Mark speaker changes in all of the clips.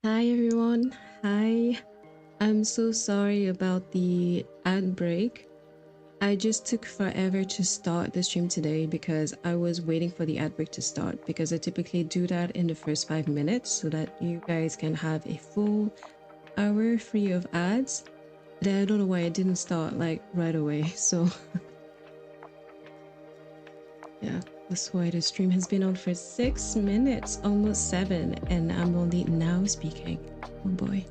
Speaker 1: Hi everyone. Hi. I'm so sorry about the ad break. I just took forever to start the stream today because I was waiting for the ad break to start because I typically do that in the first 5 minutes so that you guys can have a full hour free of ads. But I don't know why it didn't start like right away. So yeah, that's why the stream has been on for 6 minutes, almost 7, and I'm only now speaking. Oh boy.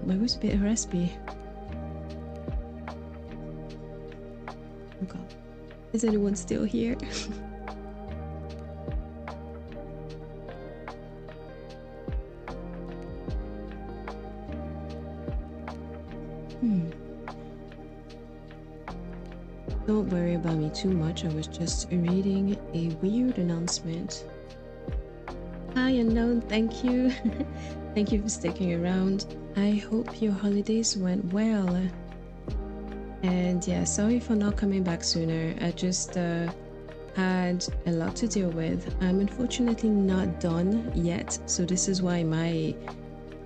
Speaker 1: My voice is a bit raspy. Oh god. Is anyone still here? Don't worry about me too much. I was just reading a weird announcement. Hi, Unknown. Thank you. Thank you for sticking around. I hope your holidays went well. And yeah, sorry for not coming back sooner. I just had a lot to deal with. I'm unfortunately not done yet. So this is why my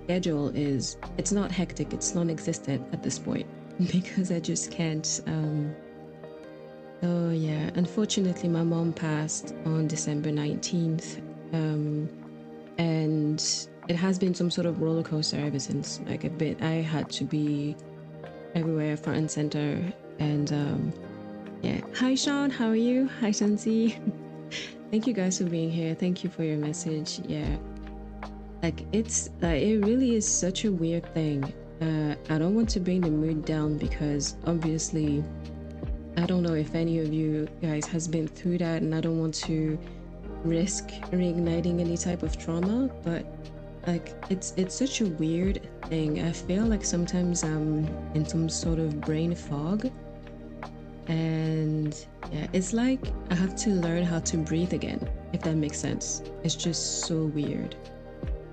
Speaker 1: schedule is, it's not hectic. It's non-existent at this point because I just can't. Oh yeah, unfortunately my mom passed on December 19th. And it has been some sort of roller coaster ever since. Like a bit, I had to be everywhere, front and center. And yeah. Hi Sean, how are you? Hi Shansi. Thank you guys for being here. Thank you for your message. Yeah. Like it's it really is such a weird thing. I don't want to bring the mood down because obviously I don't know if any of you guys has been through that, and I don't want to risk reigniting any type of trauma, but like it's such a weird thing. I feel like sometimes I'm in some sort of brain fog, and yeah, it's like I have to learn how to breathe again, if that makes sense. It's just so weird.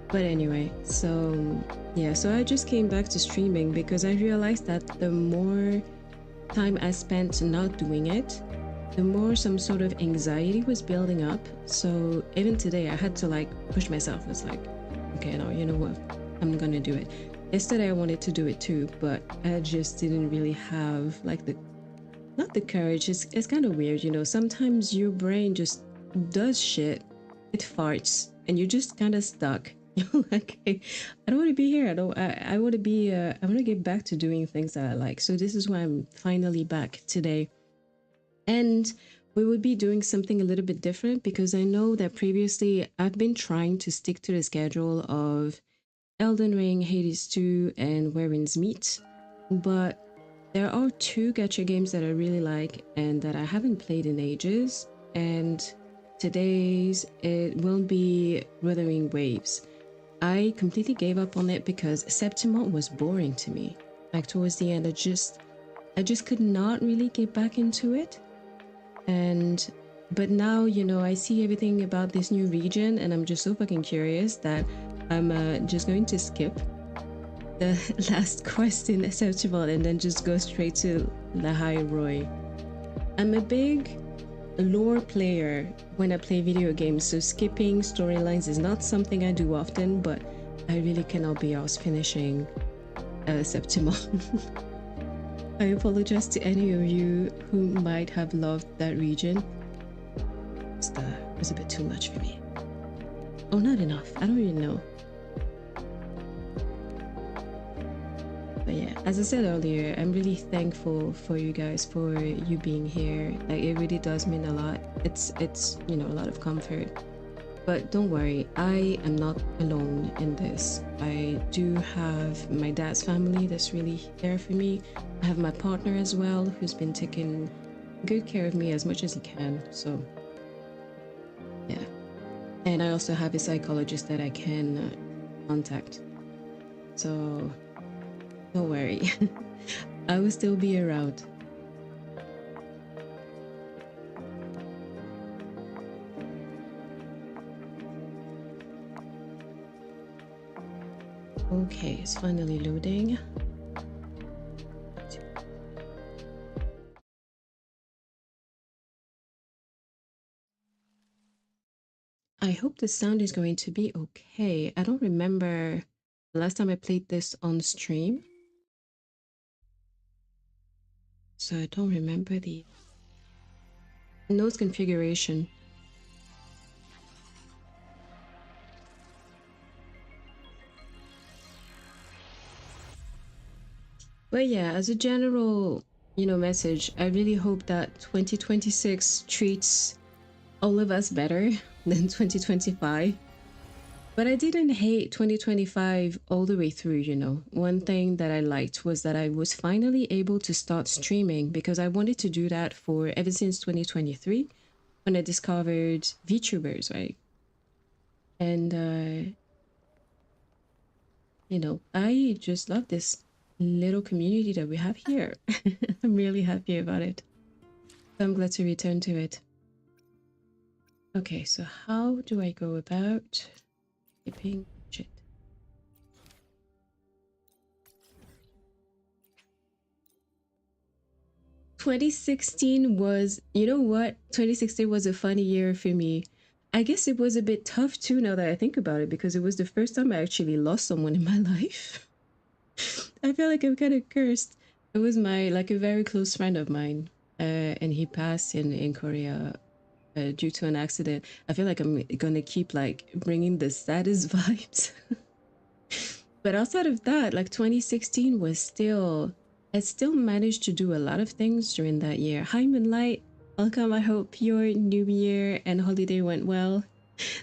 Speaker 1: But anyway, so yeah, so I just came back to streaming because I realized that the more time I spent not doing it, the more some sort of anxiety was building up. So even today I had to like push myself. It's like, okay, no, you know what, I'm gonna do it. Yesterday I wanted to do it too, but I just didn't really have like the, not the courage. It's kind of weird, you know, sometimes your brain just does shit, it farts, and you're just kind of stuck. You're like, hey, I don't want to be here. I want to be I want to get back to doing things that I like. So this is why I'm finally back today. And we would be doing something a little bit different because I know that previously I've been trying to stick to the schedule of Elden Ring, Hades 2, and Where Winds Meet. But there are two gacha games that I really like and that I haven't played in ages. And today's it will be Wuthering Waves. I completely gave up on it because Septimont was boring to me. Like towards the end, I just could not really get back into it. And but now, you know, I see everything about this new region and I'm just so fucking curious that I'm just going to skip the last quest in Septimont and then just go straight to Lahai-roi. I'm a big lore player when I play video games, so skipping storylines is not something I do often, but I really cannot be asked finishing Septimont. I apologize to any of you who might have loved that region. It was a bit too much for me. Oh, not enough. I don't even know. But yeah, as I said earlier, I'm really thankful for you guys, for you being here. Like it really does mean a lot. It's you know, a lot of comfort. But don't worry, I am not alone in this. I do have my dad's family that's really there for me. I have my partner as well, who's been taking good care of me as much as he can. So yeah. And I also have a psychologist that I can contact. So don't worry. I will still be around. Okay, it's finally loading. I hope the sound is going to be okay. I don't remember the last time I played this on stream, so I don't remember the notes configuration. But yeah, as a general, message, I really hope that 2026 treats all of us better than 2025. But I didn't hate 2025 all the way through. One thing that I liked was that I was finally able to start streaming because I wanted to do that for ever since 2023 when I discovered VTubers, right? And, I just love this little community that we have here. I'm really happy about it. I'm glad to return to it. Okay, so how do I go about skipping shit? 2016 was, you know what? 2016 was a funny year for me. I guess it was a bit tough too now that I think about it because it was the first time I actually lost someone in my life. I feel like I'm kind of cursed. It was like a very close friend of mine, and he passed in Korea due to an accident. I feel like I'm gonna keep like bringing the saddest vibes. But outside of that, like 2016 was still, I still managed to do a lot of things during that year. Hi, Moonlight. Welcome. I hope your new year and holiday went well.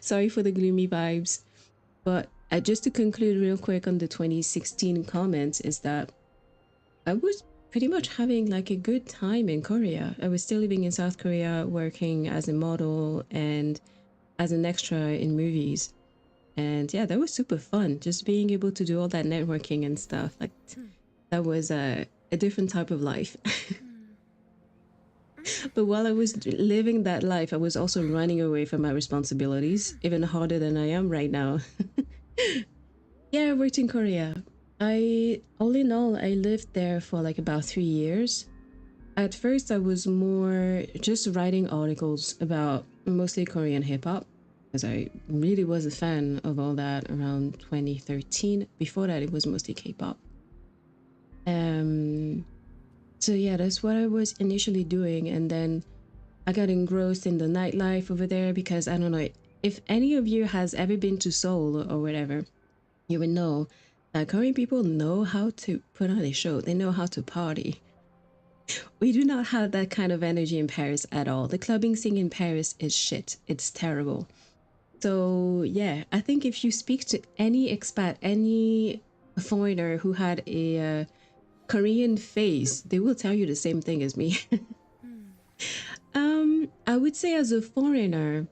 Speaker 1: Sorry for the gloomy vibes. But just to conclude real quick on the 2016 comments is that I was pretty much having like a good time in Korea. I was still living in South Korea, working as a model and as an extra in movies. And yeah, that was super fun. Just being able to do all that networking and stuff. Like that was a different type of life. But while I was living that life, I was also running away from my responsibilities, even harder than I am right now. Yeah, I worked in Korea. All in all, I lived there for like about 3 years. At first, I was more just writing articles about mostly Korean hip hop, because I really was a fan of all that around 2013. Before that, it was mostly K-pop. Um, so yeah, that's what I was initially doing, and then I got engrossed in the nightlife over there because I don't know if any of you has ever been to Seoul or whatever, you would know that Korean people know how to put on a show. They know how to party. We do not have that kind of energy in Paris at all. The clubbing scene in Paris is shit. It's terrible. So yeah, I think if you speak to any expat, any foreigner who had a Korean face, they will tell you the same thing as me. I would say as a foreigner,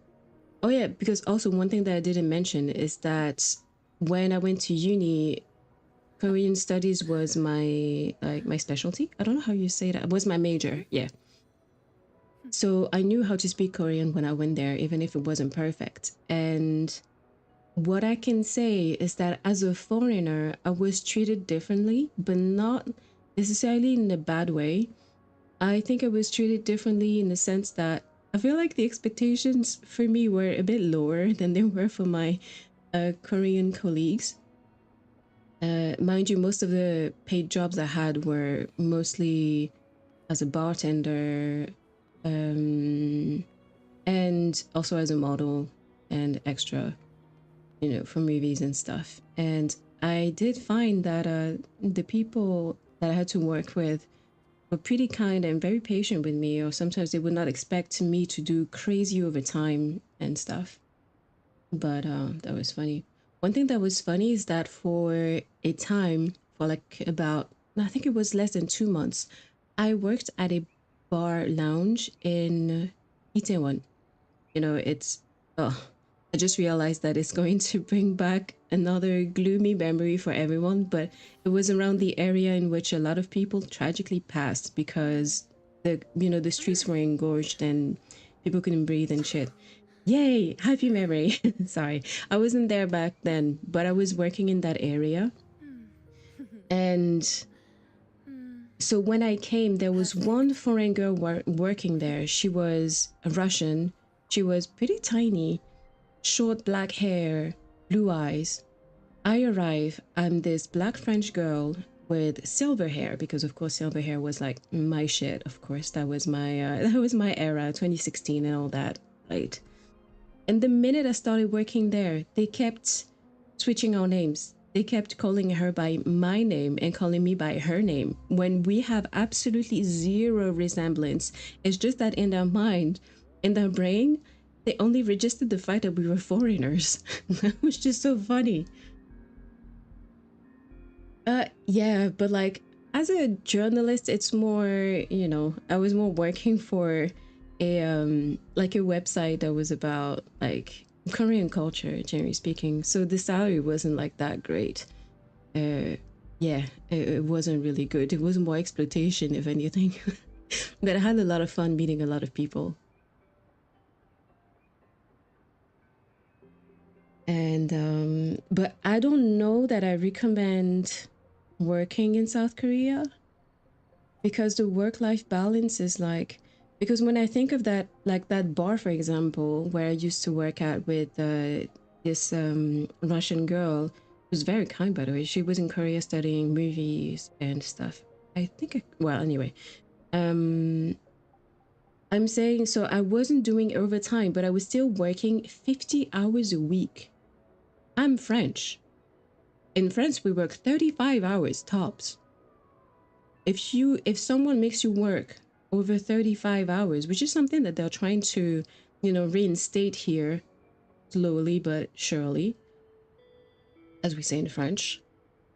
Speaker 1: oh yeah, because also one thing that I didn't mention is that when I went to uni, Korean studies was my specialty. I don't know how you say that. It was my major, yeah. So I knew how to speak Korean when I went there, even if it wasn't perfect. And what I can say is that as a foreigner, I was treated differently, but not necessarily in a bad way. I think I was treated differently in the sense that I feel like the expectations for me were a bit lower than they were for my Korean colleagues. Mind you, most of the paid jobs I had were mostly as a bartender, and also as a model and extra, for movies and stuff. And I did find that the people that I had to work with were pretty kind and very patient with me, or sometimes they would not expect me to do crazy overtime and stuff. But that was funny. One thing that was funny is that for a time, for like about, I think it was less than 2 months, I worked at a bar lounge in Itaewon. It's, oh, I just realized that it's going to bring back another gloomy memory for everyone, but it was around the area in which a lot of people tragically passed because the streets were engorged and people couldn't breathe and shit. Yay, happy memory. Sorry, I wasn't there back then, but I was working in that area. And so when I came, there was one foreign girl working there. She was Russian. She was pretty tiny. short black hair, blue eyes. I arrive. I'm this black French girl with silver hair because, of course, silver hair was like my shit. Of course, that was my that was my era, 2016 and all that, right? And the minute I started working there, they kept switching our names. They kept calling her by my name and calling me by her name when we have absolutely zero resemblance. It's just that in their mind, in their brain, they only registered the fact that we were foreigners. That was just so funny. Yeah, but like as a journalist, it's more, you know, I was more working for a like a website that was about like Korean culture, generally speaking. So the salary wasn't like that great. Uh yeah, it wasn't really good. It was more exploitation, if anything. But I had a lot of fun meeting a lot of people. And but I don't know that I recommend working in South Korea because the work-life balance is like, because when I think of that, like that bar for example where I used to work at with this Russian girl who's very kind, by the way. She was in Korea studying movies and stuff. I think well, anyway, um I'm saying, so I wasn't doing overtime, but I was still working 50 hours a week. I'm French. In France we work 35 hours tops. If someone makes you work over 35 hours, which is something that they're trying to, you know, reinstate here slowly but surely, as we say in French,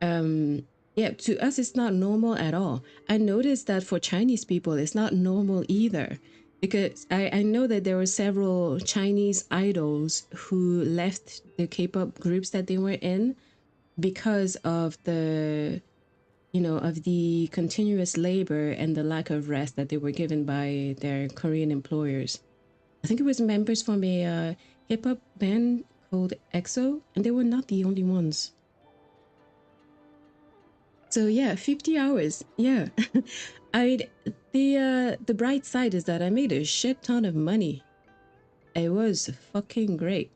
Speaker 1: yeah, to us it's not normal at all. I noticed that for Chinese people it's not normal either, because I know that there were several Chinese idols who left the K-pop groups that they were in because of the, you know, of the continuous labor and the lack of rest that they were given by their Korean employers. I think it was members from a hip hop band called EXO, and they were not the only ones. So yeah, 50 hours. Yeah. I the bright side is that I made a shit ton of money. It was fucking great.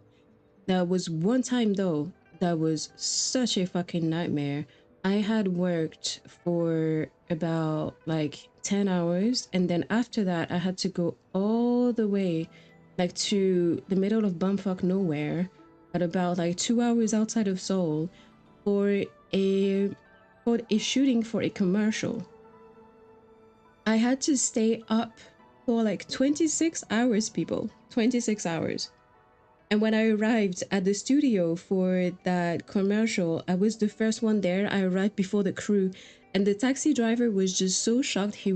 Speaker 1: There was one time though that was such a fucking nightmare. I had worked for about like 10 hours, and then after that I had to go all the way like to the middle of bumfuck nowhere at about like 2 hours outside of Seoul for a for a shooting for a commercial. I had to stay up for like 26 hours, people. 26 hours. And when I arrived at the studio for that commercial, I was the first one there. I arrived before the crew, and the taxi driver was just so shocked. He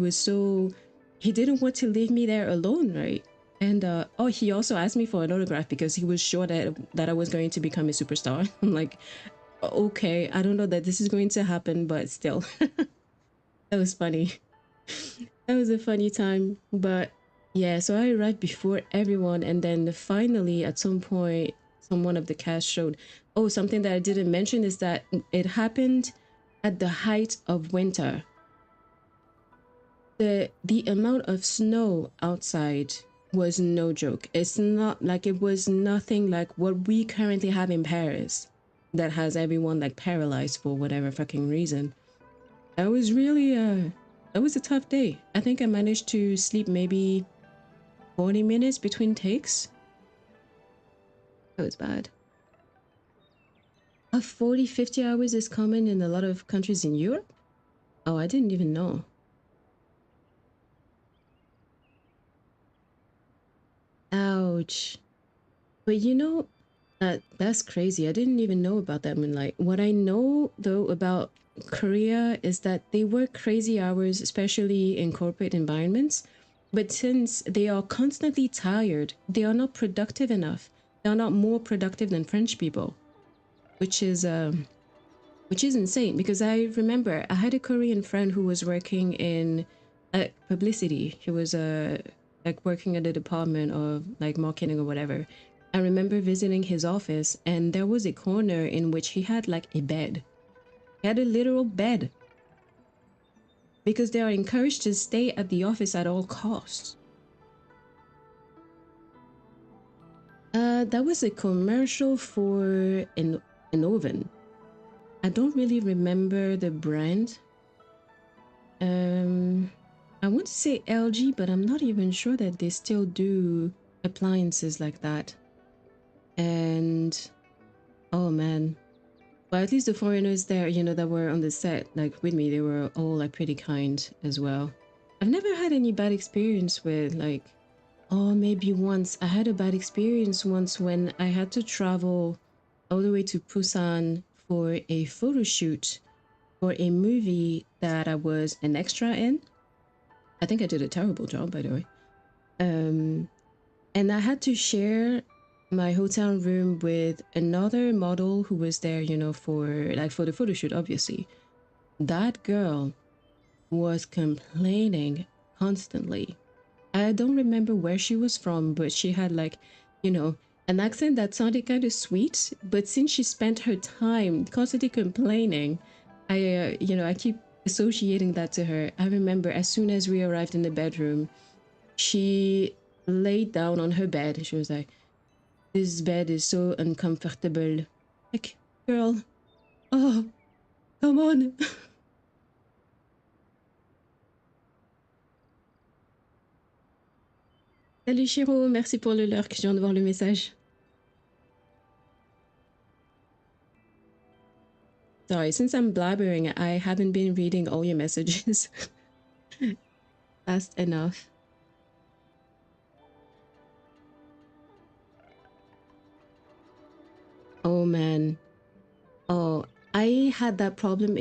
Speaker 1: didn't want to leave me there alone, right? And oh, he also asked me for an autograph because he was sure that I was going to become a superstar. I'm like, okay, I don't know that this is going to happen, but still, that was funny. That was a funny time, but yeah, so I arrived before everyone, and then finally at some point someone of the cast showed. Oh, something that I didn't mention is that it happened at the height of winter. The amount of snow outside was no joke. It's not like, it was nothing like what we currently have in Paris that has everyone like paralyzed for whatever fucking reason. That was really that was a tough day. I think I managed to sleep maybe 40 minutes between takes. That was bad. 50 hours is common in a lot of countries in Europe? Oh, I didn't even know. Ouch. But you know, that's crazy. I didn't even know about that moonlight. What I know though about Korea is that they work crazy hours, especially in corporate environments. But since they are constantly tired, they are not productive enough. They are not more productive than French people, which is insane. Because I remember I had a Korean friend who was working in publicity. He was like working at the department of like marketing or whatever. I remember visiting his office, and there was a corner in which he had like a bed. He had a literal bed because they are encouraged to stay at the office at all costs. That was a commercial for an oven. I don't really remember the brand. I want to say LG, but I'm not even sure that they still do appliances like that. And oh man, but at least the foreigners there, that were on the set, like with me, they were all like pretty kind as well. I've never had any bad experience with like, oh, maybe once I had a bad experience once when I had to travel all the way to Busan for a photo shoot for a movie that I was an extra in. I think I did a terrible job, by the way. Um, and I had to share my hotel room with another model who was there, for the photo shoot, obviously. That girl was complaining constantly. I don't remember where she was from, but she had like, you know, an accent that sounded kind of sweet. But since she spent her time constantly complaining, I keep associating that to her. I remember as soon as we arrived in the bedroom, she laid down on her bed. She was like, "This bed is so uncomfortable." Like, girl, oh, come on. Salut Chiro, merci pour le lurk. Je viens de voir le message. Sorry, since I'm blabbering, I haven't been reading all your messages fast enough. Oh man. Oh, I had that problem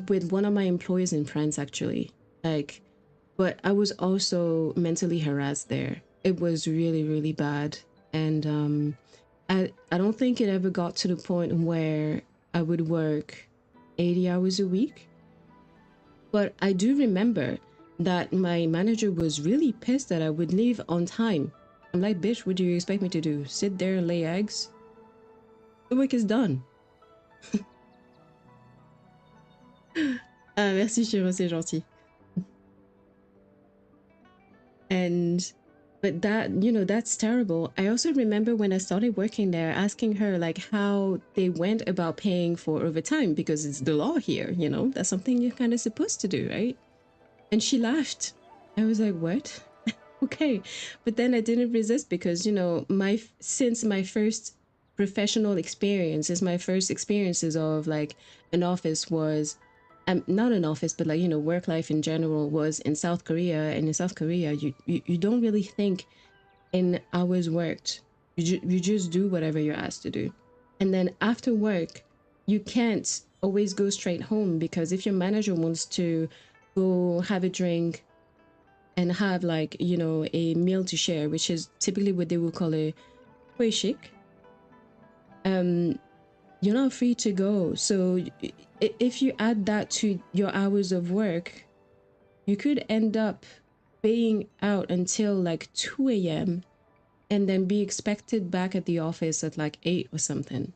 Speaker 1: with one of my employers in France actually. Like, but I was also mentally harassed there. It was really, really bad. And I don't think it ever got to the point where I would work 80 hours a week. But I do remember that my manager was really pissed that I would leave on time. I'm like, bitch, what do you expect me to do? Sit there and lay eggs? The work is done. Ah, merci, Shiro, c'est gentil. And, but that's terrible. I also remember when I started working there, asking her like how they went about paying for overtime because it's the law here, that's something you're kind of supposed to do, right? And she laughed. I was like, what? Okay. But then I didn't resist because, since my first professional experiences, my first experiences of like an office was not an office, but like, work life in general was in South Korea. And in South Korea, you don't really think in hours worked. You just do whatever you're asked to do. And then after work, you can't always go straight home because if your manager wants to go have a drink and have like, a meal to share, which is typically what they will call a huishik, you're not free to go. So if you add that to your hours of work, you could end up being out until like 2 a.m. and then be expected back at the office at like 8 or something.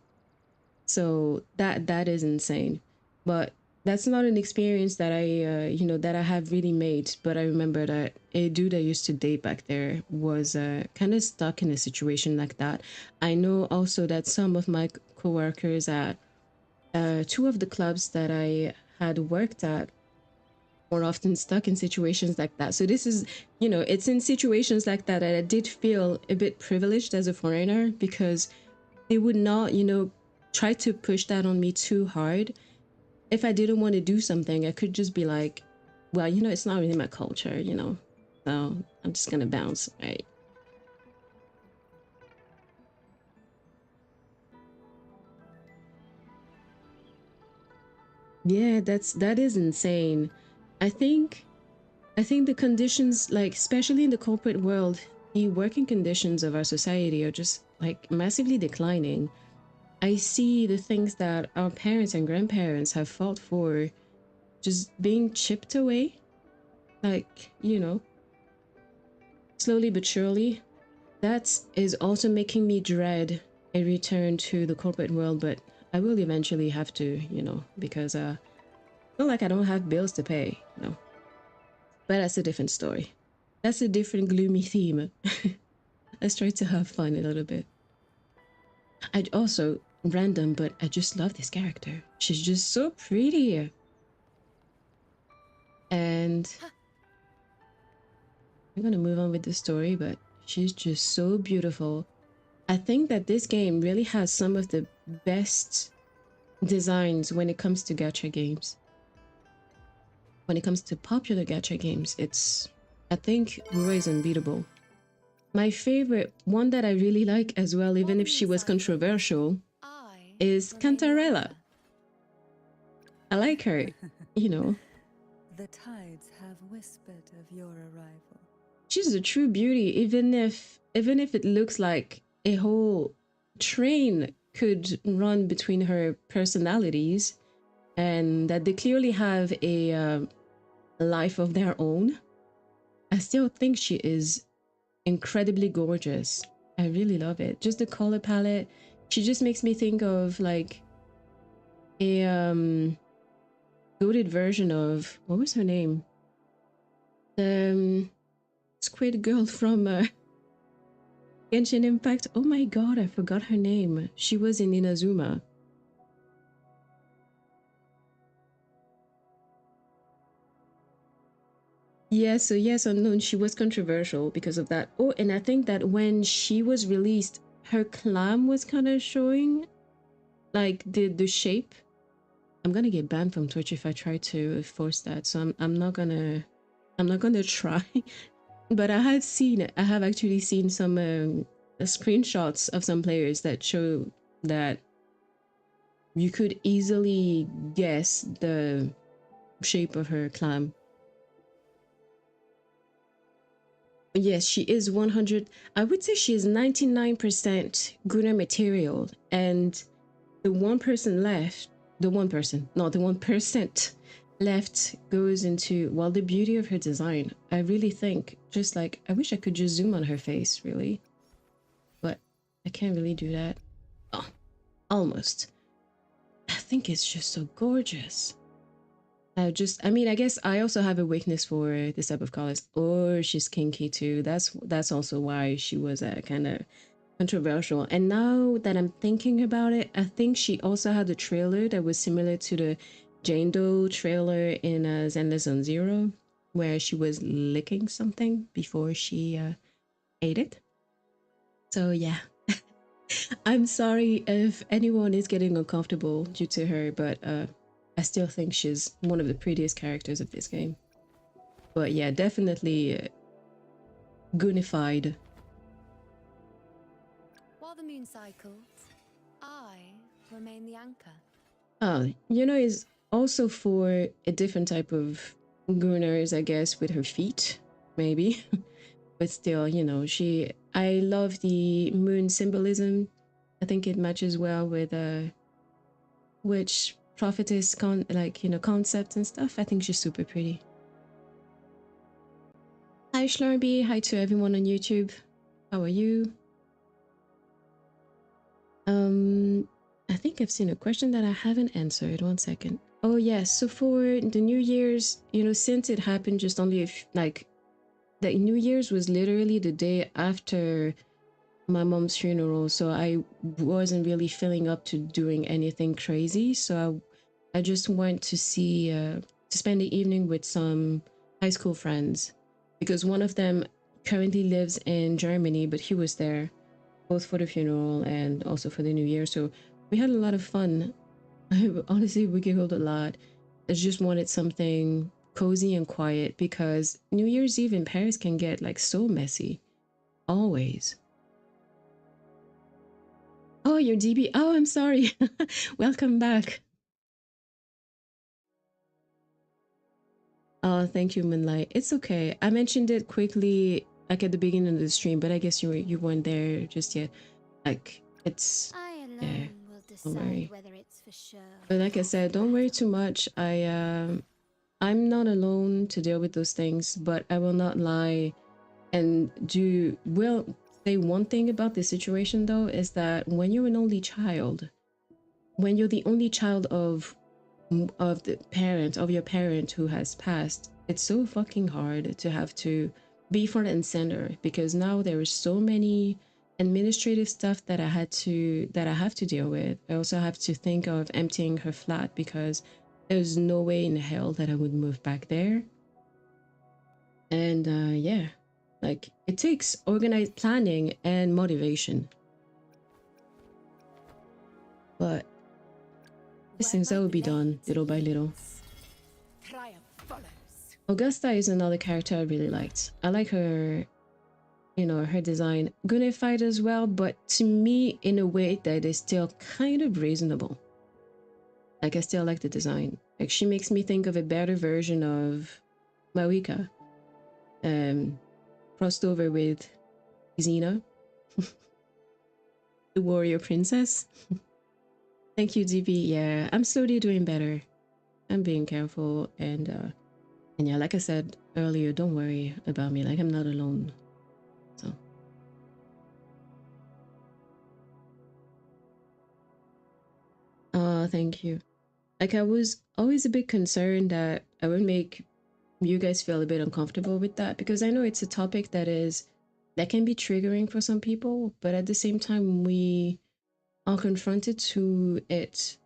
Speaker 1: So that is insane. But that's not an experience that I have really made. But I remember that a dude I used to date back there was kind of stuck in a situation like that. I know also that some of my coworkers at two of the clubs that I had worked at were often stuck in situations like that. So this is, it's in situations like that that I did feel a bit privileged as a foreigner because they would not, try to push that on me too hard. If I didn't want to do something, I could just be like, well, it's not really my culture, so I'm just gonna bounce, right? Yeah, that is insane. I think I think the conditions, like especially in the corporate world, the working conditions of our society are just like massively declining. I see the things that our parents and grandparents have fought for just being chipped away, like, slowly but surely. That is also making me dread a return to the corporate world, but I will eventually have to, because I feel like I don't have bills to pay, But that's a different story. That's a different gloomy theme. Let's try to have fun a little bit. I'd also random, but I just love this character. She's just so pretty. And I'm gonna move on with the story, but she's just so beautiful. I think that this game really has some of the best designs when it comes to gacha games. When it comes to popular gacha games, I think WuWa is unbeatable. My favorite one that I really like as well, even if she was controversial, is Cantarella. I like her, you know.
Speaker 2: The tides have whispered of your arrival.
Speaker 1: She's a true beauty, even if it looks like a whole train could run between her personalities, and that they clearly have a life of their own. I still think she is incredibly gorgeous. I really love it. Just the color palette. She just makes me think of like a goated version of, what was her name? The squid girl from Genshin Impact. Oh my god, I forgot her name. She was in Inazuma. Yes, unknown. She was controversial because of that. Oh, and I think that when she was released, her clam was kind of showing, like the shape. I'm gonna get banned from Twitch if I try to force that. So I'm not gonna try. But I have actually seen some screenshots of some players that show that you could easily guess the shape of her clam. Yes, she is 100. I would say she is 99% Gunnar material, and the 1% left, the 1%, not the 1% left goes into, well, the beauty of her design. I really think, just like, I wish I could just zoom on her face, really, but I can't really do that. Oh, almost. I think it's just so gorgeous. I mean, I guess I also have a weakness for this type of colors. Or she's kinky too. That's also why she was kind of controversial. And now that I'm thinking about it, I think she also had a trailer that was similar to the Jane Doe trailer in Zenless Zone Zero, where she was licking something before she ate it. So yeah, I'm sorry if anyone is getting uncomfortable due to her, but I still think she's one of the prettiest characters of this game. But yeah, definitely Gunified.
Speaker 3: While the moon cycles, I remain the anchor.
Speaker 1: You know, is also for a different type of Gunners, I guess, with her feet, maybe. But still, you know, I love the moon symbolism. I think it matches well with which prophetess concept and stuff. I think she's super pretty. Hi Schlarby, hi to everyone on YouTube. How are you? I think I've seen a question that I haven't answered. 1 second. Oh yes, so for the New Year's, you know, since it happened just only like the New Year's was literally the day after my mom's funeral, so I wasn't really feeling up to doing anything crazy. So I just went to see to spend the evening with some high school friends, because one of them currently lives in Germany, but he was there both for the funeral and also for the New Year. So we had a lot of fun. Honestly, we giggled a lot. I just wanted something cozy and quiet, because New Year's Eve in Paris can get like so messy. Always. Oh, you're DB. Oh, I'm sorry. Welcome back. Oh, thank you, Moonlight. It's okay. I mentioned it quickly, like at the beginning of the stream, but I guess you weren't there just yet. Like it's
Speaker 3: I alone
Speaker 1: yeah.
Speaker 3: will
Speaker 1: Don't worry.
Speaker 3: decide whether it's for sure.
Speaker 1: But like I said, don't worry too much. I'm not alone to deal with those things, but I will not lie and will say one thing about this situation though, is that when you're an only child, when you're the only child of your parent who has passed, it's so fucking hard to have to be front and center, because now there is so many administrative stuff that I have to deal with. I also have to think of emptying her flat because there's no way in hell that I would move back there. And yeah, like it takes organized planning and motivation. But these things that will be done little by little.
Speaker 3: Triumph follows.
Speaker 1: Augusta is another character I really liked. I like her, you know, her design. Gunified as well, but to me in a way that is still kind of reasonable. Like I still like the design. Like she makes me think of a better version of Mawika. Crossed over with Xena, the warrior princess. Thank you, DB. Yeah, I'm slowly doing better. I'm being careful and yeah, like I said earlier, don't worry about me. Like I'm not alone. So. Thank you. Like I was always a bit concerned that I would make you guys feel a bit uncomfortable with that, because I know it's a topic that can be triggering for some people, but at the same time we are confronted to it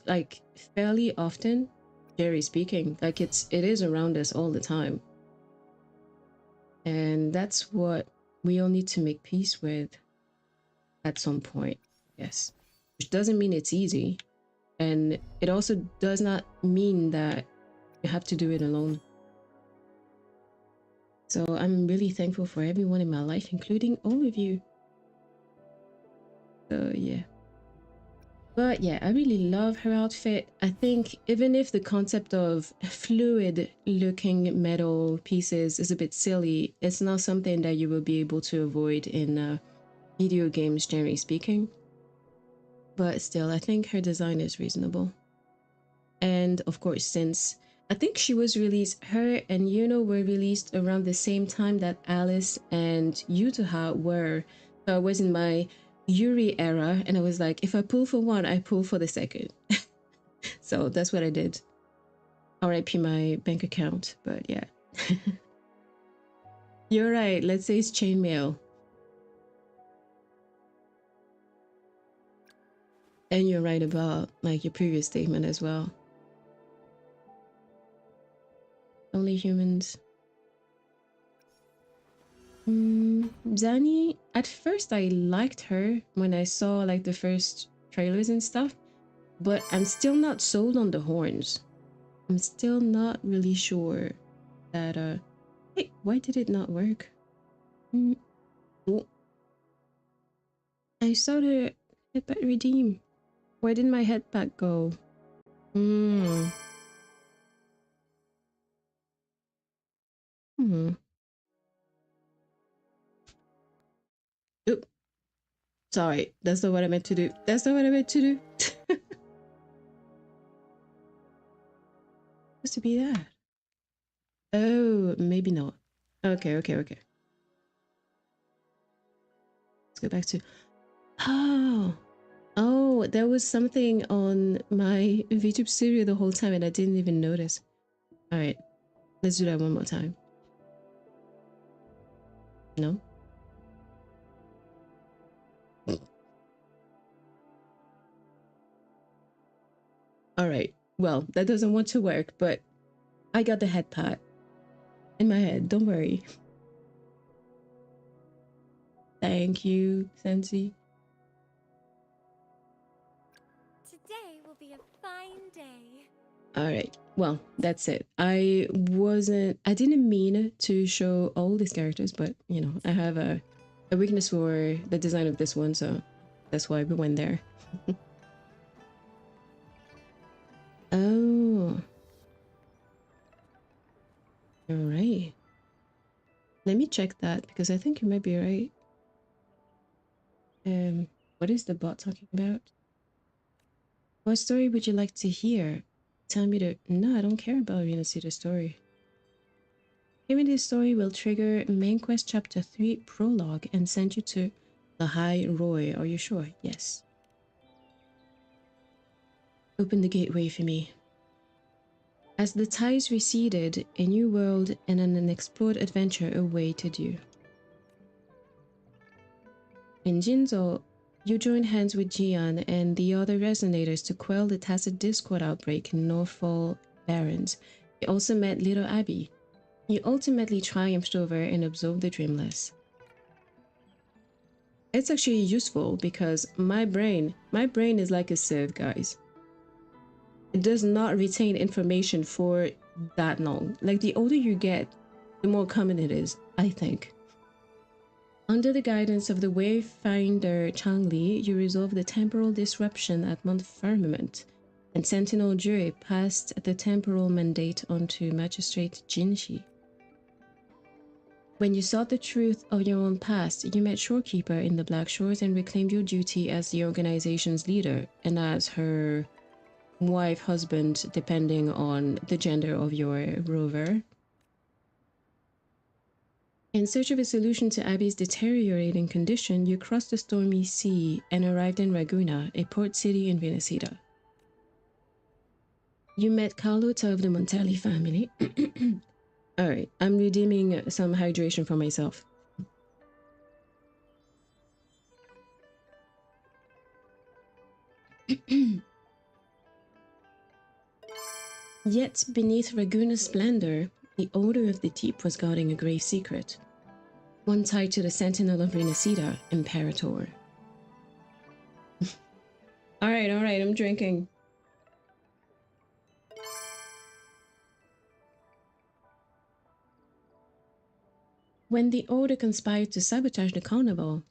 Speaker 1: like fairly often, Jerry speaking. Like it is around us all the time, and that's what we all need to make peace with at some point. Yes, which doesn't mean it's easy, and it also does not mean that you have to do it alone. So I'm really thankful for everyone in my life, including all of you. So yeah. But yeah, I really love her outfit. I think even if the concept of fluid looking metal pieces is a bit silly, it's not something that you will be able to avoid in video games, generally speaking. But still, I think her design is reasonable. And of course, since I think she was released, her and Yuno were released around the same time that Alice and Yutoha were. So I was in my Yuri era, and I was like, if I pull for one, I pull for the second. So that's what I did. RIP my bank account, but yeah. You're right, let's say it's chainmail. And you're right about like your previous statement as well. Only humans. Zani, at first I liked her when I saw like the first trailers and stuff, but I'm still not sold on the horns. I'm still not really sure that hey, why did it not work? Oh, I saw the headband redeem. Where did my headband go? Hmm. Hmm. Oop. Sorry, that's not what I meant to do. That's not what I meant to do. Supposed to be that. Oh, maybe not. Okay, okay, okay. Let's go back to... Oh. Oh, there was something on my VTube studio the whole time and I didn't even notice. Alright, let's do that one more time. No? Alright, well, that doesn't want to work, but I got the head pat in my head, don't worry. Thank you, Sensi.
Speaker 3: Today will be a fine day.
Speaker 1: Alright, well, that's it. I didn't mean to show all these characters, but, you know, I have a weakness for the design of this one, so that's why we went there. Oh. Alright. Let me check that, because I think you might be right. What is the bot talking about? What story would you like to hear? Tell me to... No, I don't care about you to see the story. Hearing this story will trigger main quest chapter 3 prologue and send you to Lahai-roi. Are you sure? Yes. Open the gateway for me. As the tides receded, a new world and an unexplored adventure awaited you. In Jinzhou, you joined hands with Jian and the other resonators to quell the tacit discord outbreak in Northfall Barrens. You also met little Abby. You ultimately triumphed over and absorbed the Dreamless. It's actually useful because my brain is like a sieve, guys. It does not retain information for that long. Like, the older you get, the more common it is, I think. Under the guidance of the Wayfinder Changli, you resolved the temporal disruption at Mount Firmament, and Sentinel Jue passed the temporal mandate on to Magistrate Jinshi. When you sought the truth of your own past, you met Shorekeeper in the Black Shores and reclaimed your duty as the organization's leader and as her wife, husband, depending on the gender of your rover. In search of a solution to Abby's deteriorating condition, you crossed the stormy sea and arrived in Raguna, a port city in Venacida. You met Carlota of the Montelli family. Alright, I'm redeeming some hydration for myself. Yet beneath Raguna's splendor, the odor of the deep was guarding a grave secret. One tied to the Sentinel of Renacida, Imperator. Alright, I'm drinking. When the Order conspired to sabotage the carnival,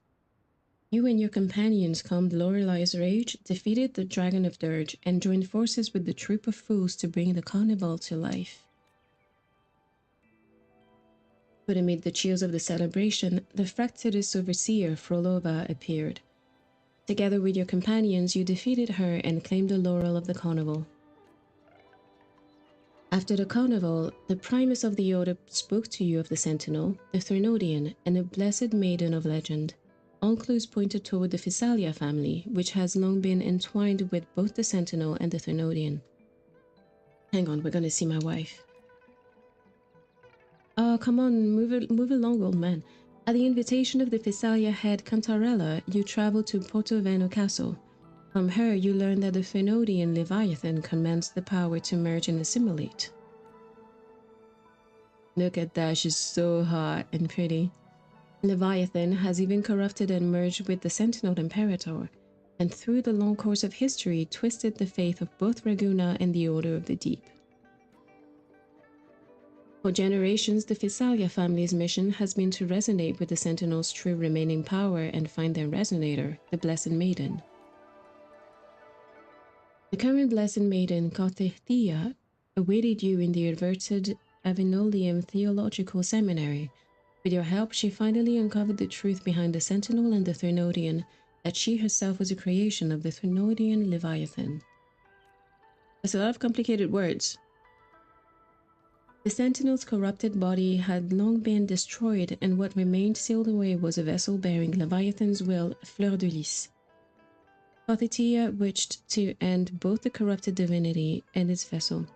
Speaker 1: you and your companions calmed Lorelai's rage, defeated the Dragon of Dirge, and joined forces with the troop of fools to bring the carnival to life. But amid the cheers of the celebration, the Fractidus overseer, Frolova, appeared. Together with your companions, you defeated her and claimed the laurel of the carnival. After the carnival, the Primus of the Order spoke to you of the Sentinel, the Threnodian, and a blessed maiden of legend. All clues pointed toward the Physalia family, which has long been entwined with both the Sentinel and the Threnodian. Hang on, we're gonna see my wife. Oh, come on, move along, old man. At the invitation of the Physalia head Cantarella, you traveled to Portoveno Castle. From her, you learned that the Threnodian Leviathan commands the power to merge and assimilate. Look at that, she's so hot and pretty. Leviathan has even corrupted and merged with the Sentinel Imperator, and through the long course of history, twisted the faith of both Raguna and the Order of the Deep. For generations, the Physalia family's mission has been to resonate with the Sentinel's true remaining power and find their resonator, the Blessed Maiden. The current Blessed Maiden, Carthethia, awaited you in the averted Avenolium Theological Seminary. With your help, she finally uncovered the truth behind the Sentinel and the Threnodian, that she herself was a creation of the Threnodian Leviathan. That's a lot of complicated words. The Sentinel's corrupted body had long been destroyed, and what remained sealed away was a vessel bearing Leviathan's will, Fleur de Lys. Carthethia wished to end both the corrupted divinity and its vessel.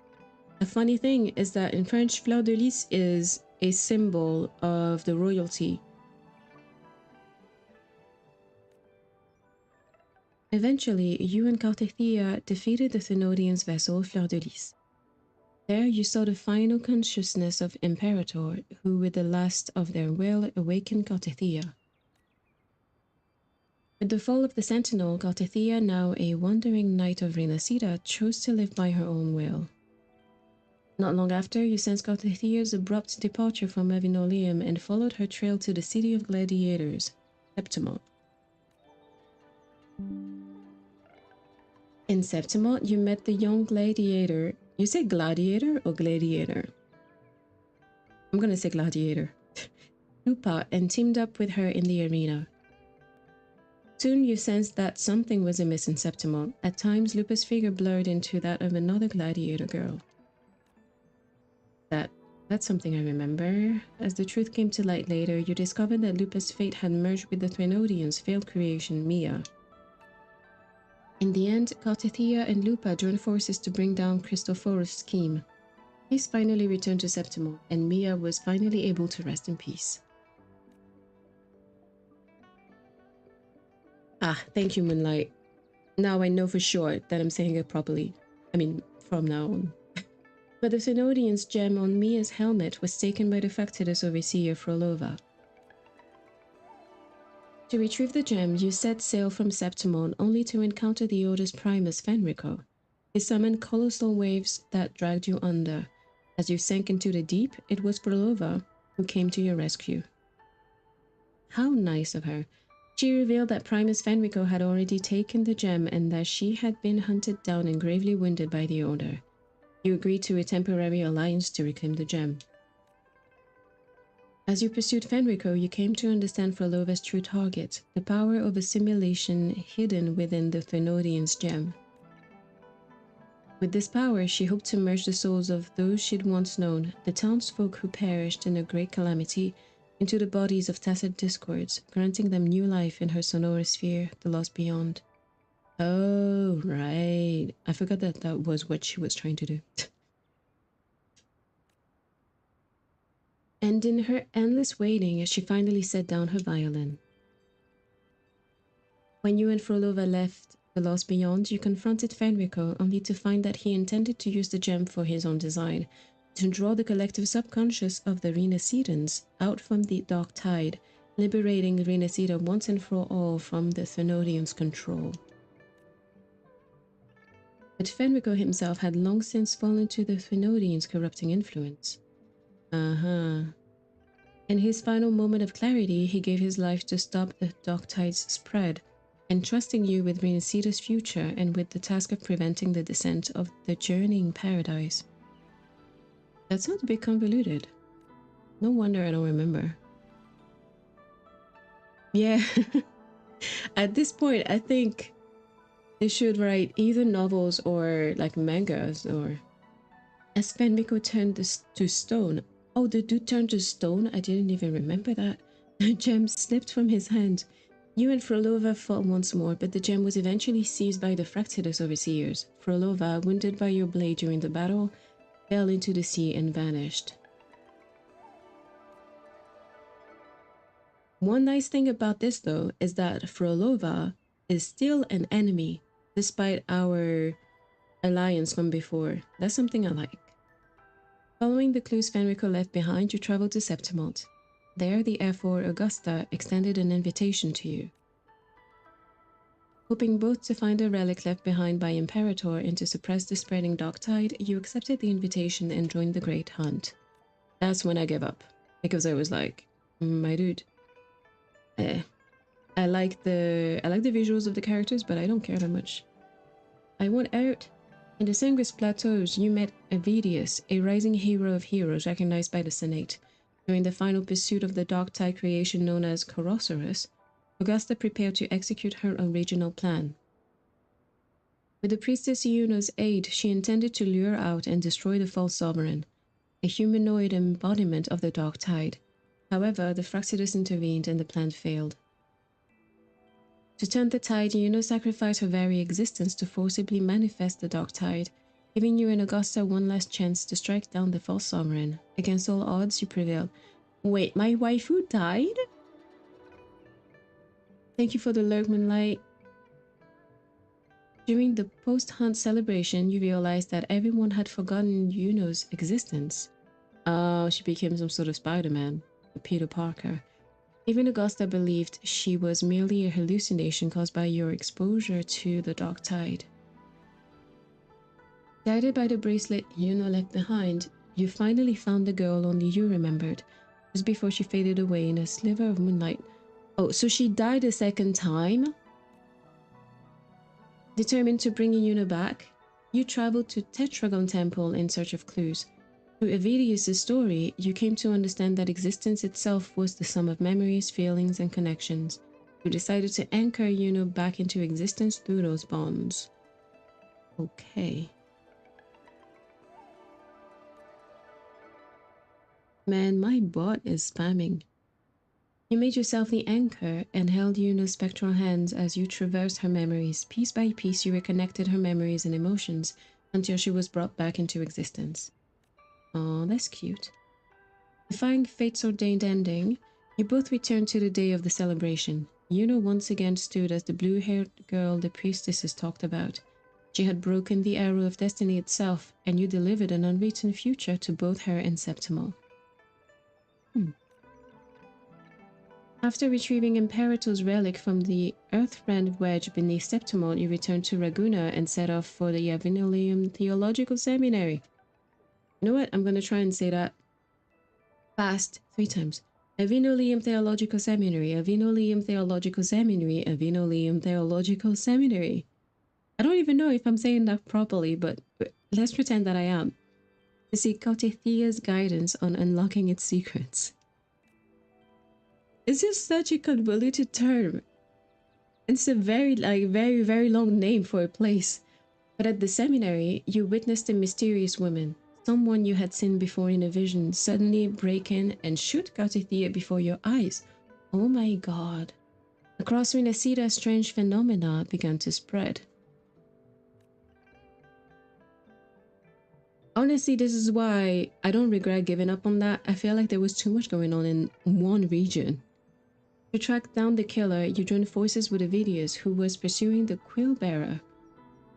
Speaker 1: A funny thing is that in French, Fleur de Lys is a symbol of the royalty. Eventually, you and Carthethia defeated the Thenodian's vessel, Fleur de Lys. There you saw the final consciousness of Imperator, who with the last of their will awakened Carthethia. With the fall of the Sentinel, Carthethia, now a wandering knight of Renacida, chose to live by her own will. Not long after, you sensed Carthethia's abrupt departure from Avenolium and followed her trail to the city of gladiators, Septimont. In Septimont, you met the young gladiator. You say gladiator or gladiator? I'm gonna say gladiator. Lupa, and teamed up with her in the arena. Soon you sensed that something was amiss in Septimont. At times, Lupa's figure blurred into that of another gladiator girl. That's something I remember. As the truth came to light later, you discovered that Lupa's fate had merged with the Threnodian's failed creation, Mia. In the end, Carthethia and Lupa joined forces to bring down Christophorus' scheme. Ice finally returned to Septimol, and Mia was finally able to rest in peace. Ah, thank you, Moonlight. Now I know for sure that I'm saying it properly. I mean, from now on. But the Thenodian's gem on Mia's helmet was taken by the Factidus overseer Frolova. To retrieve the gem, you set sail from Septimon only to encounter the Order's Primus Fenrico. He summoned colossal waves that dragged you under. As you sank into the deep, it was Frolova who came to your rescue. How nice of her. She revealed that Primus Fenrico had already taken the gem and that she had been hunted down and gravely wounded by the Order. You agreed to a temporary alliance to reclaim the gem. As you pursued Fenrico, you came to understand Frolova's true target, the power of assimilation hidden within the Thenodian's gem. With this power, she hoped to merge the souls of those she'd once known, the townsfolk who perished in a great calamity, into the bodies of tacit discords, granting them new life in her sonorous sphere, the lost beyond. Oh, right. I forgot that that was what she was trying to do. And in her endless waiting, she finally set down her violin. When you and Frolova left the Lost Beyond, you confronted Fenrico, only to find that he intended to use the gem for his own design, to draw the collective subconscious of the Renacedans out from the dark tide, liberating Renacida once and for all from the Thenodian's control. But Fenrico himself had long since fallen to the Thenodian's corrupting influence. In his final moment of clarity, he gave his life to stop the dark tide's spread, entrusting you with Renacida's future and with the task of preventing the descent of the journeying paradise. That sounds a bit convoluted. No wonder I don't remember. Yeah, at this point, I think they should write either novels or like mangas or... As Fenrico turned to stone. Oh, the dude turned to stone? I didn't even remember that. The gem slipped from his hand. You and Frolova fought once more, but the gem was eventually seized by the Fractidus overseers. Frolova, wounded by your blade during the battle, fell into the sea and vanished. One nice thing about this, though, is that Frolova is still an enemy, despite our alliance from before. That's something I like. Following the clues Fenrico left behind, you traveled to Septimont. There, the Airfor Augusta extended an invitation to you. Hoping both to find a relic left behind by Imperator and to suppress the spreading dark tide, you accepted the invitation and joined the Great Hunt. That's when I gave up, because I was like, my dude, I like the visuals of the characters, but I don't care that much. I want out. In the Sangris Plateaus, you met Avidius, a rising hero of heroes recognized by the Senate. During the final pursuit of the dark tide creation known as Corosaurus, Augusta prepared to execute her original plan. With the priestess Yuno's aid, she intended to lure out and destroy the false sovereign, a humanoid embodiment of the dark tide. However, the Fractidus intervened and the plan failed. To turn the tide, Yuno sacrificed her very existence to forcibly manifest the dark tide, giving you and Augusta one last chance to strike down the false sovereign. Against all odds, you prevailed. Wait, my waifu died? Thank you for the lurk, Moonlight. During the post-hunt celebration, you realized that everyone had forgotten Yuno's existence. Oh, she became some sort of Spider-Man, Peter Parker. Even Augusta believed she was merely a hallucination caused by your exposure to the dark tide. Guided by the bracelet Yuno left behind, you finally found the girl only you remembered, just before she faded away in a sliver of moonlight. Oh, so she died a second time? Determined to bring Yuno back, you traveled to Tetragon Temple in search of clues. Through Avidius' story, you came to understand that existence itself was the sum of memories, feelings, and connections. You decided to anchor Yuno back into existence through those bonds. Okay. Man, my bot is spamming. You made yourself the anchor and held Yuno's spectral hands as you traversed her memories. Piece by piece, you reconnected her memories and emotions until she was brought back into existence. Oh, that's cute. Defying fate's ordained ending, you both return to the day of the celebration. Yuno once again stood as the blue-haired girl the priestesses talked about. She had broken the arrow of destiny itself, and you delivered an unwritten future to both her and Septimal. After retrieving Imperator's relic from the Earthrend wedge beneath Septimal, you returned to Raguna and set off for the Avinolium Theological Seminary. You know what? I'm going to try and say that fast 3 times. Avinolium Theological Seminary, Avinolium Theological Seminary, Avinolium Theological Seminary. I don't even know if I'm saying that properly, but let's pretend that I am. To seek Kotithea's guidance on unlocking its secrets. It's just such a convoluted term. It's a very long name for a place. But at the seminary, you witnessed a mysterious woman, someone you had seen before in a vision, suddenly break in and shoot Kotithea before your eyes. Oh my god. Across Renacida, strange phenomena began to spread. Honestly, this is why I don't regret giving up on that. I feel like there was too much going on in one region. To track down the killer, you joined forces with Avidius, who was pursuing the Quill Bearer.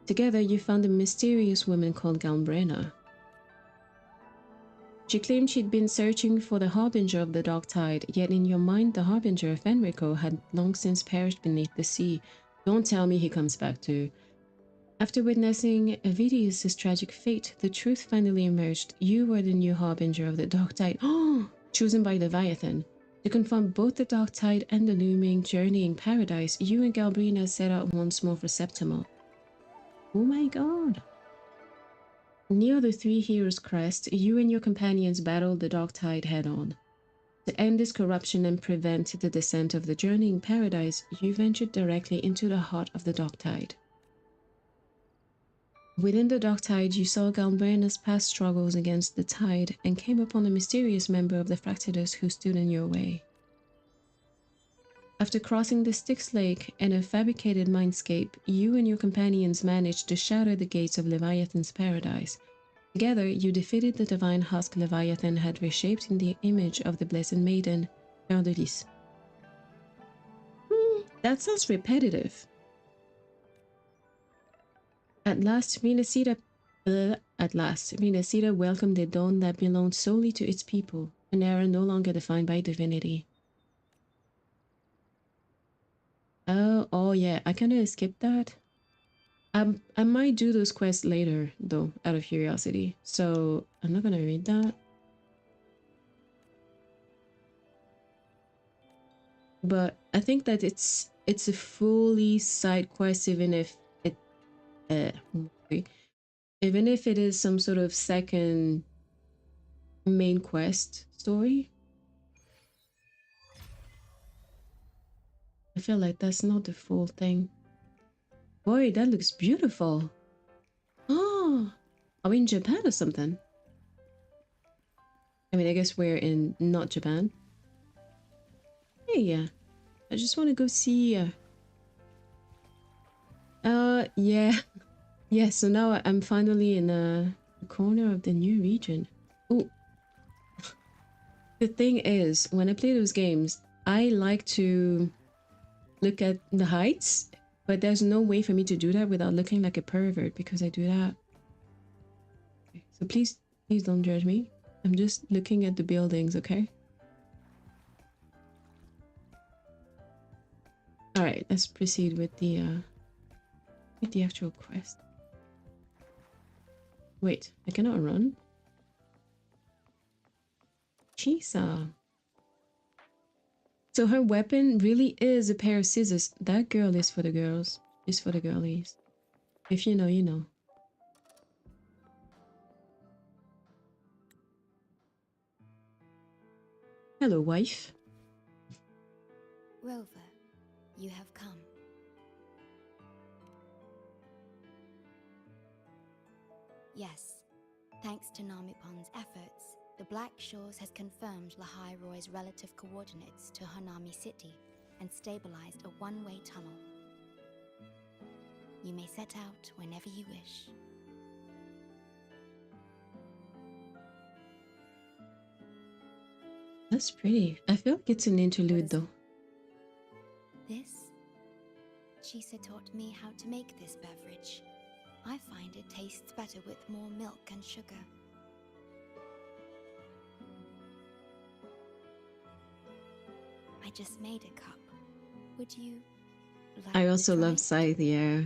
Speaker 1: Together, you found a mysterious woman called Galbrena. She claimed she'd been searching for the Harbinger of the Dark Tide, yet in your mind, the Harbinger of Enrico had long since perished beneath the sea. Don't tell me he comes back too. After witnessing Avidius' tragic fate, the truth finally emerged. You were the new Harbinger of the Dark Tide, chosen by Leviathan. To confront both the Dark Tide and the looming journeying paradise, you and Galbrina set out once more for Septimal. Oh my god. Near the Three Heroes Crest, you and your companions battled the Dark Tide head-on. To end this corruption and prevent the descent of the journeying paradise, you ventured directly into the heart of the Dark Tide. Within the Dark Tide, you saw Galbrina's past struggles against the tide and came upon a mysterious member of the Fractidus who stood in your way. After crossing the Styx Lake and a fabricated mindscape, you and your companions managed to shatter the gates of Leviathan's paradise. Together, you defeated the divine husk Leviathan had reshaped in the image of the Blessed Maiden, Fleur de Lys. That sounds repetitive. At last, Renacida welcomed a dawn that belonged solely to its people, an era no longer defined by divinity. Oh yeah, I kind of skipped that. I might do those quests later, though, out of curiosity. So I'm not gonna read that. But I think that it's a fully side quest, even if it is some sort of second main quest story. I feel like that's not the full thing. Boy, that looks beautiful. Oh, are we in Japan or something? I mean, I guess we're in not Japan. Hey, yeah. I just want to go see. Yeah. Yeah, so now I'm finally in a corner of the new region. Oh. The thing is, when I play those games, I like to look at the heights, but there's no way for me to do that without looking like a pervert because I do that. Okay, so please don't judge me. I'm just looking at the buildings, okay? Alright, let's proceed with the actual quest. Wait, I cannot run? Chisa. So her weapon really is a pair of scissors. That girl is for the girls. Is for the girlies. If you know, you know. Hello, wife.
Speaker 3: Rover, you have come. Yes, thanks to Namipon's efforts, the Black Shores has confirmed Lahai-roi's relative coordinates to Hanami City and stabilized a one-way tunnel. You may set out whenever you wish.
Speaker 1: That's pretty. I feel like it's an interlude
Speaker 2: is
Speaker 1: though.
Speaker 3: This? Chisa taught me how to make this beverage. I find it tastes better with more milk and sugar. I just made a cup. Would you like
Speaker 1: I also
Speaker 3: to try?
Speaker 1: love Scythe, yeah.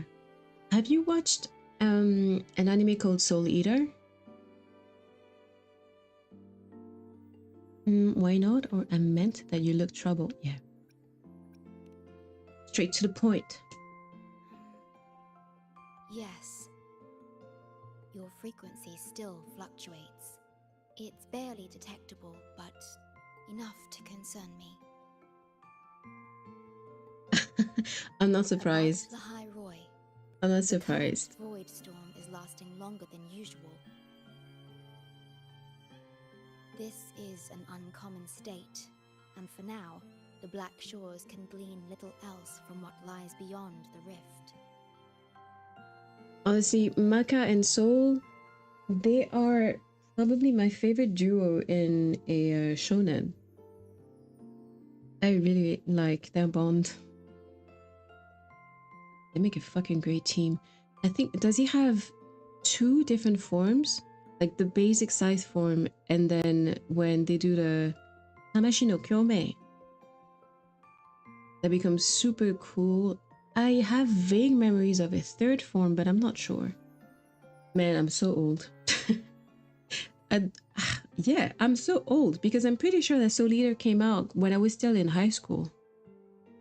Speaker 1: Have you watched an anime called Soul Eater? Why not? Or I meant that you look troubled. Yeah. Straight to the point.
Speaker 3: Yes. Your frequency still fluctuates. It's barely detectable, but enough to concern me.
Speaker 1: I'm not surprised.
Speaker 3: About Lahai-roi,
Speaker 1: I'm not
Speaker 3: the current
Speaker 1: surprised.
Speaker 3: void storm is lasting longer than usual. This is an uncommon state, and for now, the Black Shores can glean little else from what lies beyond the rift.
Speaker 1: Honestly, Maka and Soul, they are probably my favorite duo in a shonen. I really like their bond. They make a fucking great team. I think, does he have 2 different forms? Like the basic Scythe form, and then when they do the Hanashi no Kyomei, that becomes super cool. I have vague memories of a 3rd form, but I'm not sure. Man, I'm so old. I, yeah, I'm so old because I'm pretty sure that Soul Eater came out when I was still in high school.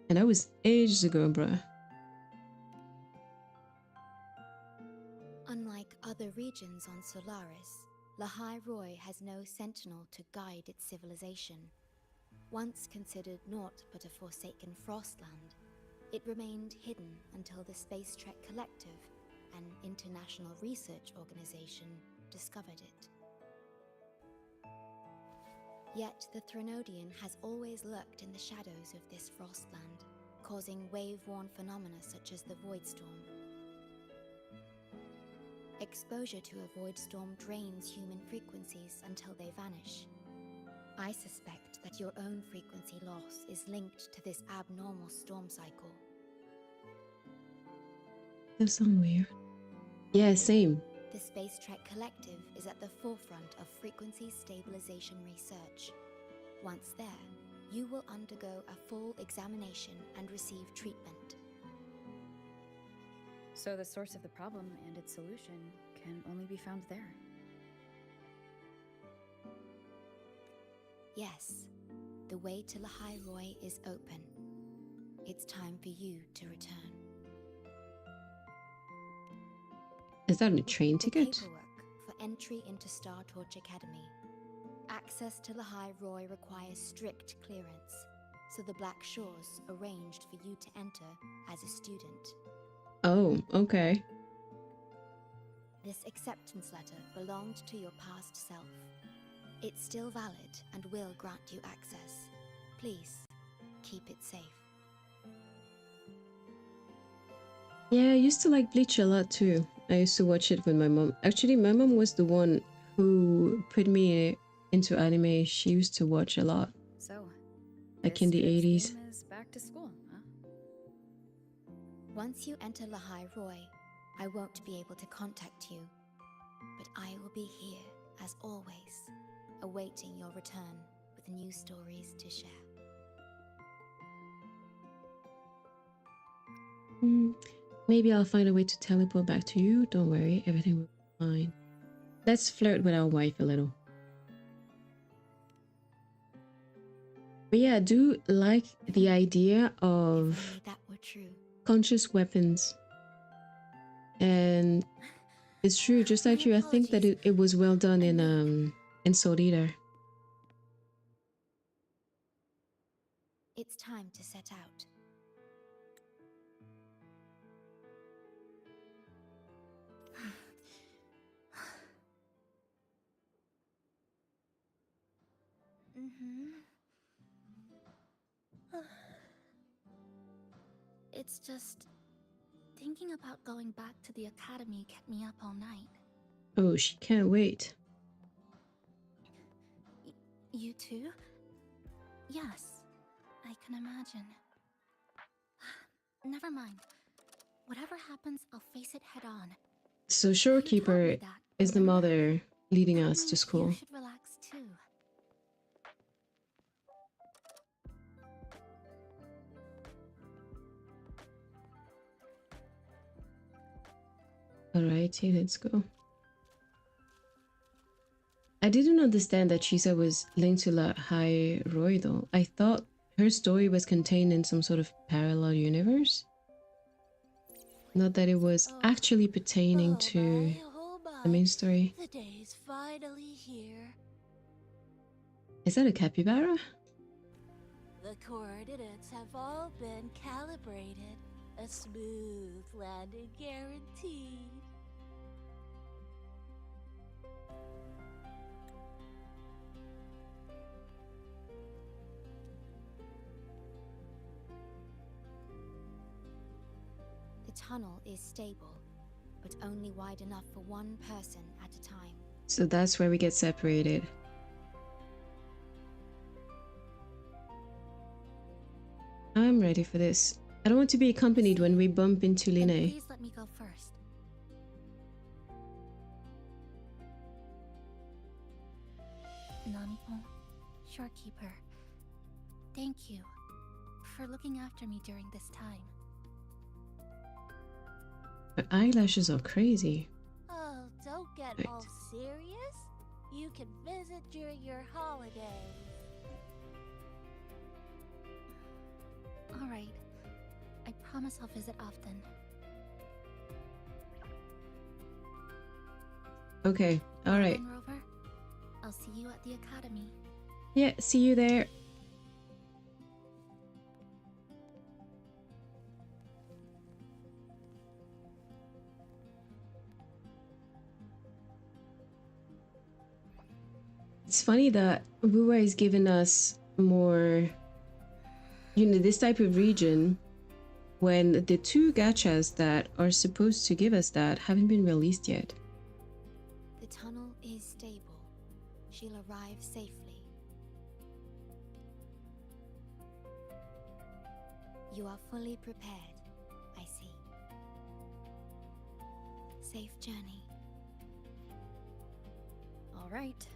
Speaker 1: And that was ages ago, bruh.
Speaker 3: Unlike other regions on Solaris, Lahai-roi has no sentinel to guide its civilization. Once considered naught but a forsaken frostland, it remained hidden until the Space Trek Collective, an international research organization, discovered it. Yet the Threnodian has always lurked in the shadows of this frostland, causing wave-worn phenomena such as the void storm. Exposure to a void storm drains human frequencies until they vanish. I suspect that your own frequency loss is linked to this abnormal storm cycle.
Speaker 1: That sounds weird. Yeah, same.
Speaker 3: The Space Trek Collective is at the forefront of frequency stabilization research. Once there, you will undergo a full examination and receive treatment.
Speaker 4: So the source of the problem and its solution can only be found there.
Speaker 3: Yes, the way to Lahai-roi is open. It's time for you to return.
Speaker 1: Is that a train
Speaker 3: The
Speaker 1: ticket?
Speaker 3: paperwork for entry into Star Torch Academy. Access to Lahai-roi requires strict clearance, so the Black Shores arranged for you to enter as a student.
Speaker 1: Oh, okay.
Speaker 3: This acceptance letter belonged to your past self. It's still valid and will grant you access. Please, keep it safe.
Speaker 1: Yeah, I used to like Bleach a lot too. I used to watch it with my mom. Actually, my mom was the one who put me into anime. She used to watch a lot.
Speaker 4: So,
Speaker 1: Like in the
Speaker 4: this kid's
Speaker 1: 80s.
Speaker 4: theme is back to school, huh?
Speaker 3: Once you enter Lahai-roi, I won't be able to contact you, but I will be here, as always, awaiting your return with new stories to share.
Speaker 1: Maybe I'll find a way to teleport back to you. Don't worry, everything will be fine. Let's flirt with our wife a little. But yeah, I do like the idea
Speaker 3: If only
Speaker 1: of
Speaker 3: that were true.
Speaker 1: conscious weapons. And it's true, just like you, I think that it was well done in Soul Eater.
Speaker 3: It's time to set out. It's just thinking about going back to the academy kept me up all night.
Speaker 1: Oh, she can't wait.
Speaker 3: You too? Yes, I can imagine. Never mind. Whatever happens, I'll face it head on.
Speaker 1: So
Speaker 3: You told me
Speaker 1: Shorekeeper
Speaker 3: that,
Speaker 1: is the
Speaker 3: remember?
Speaker 1: mother leading
Speaker 3: That
Speaker 1: us to
Speaker 3: means
Speaker 1: school.
Speaker 3: you should relax too.
Speaker 1: Alrighty, let's go. I didn't understand that Chisa was linked to Lahai-roi though. I thought her story was contained in some sort of parallel universe. Not that it was actually pertaining to the main story.
Speaker 5: The day's finally here.
Speaker 1: Is that a capybara?
Speaker 5: The coordinates have all been calibrated. A smooth landing guaranteed.
Speaker 3: The tunnel is stable, but only wide enough for one person at a time.
Speaker 1: So that's where we get separated. I'm ready for this. I don't want to be accompanied when we bump into
Speaker 3: Then
Speaker 1: Linne.
Speaker 3: please let me go first. Namipon, Shorekeeper, thank you for looking after me during this time.
Speaker 1: Her eyelashes are crazy.
Speaker 5: Oh, don't get
Speaker 1: Right.
Speaker 5: all serious. You can visit during your holidays.
Speaker 3: All right, I promise I'll visit often.
Speaker 1: Okay, alright.
Speaker 3: Then, Rover, I'll see you at the academy.
Speaker 1: Yeah, see you there. It's funny that WuWa is giving us more, this type of region when the two gachas that are supposed to give us that haven't been released yet.
Speaker 3: The tunnel is stable. She'll arrive safely. You are fully prepared, I see. Safe journey.
Speaker 4: All right,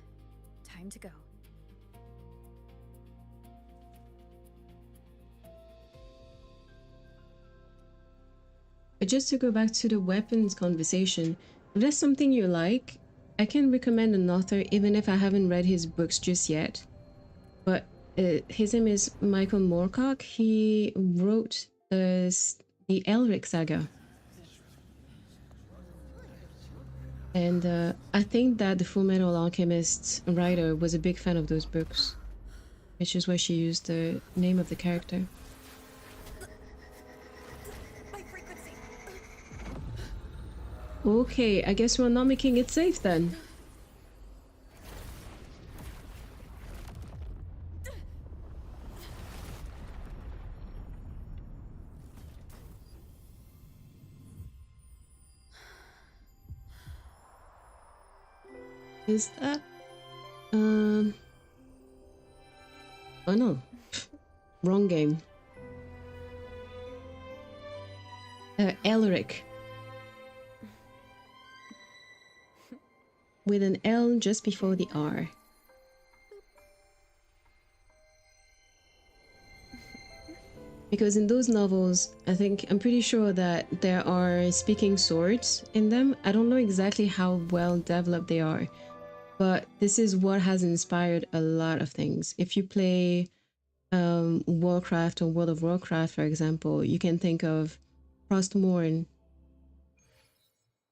Speaker 4: time to go.
Speaker 1: But just to go back to the weapons conversation, if there's something you like, I can recommend an author even if I haven't read his books just yet. But his name is Michael Moorcock. He wrote the Elric saga. And I think that the Full Metal Alchemist writer was a big fan of those books, which is why she used the name of the character. Okay, I guess we're not making it safe then. Is that... Oh no. Wrong game. Elric. With an L just before the R. Because in those novels, I'm pretty sure that there are speaking swords in them. I don't know exactly how well developed they are, but this is what has inspired a lot of things. If you play Warcraft or World of Warcraft, for example, you can think of Frostmourne.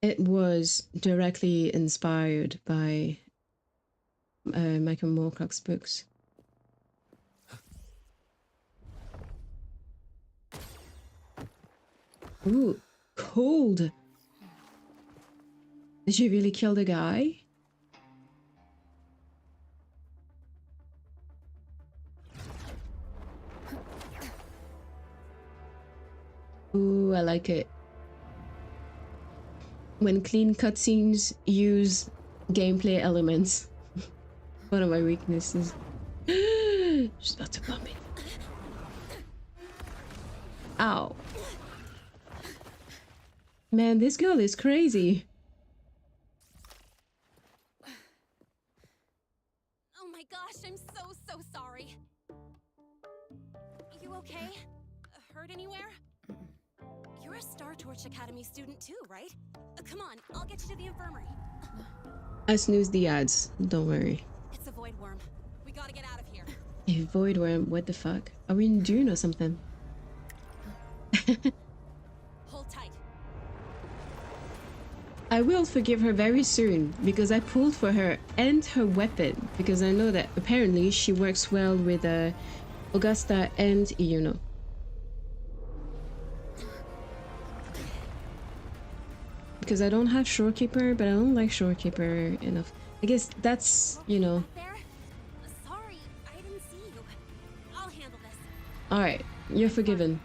Speaker 1: It was directly inspired by Michael Moorcock's books. Ooh, cold! Did you really kill the guy? Ooh, I like it. When clean cutscenes use gameplay elements. One of my weaknesses. She's about to bump me. Ow. Man, this girl is crazy.
Speaker 6: Oh my gosh, I'm so sorry. You okay? Hurt anywhere? You're a Star Torch Academy student too, right? Come on, I'll get you to the infirmary.
Speaker 1: I snooze the ads. Don't worry.
Speaker 6: It's a void worm. We gotta get out of here.
Speaker 1: A void worm? What the fuck? Are we in June or something?
Speaker 6: Hold tight.
Speaker 1: I will forgive her very soon because I pulled for her and her weapon because I know that apparently she works well with Augusta and Iono. Because I don't have Shorekeeper, but I don't like Shorekeeper enough. I guess that's, you know.
Speaker 6: There? Sorry, I didn't see you. I'll handle this.
Speaker 1: Alright, you're forgiven.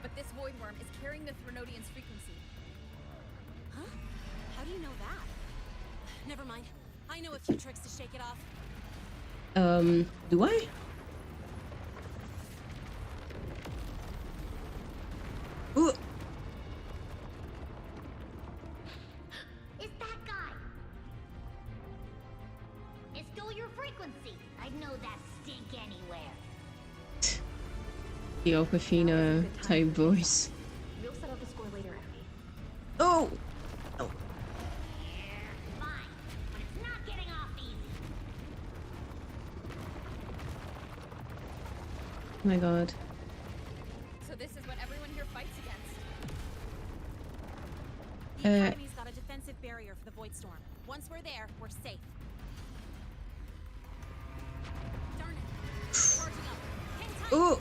Speaker 4: But this void worm is carrying the Threnodian's frequency.
Speaker 6: Huh? How do you know that? Never mind. I know a few tricks to shake it off.
Speaker 1: Do I? Ooh.
Speaker 7: It's that guy. It's still your frequency. I'd know that stink anywhere.
Speaker 1: The Aquafina type voice.
Speaker 7: We'll settle the score later, Effie.
Speaker 1: Oh!
Speaker 7: Fine, but it's not getting off easy.
Speaker 1: Oh my god.
Speaker 4: So this is what everyone here fights against.
Speaker 6: The Academy's got a defensive barrier for the Void Storm. Once we're there, we're safe. Darn it. Charging up. Hang tight.
Speaker 1: Ooh!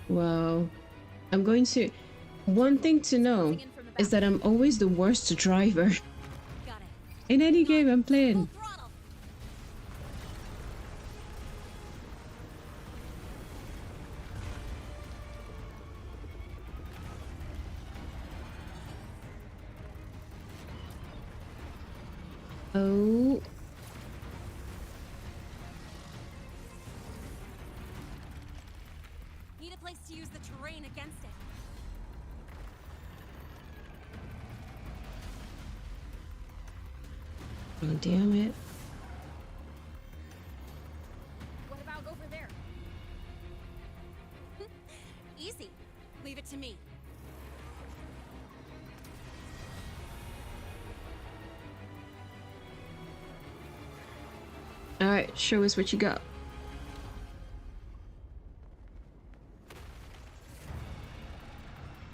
Speaker 1: Wow. I'm going to... One thing to know is that I'm always the worst driver
Speaker 6: Got it.
Speaker 1: in any game I'm playing.
Speaker 6: Full throttle.
Speaker 1: Oh.
Speaker 6: Need a place to use the terrain against it.
Speaker 1: Oh, damn it.
Speaker 4: What about over there?
Speaker 6: Easy. Leave it to me.
Speaker 1: Alright, show us what you got.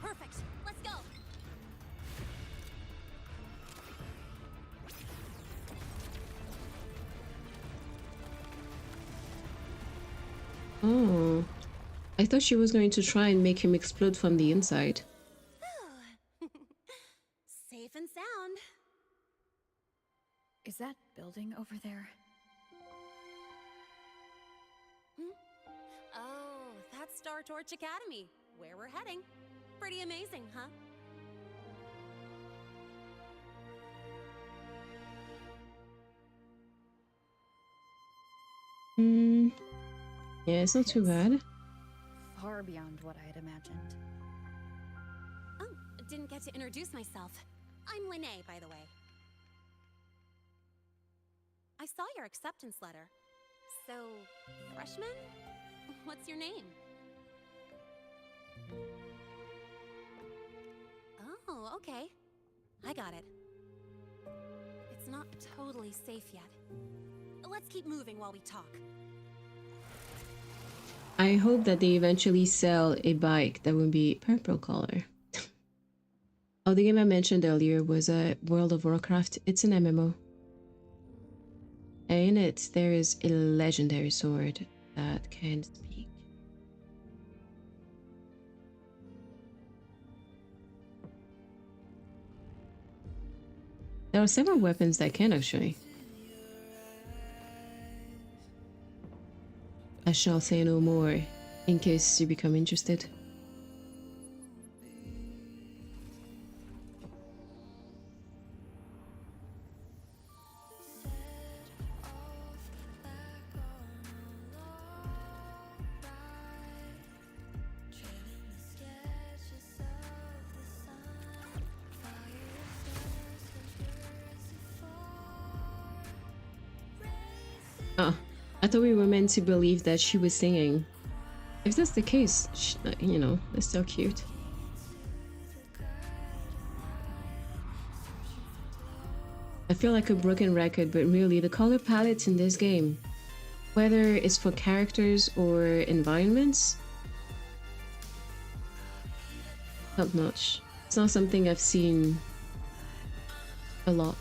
Speaker 6: Perfect. Let's go.
Speaker 1: Oh. I thought she was going to try and make him explode from the inside.
Speaker 6: Safe and sound.
Speaker 4: Is that building over there?
Speaker 6: Oh, that's Star Torch Academy, where we're heading. Pretty amazing, huh?
Speaker 1: Hmm. Yeah, it's not too bad.
Speaker 4: Far beyond what I had imagined.
Speaker 6: Oh, didn't get to introduce myself. I'm Lene, by the way. I saw your acceptance letter. So, freshman? What's your name? Oh, okay. I got it. It's not totally safe yet. Let's keep moving while we talk.
Speaker 1: I hope that they eventually sell a bike that would be purple color. Oh, the game I mentioned earlier was World of Warcraft. It's an MMO. And in it, there is a legendary sword that can speak. There are several weapons that can actually. I shall say no more, in case you become interested. Oh, I thought we were meant to believe that she was singing. If that's the case, you know, that's so cute. I feel like a broken record, but really, the color palettes in this game, whether it's for characters or environments, top notch. It's not something I've seen a lot.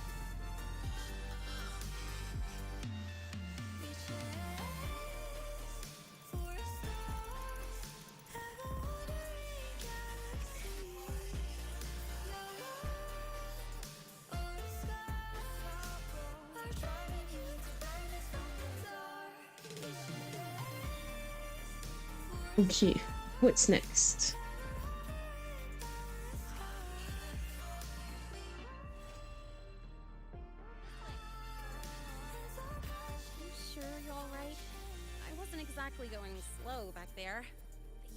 Speaker 1: Okay, what's next?
Speaker 6: Sure you're all right? I wasn't exactly going slow back there.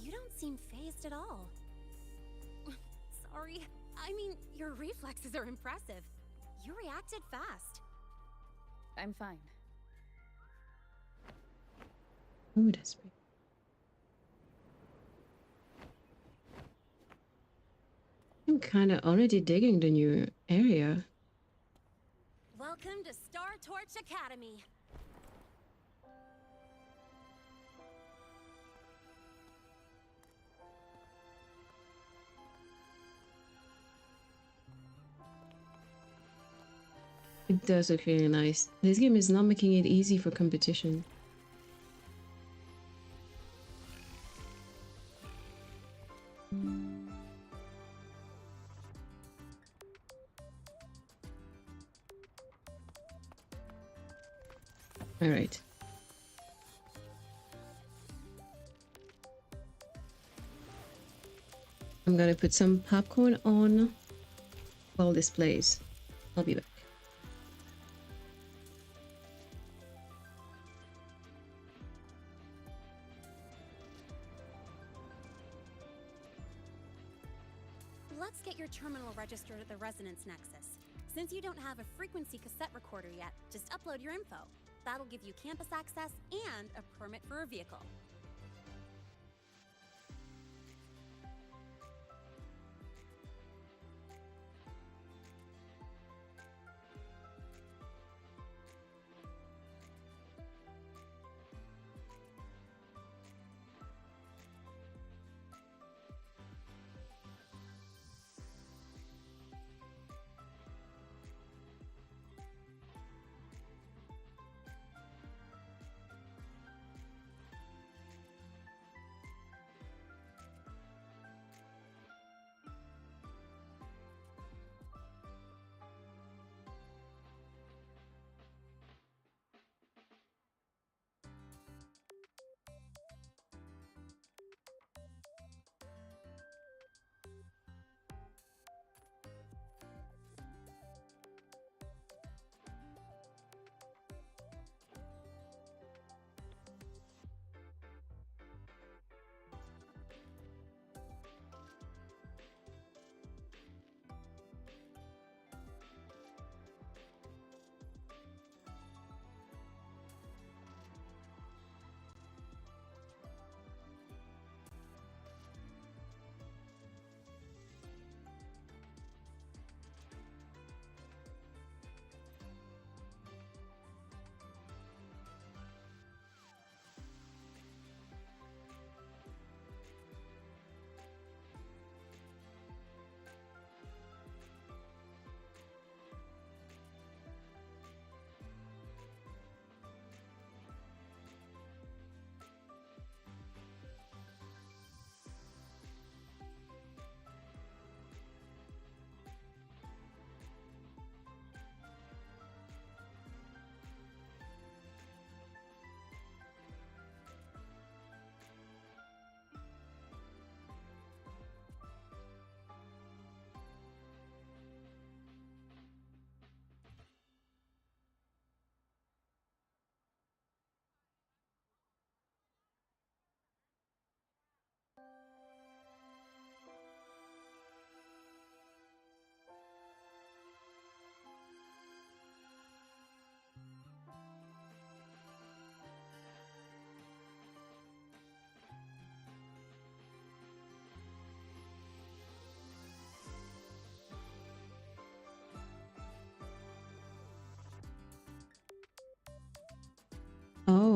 Speaker 6: You don't seem phased at all. Sorry. I mean, your reflexes are impressive. You reacted fast.
Speaker 4: I'm fine.
Speaker 1: Oh, that's pretty. I'm kind of already digging the new area.
Speaker 6: Welcome to Star Torch Academy.
Speaker 1: It does look really nice. This game is not making it easy for competition. All right. I'm gonna put some popcorn on while this plays. I'll be back.
Speaker 6: Let's get your terminal registered at the Resonance Nexus. Since you don't have a frequency cassette recorder yet, just upload your info. That'll give you campus access and a permit for a vehicle.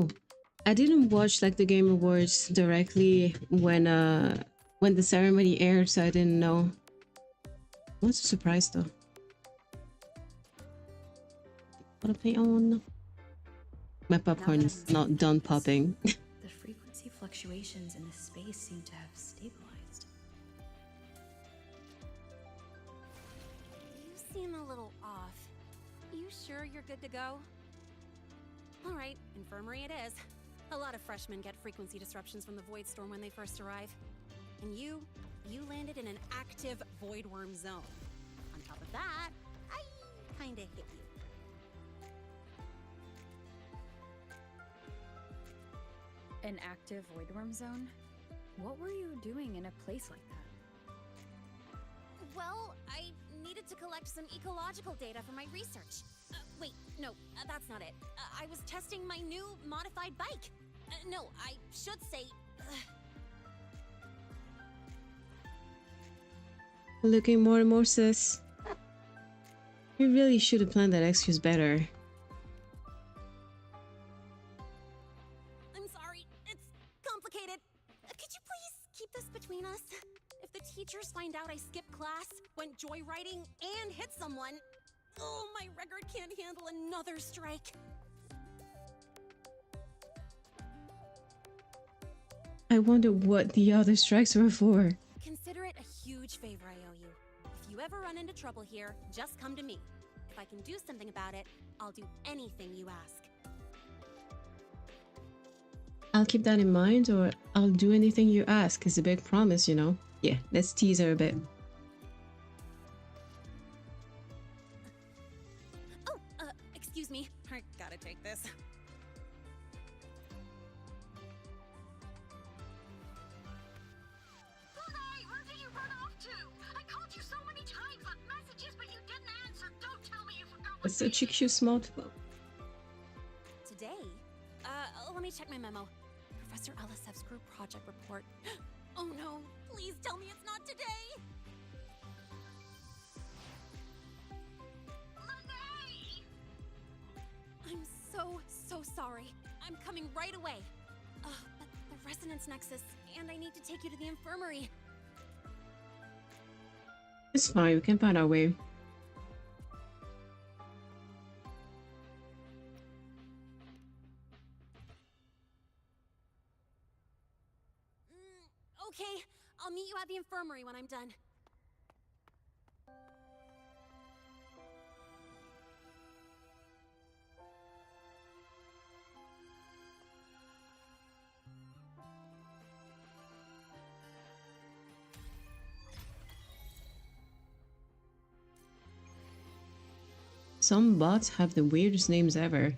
Speaker 1: Oh, I didn't watch like the Game Awards directly when the ceremony aired, so I didn't know. What's a surprise though? What a play on. My popcorn is not done popping.
Speaker 4: The frequency fluctuations in this space seem to have stabilized.
Speaker 6: You seem a little off. You sure you're good to go? All right, infirmary it is. A lot of freshmen get frequency disruptions from the Void Storm when they first arrive. And you landed in an active Void Worm zone. On top of that, I kinda hit you.
Speaker 4: An active voidworm zone? What were you doing in a place like that?
Speaker 6: Well, I needed to collect some ecological data for my research. Wait, no, that's not it. I was testing my new modified bike. No, I should say...
Speaker 1: Looking more and more sus. You really should have planned that excuse better.
Speaker 6: I'm sorry, it's complicated. Could you please keep this between us? If the teachers find out I skipped class, went joyriding, and hit someone, oh, my record can't handle another strike.
Speaker 1: I wonder what the other strikes were for.
Speaker 6: Consider it a huge favor I owe you. If you ever run into trouble here, just come to me. If I can do something about it, I'll do anything you ask.
Speaker 1: I'll keep that in mind, or I'll do anything you ask. It's a big promise, you know. Yeah, let's tease her a bit.
Speaker 6: Oh, excuse me. I gotta take this.
Speaker 7: Lahai, where did you run off to? I called you so many times, left messages, but you didn't answer. Don't tell me you forgot what
Speaker 1: It's such a cute smartphone.
Speaker 6: Today? Let me check my memo. Professor Elisev's group project report. Oh no, please tell me it's not today!
Speaker 7: Lahai!
Speaker 6: I'm so sorry. I'm coming right away. But the resonance nexus, and I need to take you to the infirmary.
Speaker 1: It's fine, we can find our way.
Speaker 6: Okay, I'll meet you at the infirmary when I'm done.
Speaker 1: Some bots have the weirdest names ever.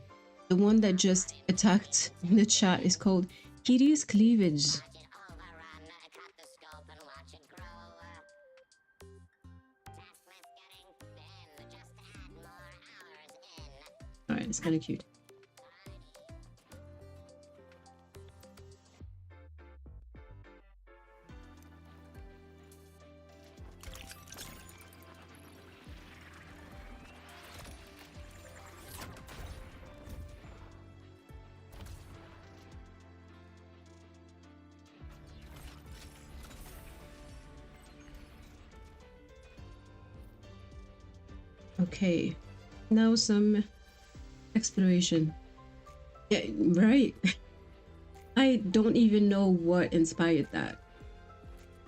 Speaker 1: The one that just attacked in the chat is called Hideous Cleavage. Alright, it's kind of cute. Okay, now some exploration. Yeah, right. I don't even know what inspired that.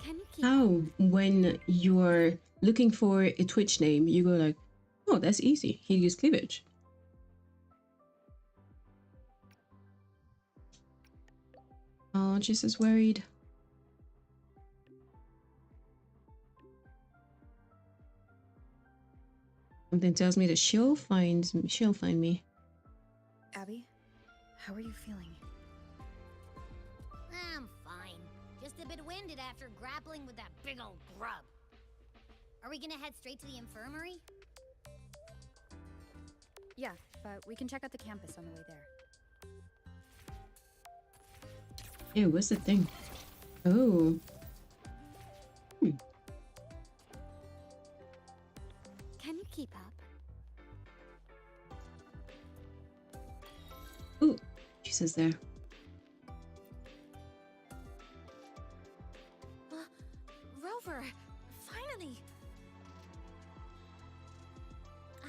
Speaker 6: Can you keep
Speaker 1: How, when you're looking for a Twitch name, you go like, oh, that's easy. Hideous Cleavage. Oh, Jesus worried. Something tells me that she'll find me.
Speaker 4: Abby, how are you feeling?
Speaker 7: I'm fine. Just a bit winded after grappling with that big old grub. Are we gonna head straight to the infirmary?
Speaker 4: Yeah, but we can check out the campus on the way there.
Speaker 1: Ew, what's the thing? Oh.
Speaker 6: Can you keep up?
Speaker 1: Ooh, she's pieces there.
Speaker 6: Rover, finally!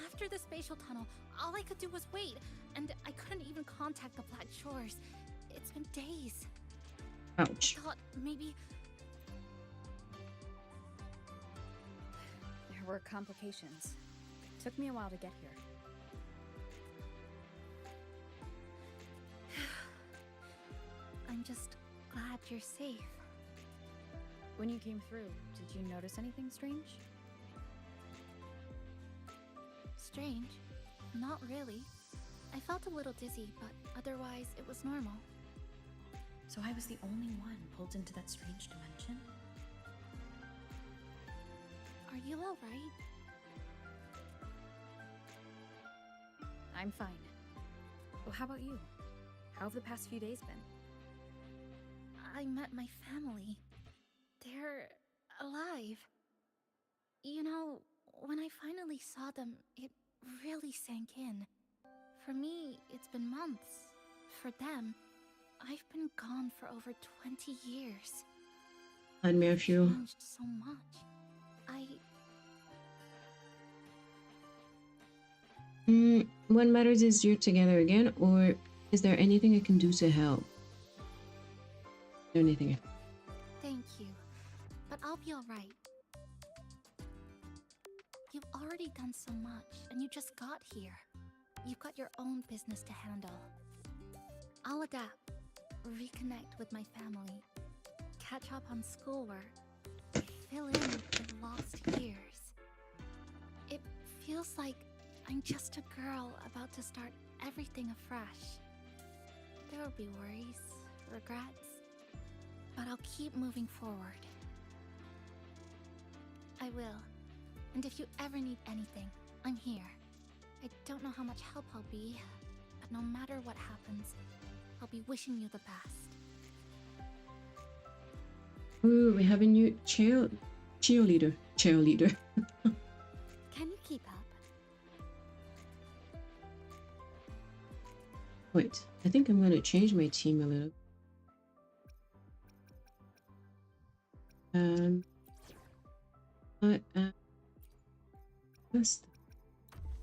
Speaker 6: After the spatial tunnel, all I could do was wait, and I couldn't even contact the Black Shores. It's been days.
Speaker 1: Ouch.
Speaker 6: I thought maybe...
Speaker 4: There were complications. Took me a while to get here.
Speaker 6: I'm just glad you're safe.
Speaker 4: When you came through, did you notice anything strange?
Speaker 6: Strange? Not really. I felt a little dizzy, but otherwise it was normal.
Speaker 4: So I was the only one pulled into that strange dimension?
Speaker 6: Are you alright?
Speaker 4: I'm fine. Well, how about you? How have the past few days been?
Speaker 6: I met my family. They're alive. You know, when I finally saw them, it really sank in. For me, it's been months. For them, I've been gone for over 20 years.
Speaker 1: I admire
Speaker 6: I've
Speaker 1: you.
Speaker 6: changed so much.
Speaker 1: What matters is you're together again, or is there anything I can do to help? Anything?
Speaker 6: Thank you. But I'll be alright. You've already done so much, and you just got here. You've got your own business to handle. I'll adapt, reconnect with my family, catch up on schoolwork, fill in the lost years. It feels like I'm just a girl about to start everything afresh. There will be worries, regrets, but I'll keep moving forward. I will. And if you ever need anything, I'm here. I don't know how much help I'll be, but no matter what happens, I'll be wishing you the best.
Speaker 1: Ooh, we have a new cheerleader. Cheerleader.
Speaker 6: Can you keep up?
Speaker 1: Wait, I think I'm gonna change my team a little.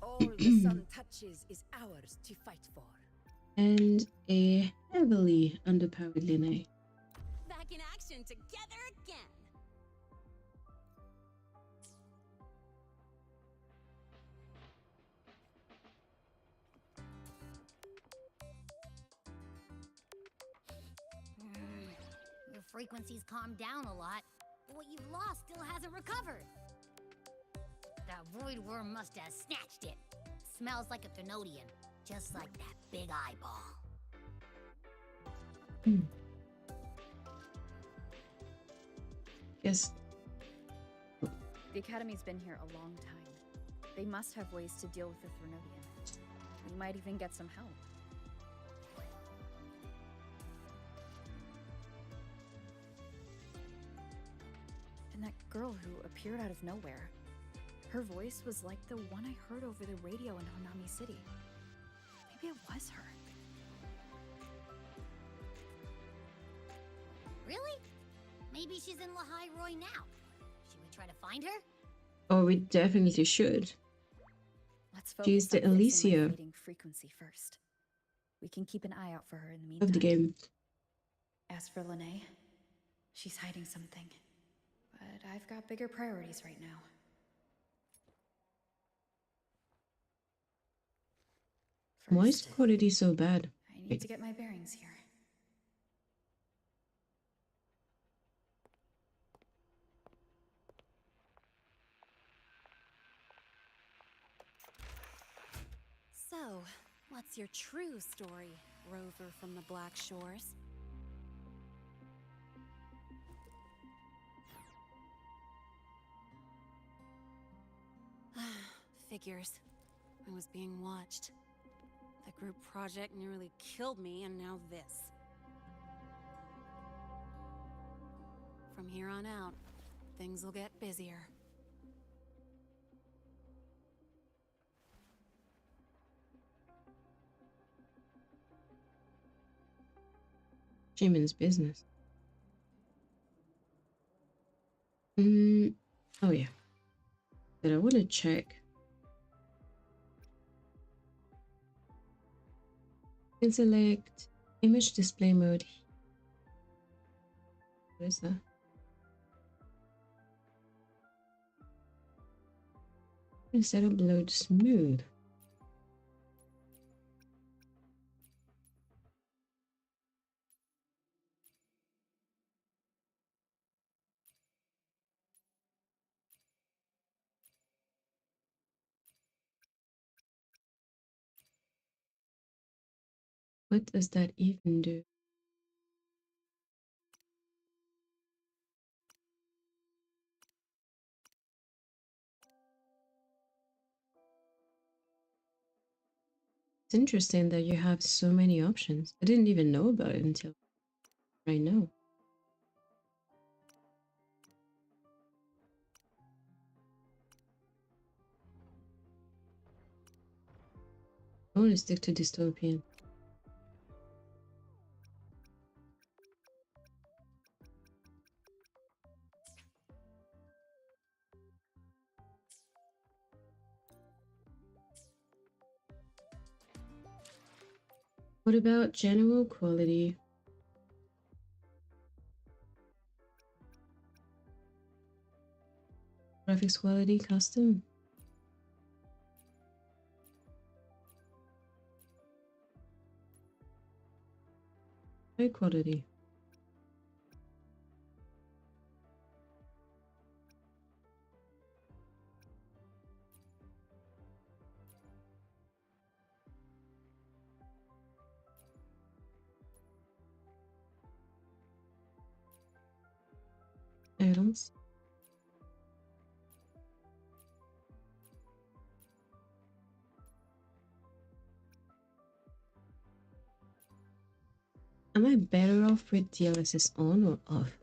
Speaker 8: All the sun touches is ours to fight for.
Speaker 1: And a heavily underpowered Linnae.
Speaker 6: Back in action together again.
Speaker 7: Your frequency's calmed down a lot, but what you've lost still hasn't recovered. That void worm must have snatched it. Smells like a Thenodian, just like that big eyeball.
Speaker 1: Yes.
Speaker 4: The Academy's been here a long time. They must have ways to deal with the Thenodian. We might even get some help. And that girl who appeared out of nowhere. Her voice was like the one I heard over the radio in Honami City. Maybe it was her.
Speaker 7: Really? Maybe she's in Lahai-roi now. Should we try to find her?
Speaker 1: Oh, we definitely should.
Speaker 4: Let's focus
Speaker 1: She's the
Speaker 4: on fixing my
Speaker 1: Alicia
Speaker 4: fading frequency first. We can keep an eye out for her in the meantime.
Speaker 1: of the game.
Speaker 4: As for Linnae, she's hiding something. But I've got bigger priorities right now.
Speaker 1: Why is
Speaker 4: First,
Speaker 1: the quality so bad?
Speaker 4: I need to get my bearings here.
Speaker 6: So, what's your true story, Rover from the Black Shores? Figures. I was being watched. The group project nearly killed me, and now this. From here on out, things will get busier.
Speaker 1: Jimin's business. Oh yeah. But I want to check. You can select image display mode. What is that? Instead of load smooth. What does that even do? It's interesting that you have so many options. I didn't even know about it until right now. I want to stick to dystopian. What about general quality? Graphics quality, custom. High quality. Items. Am I better off with DLSS on or off?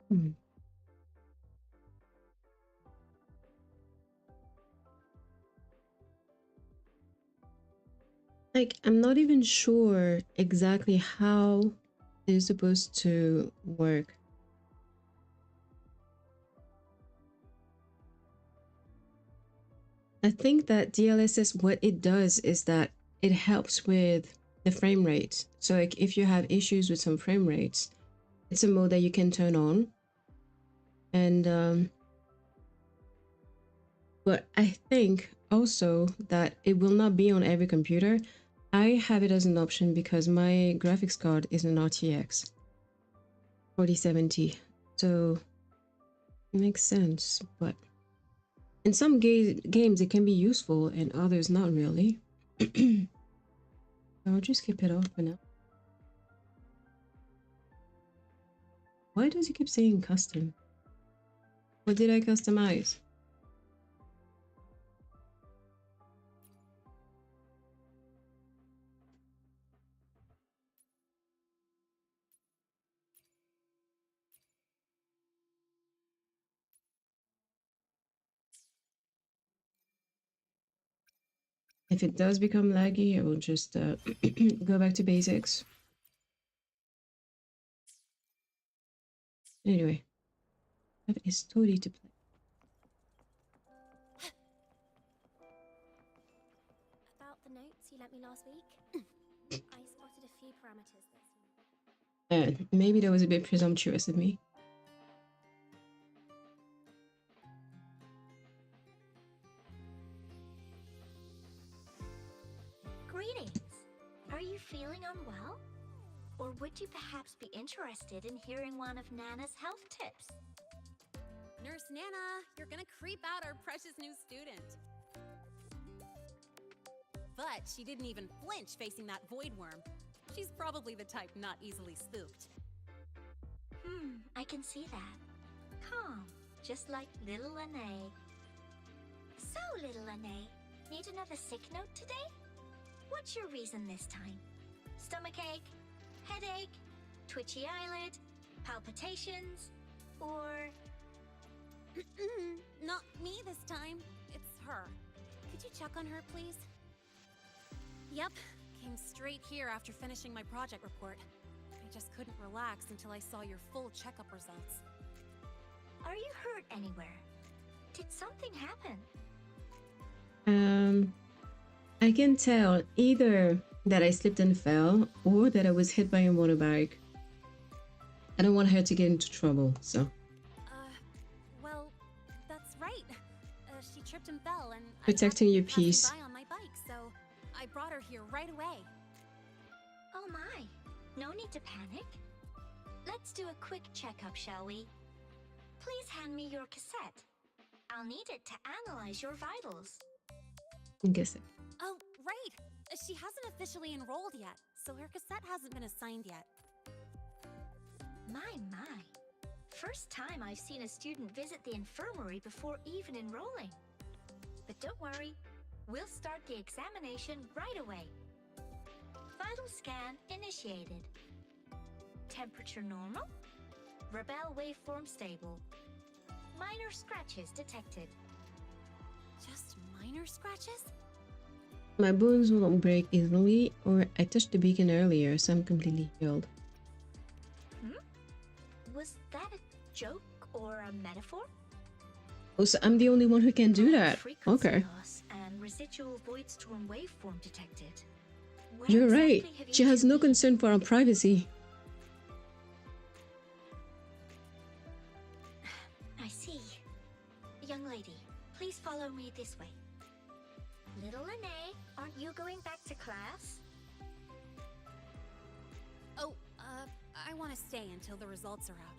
Speaker 1: Hmm. Like, I'm not even sure exactly how it's supposed to work. I think that DLSS, what it does is that it helps with the frame rate. So like if you have issues with some frame rates, it's a mode that you can turn on. And but I think also that it will not be on every computer. I have it as an option because my graphics card is an RTX 4070. So it makes sense, but in some games it can be useful and others not really. I'll just keep it off for now. Why does he keep saying custom? What did I customize? If it does become laggy, I will just go back to basics. Anyway, I have a story to play.
Speaker 9: About the notes you lent me last week, I spotted a few parameters that seem...
Speaker 1: Maybe that was a bit presumptuous of me.
Speaker 10: Greetings. Are you feeling unwell? Or would you perhaps be interested in hearing one of Nana's health tips?
Speaker 6: Nurse Nana, you're gonna creep out our precious new student. but she didn't even flinch facing that void worm. She's probably the type not easily spooked.
Speaker 10: I can see that. Calm, just like little Lene. So, little Lene, need another sick note today? What's your reason this time? Stomachache? Headache? Twitchy eyelid? Palpitations? Or...
Speaker 6: Not me this time. It's her. Could you check on her, please? Yep. Came straight here after finishing my project report. I just couldn't relax until I saw your full checkup results.
Speaker 10: are you hurt anywhere? Did something happen?
Speaker 1: I can tell either that I slipped and fell or that I was hit by a motorbike. I don't want her to get into trouble, so.
Speaker 6: Well, that's right. She tripped and fell, and
Speaker 1: Protecting
Speaker 6: I
Speaker 1: your
Speaker 6: happened to be
Speaker 1: peace.
Speaker 6: passing by on my bike, so I brought her here right away.
Speaker 10: Oh my, no need to panic. Let's do a quick checkup, shall we? Please hand me your cassette. I'll need it to analyze your vitals.
Speaker 1: I guess it.
Speaker 6: Oh, right. She hasn't officially enrolled yet, so her cassette hasn't been assigned yet.
Speaker 10: My. First time I've seen a student visit the infirmary before even enrolling. But don't worry, we'll start the examination right away. Vital scan initiated. Temperature normal. Rebel waveform stable. Minor scratches detected.
Speaker 6: Just minor scratches?
Speaker 1: My bones won't break easily, or I touched the beacon earlier, so I'm completely healed.
Speaker 10: Was that a joke or a metaphor?
Speaker 1: Oh, so I'm the only one who can do that.
Speaker 10: Frequency
Speaker 1: Okay.
Speaker 10: loss and residual void storm waveform detected. Where
Speaker 1: You're right.
Speaker 10: exactly have you
Speaker 1: She has
Speaker 10: two
Speaker 1: no
Speaker 10: been?
Speaker 1: concern for our privacy.
Speaker 10: I see. Young lady, please follow me this way. Little Lene, aren't you going back to class?
Speaker 6: Oh, I want to stay until the results are out.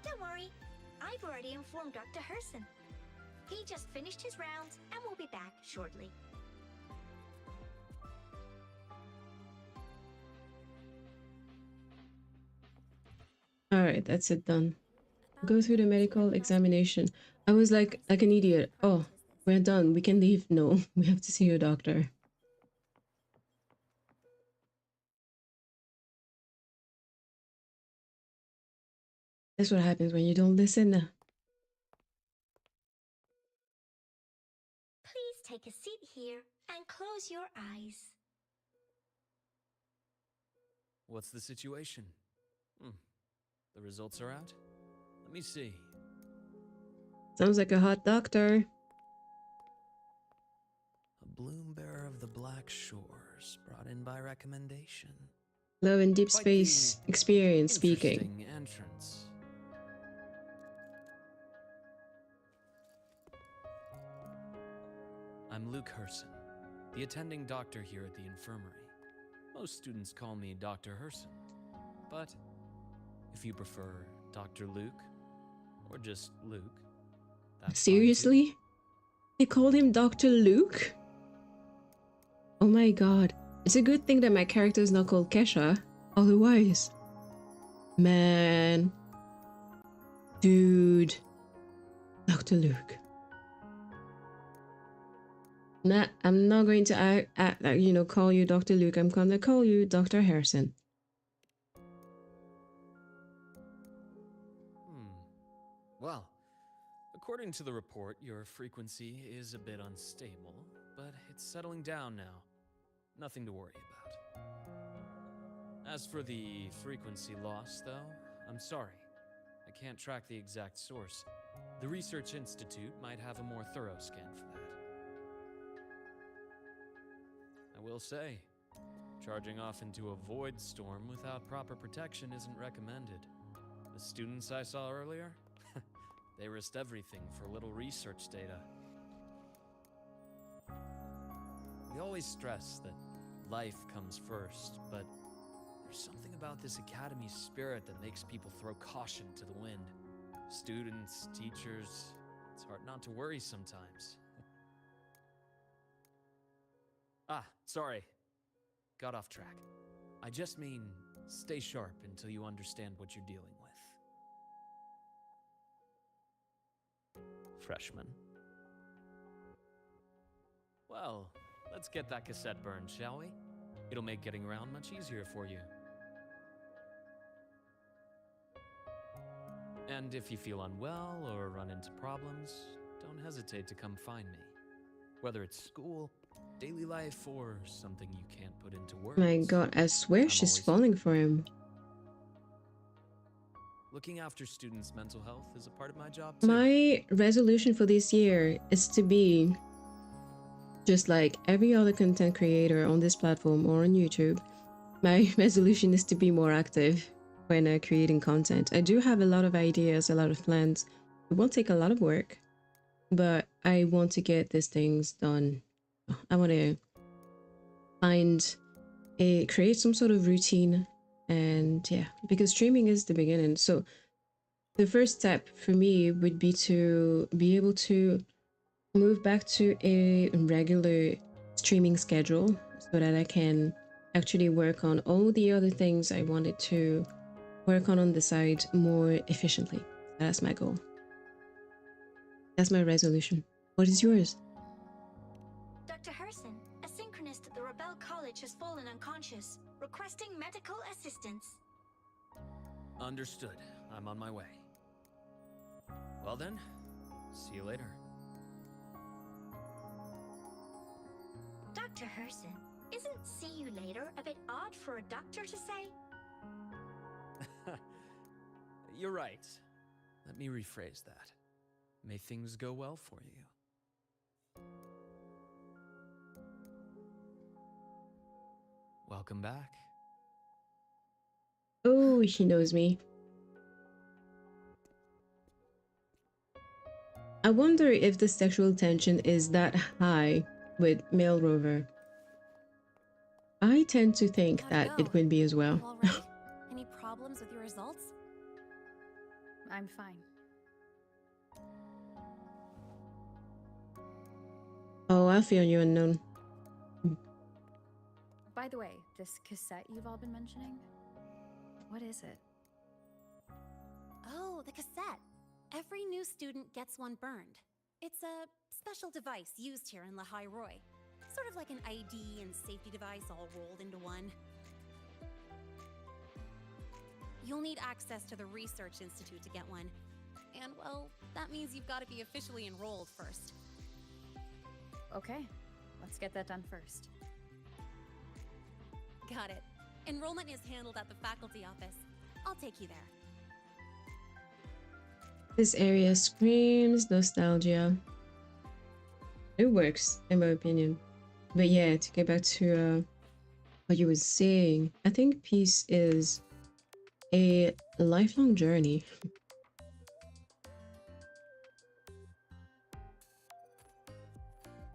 Speaker 10: Don't worry, I've already informed Dr. Herson. He just finished his rounds and will be back shortly.
Speaker 1: Alright, that's it done. Go through the medical examination. I was like an idiot. Oh, we're done. We can leave. No, we have to see your doctor. That's what happens when you don't listen.
Speaker 10: Please take a seat here and close your eyes.
Speaker 11: What's the situation? The results are out? Let me see.
Speaker 1: Sounds like a hot doctor.
Speaker 11: A bloom bearer of the Black Shores, brought in by recommendation.
Speaker 1: Love and deep
Speaker 11: Quite
Speaker 1: space
Speaker 11: the
Speaker 1: experience speaking.
Speaker 11: interesting entrance. I'm Luke Herson, the attending doctor here at the infirmary. Most students call me Dr. Herson, but if you prefer Dr. Luke, or just Luke, that's fine too.
Speaker 1: Seriously? They called him Dr. Luke? Oh my god. It's a good thing that my character is not called Kesha. Otherwise. Man. Dude. Dr. Luke. Nah, I'm not going to call you Dr. Luke. I'm gonna call you Dr. Harrison.
Speaker 11: Well, according to the report, your frequency is a bit unstable, but it's settling down now. Nothing to worry about. As for the frequency loss, though, I'm sorry. I can't track the exact source. The Research Institute might have a more thorough scan for that. I will say, charging off into a void storm without proper protection isn't recommended. The students I saw earlier, they risked everything for a little research data. We always stress that life comes first, but there's something about this academy's spirit that makes people throw caution to the wind. Students, teachers, it's hard not to worry sometimes. Sorry, got off track. I just mean, stay sharp until you understand what you're dealing with. Freshman. Well, let's get that cassette burned, shall we? It'll make getting around much easier for you. And if you feel unwell or run into problems, don't hesitate to come find me. Whether it's school, daily life, or something you can't put into words.
Speaker 1: My god, I swear she's falling for him.
Speaker 11: Looking after students' mental health is a part of my job too.
Speaker 1: My resolution for this year is to be just like every other content creator on this platform or on YouTube. My resolution is to be more active when creating content. I do have a lot of ideas, a lot of plans. It will take a lot of work, but I want to get these things done. I want to create some sort of routine, and yeah, because streaming is the beginning. So the first step for me would be to be able to move back to a regular streaming schedule so that I can actually work on all the other things I wanted to work on the side more efficiently. That's my goal. That's my resolution. What is yours?
Speaker 10: Dr. Herson, a synchronist at the Rebel College has fallen unconscious, requesting medical assistance.
Speaker 11: Understood. I'm on my way. Well then, see you later.
Speaker 10: Dr. Herson, isn't see you later a bit odd for a doctor to say?
Speaker 11: You're right. Let me rephrase that. May things go well for you. Welcome back.
Speaker 1: Oh, he knows me. I wonder if the sexual tension is that high with male Rover. I tend to think that it will be as well.
Speaker 6: All right? Any problems with your results?
Speaker 4: I'm fine.
Speaker 1: Oh, I feel you, unknown.
Speaker 4: By the way, this cassette you've all been mentioning, what is it?
Speaker 6: Oh, the cassette. Every new student gets one burned. It's a special device used here in Lahai-roi. Sort of like an ID and safety device all rolled into one. You'll need access to the Research Institute to get one. And, well, that means you've got to be officially enrolled first.
Speaker 4: Okay, let's get that done first.
Speaker 6: Got it. Enrollment is handled at the faculty office. I'll take you there.
Speaker 1: This area screams nostalgia. It works, in my opinion. But yeah, to get back to what you were saying, I think peace is a lifelong journey.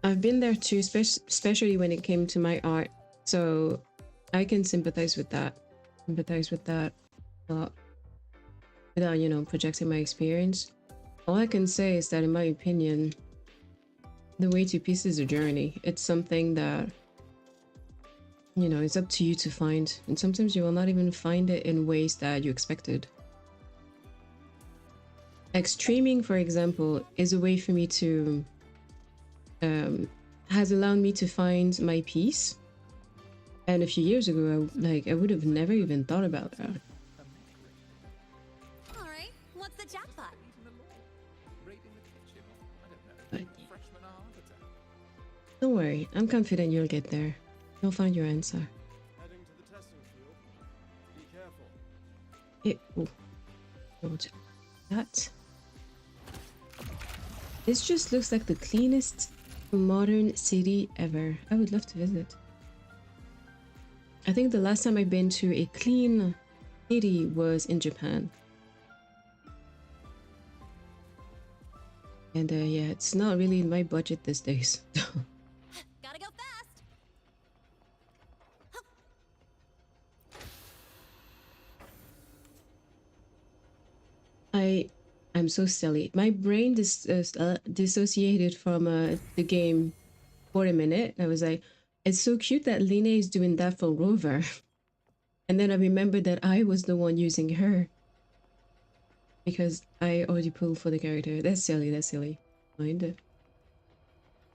Speaker 1: I've been there too, especially when it came to my art. So I can sympathize with that. Without, you know, projecting my experience. All I can say is that, in my opinion, the way to peace is a journey. It's something that, you know, it's up to you to find. And sometimes you will not even find it in ways that you expected. Like streaming, for example, is a way for me to, has allowed me to find my peace. And a few years ago, I would have never even thought about that.
Speaker 6: Alright, what's the jackpot?
Speaker 1: But don't worry, I'm confident you'll get there. You'll find your answer.
Speaker 12: Heading to the testing field. Be careful.
Speaker 1: That. This just looks like the cleanest modern city ever. I would love to visit. I think the last time I've been to a clean city was in Japan. And yeah, it's not really in my budget these days.
Speaker 6: Gotta go fast!
Speaker 1: I'm so silly. My brain dissociated from the game for a minute. I was like, it's so cute that Lina is doing that for Rover. And then I remembered that I was the one using her. Because I already pulled for the character. That's silly, that's silly. Mind it.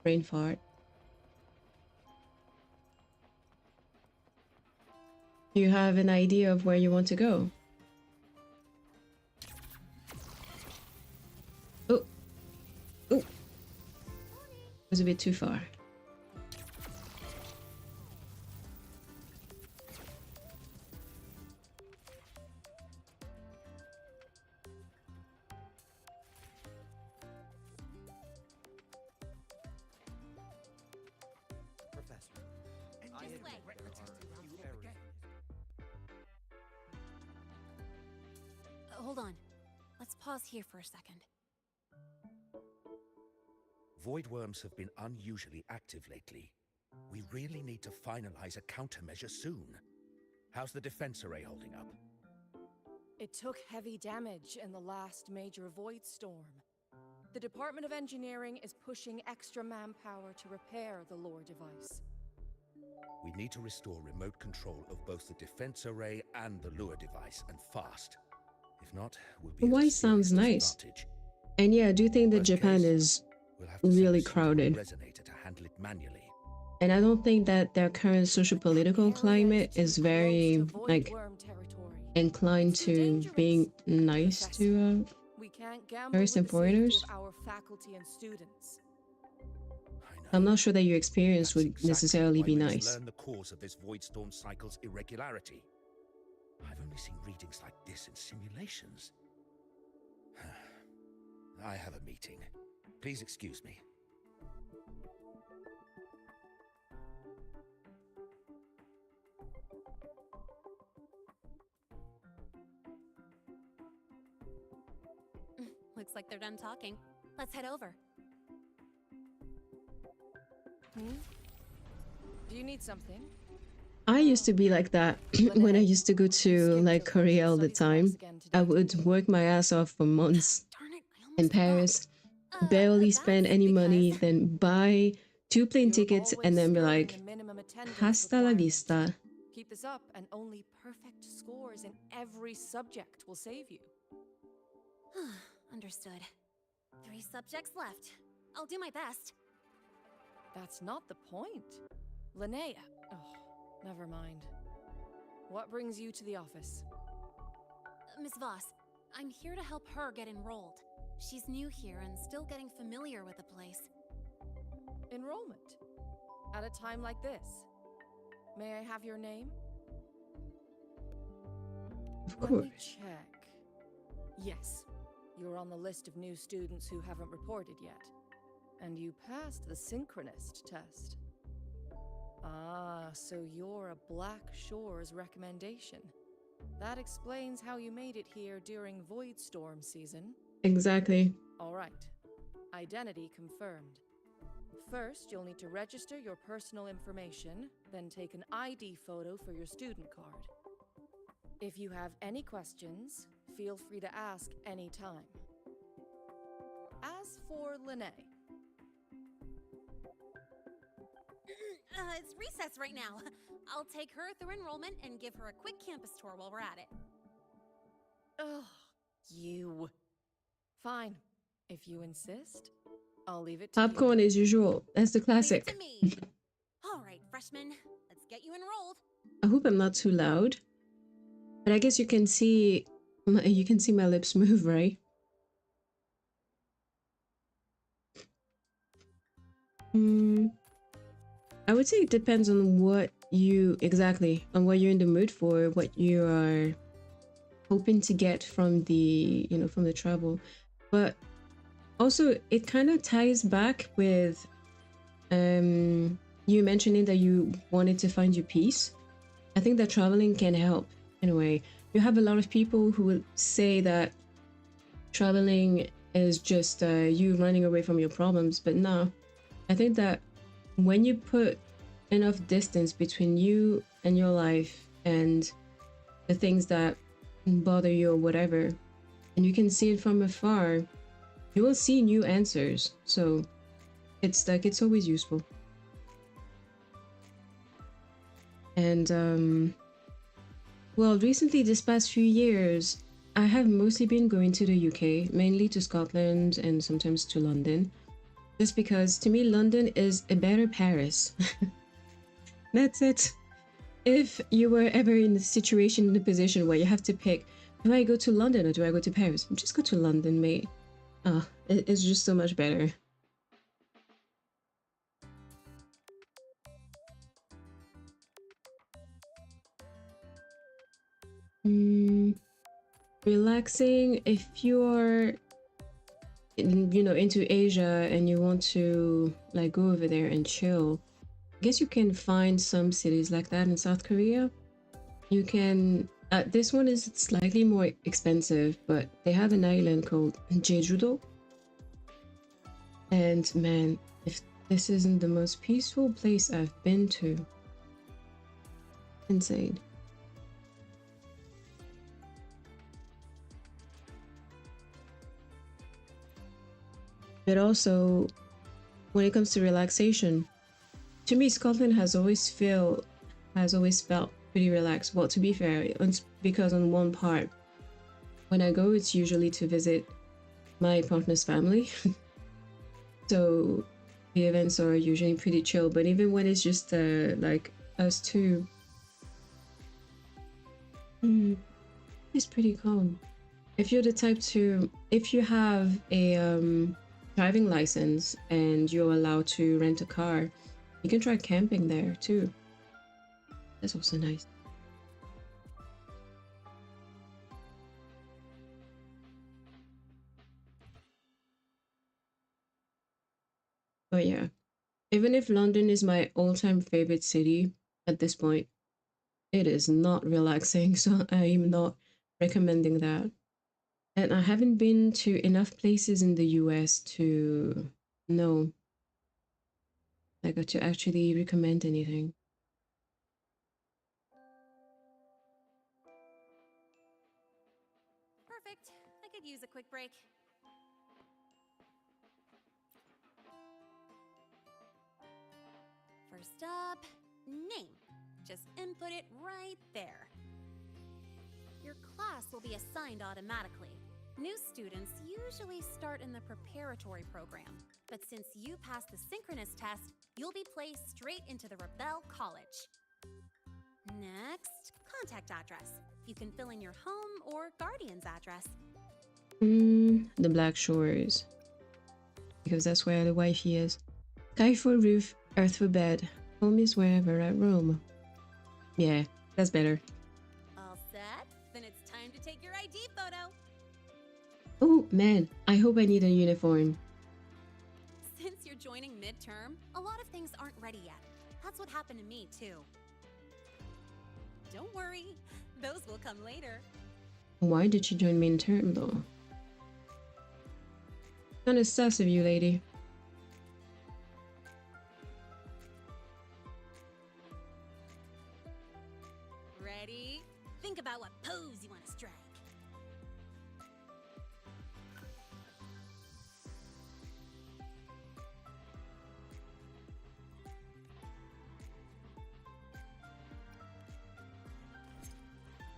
Speaker 1: Brain fart. You have an idea of where you want to go? Oh. Oh. It was a bit too far.
Speaker 6: Hold on. Let's pause here for a second.
Speaker 13: Void worms have been unusually active lately. We really need to finalize a countermeasure soon. How's the defense array holding up?
Speaker 8: It took heavy damage in the last major void storm. The Department of Engineering is pushing extra manpower to repair the lore device.
Speaker 13: We need to restore remote control of both the defense array and the lure device, and fast. If not, we'll be
Speaker 1: Hawaii sounds nice. And yeah, I do think that Japan is really crowded.
Speaker 13: Resonator to handle it manually.
Speaker 1: And I don't think that their current social-political climate is very, like, inclined to being nice to tourists and foreigners. I'm not sure that your experience would necessarily be nice.
Speaker 13: Learn the cause of this void storm cycle's irregularity. I've only seen readings like this in simulations. I have a meeting. Please excuse me.
Speaker 6: Looks like they're done talking. Let's head over.
Speaker 8: Do you need something?
Speaker 1: I used to be like that when I used to go to like Korea all the time. I would work my ass off for months in Paris, barely spend any money, then buy 2 plane tickets and then be like, hasta la vista.
Speaker 8: Keep this up and only perfect scores in every subject will save you.
Speaker 6: Understood. 3 subjects left. I'll do my best.
Speaker 8: That's not the point. Linnea. Oh, never mind. What brings you to the office?
Speaker 6: Miss Voss, I'm here to help her get enrolled. She's new here and still getting familiar with the place.
Speaker 8: Enrollment? At a time like this? May I have your name?
Speaker 1: Of course.
Speaker 8: Let me check. Yes, you're on the list of new students who haven't reported yet. And you passed the synchronist test. Ah, so you're a Black Shores recommendation. That explains how you made it here during Void Storm season.
Speaker 1: Exactly.
Speaker 8: All right. Identity confirmed. First, you'll need to register your personal information, then take an ID photo for your student card. If you have any questions, feel free to ask anytime. As for Linnea,
Speaker 6: it's recess right now. I'll take her through enrollment and give her a quick campus tour while we're at it.
Speaker 8: Ugh, you. Fine. If you insist, I'll leave it to
Speaker 1: Popcorn
Speaker 8: you.
Speaker 1: as usual. That's the classic.
Speaker 6: Leave it to me. All right, freshman, let's get you enrolled.
Speaker 1: I hope I'm not too loud. But I guess you can see my lips move, right? I would say it depends on what you're in the mood for, what you are hoping to get from the, from the travel. But also it kind of ties back with you mentioning that you wanted to find your peace. I think that traveling can help in a way. You have a lot of people who will say that traveling is just you running away from your problems, but no. I think that when you put enough distance between you and your life and the things that bother you or whatever, and you can see it from afar, you will see new answers. So it's always useful. And well, recently, this past few years, I have mostly been going to the UK, mainly to Scotland and sometimes to London. Just because to me, London is a better Paris. That's it. If you were ever in the situation, in the position where you have to pick, do I go to London or do I go to Paris? Just go to London, mate. It's just so much better. Relaxing. If you're, into Asia and you want to like go over there and chill, I guess you can find some cities like that in South Korea. You can. This one is slightly more expensive, but they have an island called Jeju-do. And man, if this isn't the most peaceful place I've been to, insane. But also, when it comes to relaxation, to me, Scotland has always felt pretty relaxed. Well, to be fair, because on one part, when I go, it's usually to visit my partner's family. So the events are usually pretty chill. But even when it's just like us two, it's pretty calm. If you're the type to, if you have a driving license and you're allowed to rent a car, you can try camping there too. That's also nice. But yeah, even if London is my all-time favorite city at this point, it is not relaxing, so I'm not recommending that. And I haven't been to enough places in the US to know, like, to actually recommend anything.
Speaker 6: Perfect. I could use a quick break. First up, name. Just input it right there. Your class will be assigned automatically. New students usually start in the preparatory program, but since you passed the synchronous test, you'll be placed straight into the Rebel College. Next, contact address. You can fill in your home or guardian's address.
Speaker 1: The Black Shores. Because that's where the wifey is. Sky for roof, earth for bed. Home is wherever I roam. Yeah, that's better.
Speaker 6: All set? Then it's time to take your ID photo.
Speaker 1: Oh man, I hope I need a uniform.
Speaker 6: Since you're joining midterm, a lot of things aren't ready yet. That's what happened to me too. Don't worry, those will come later.
Speaker 1: Why did she join main term though? Kinda sus of you, lady.
Speaker 6: Ready? Think about what pose you want to strike.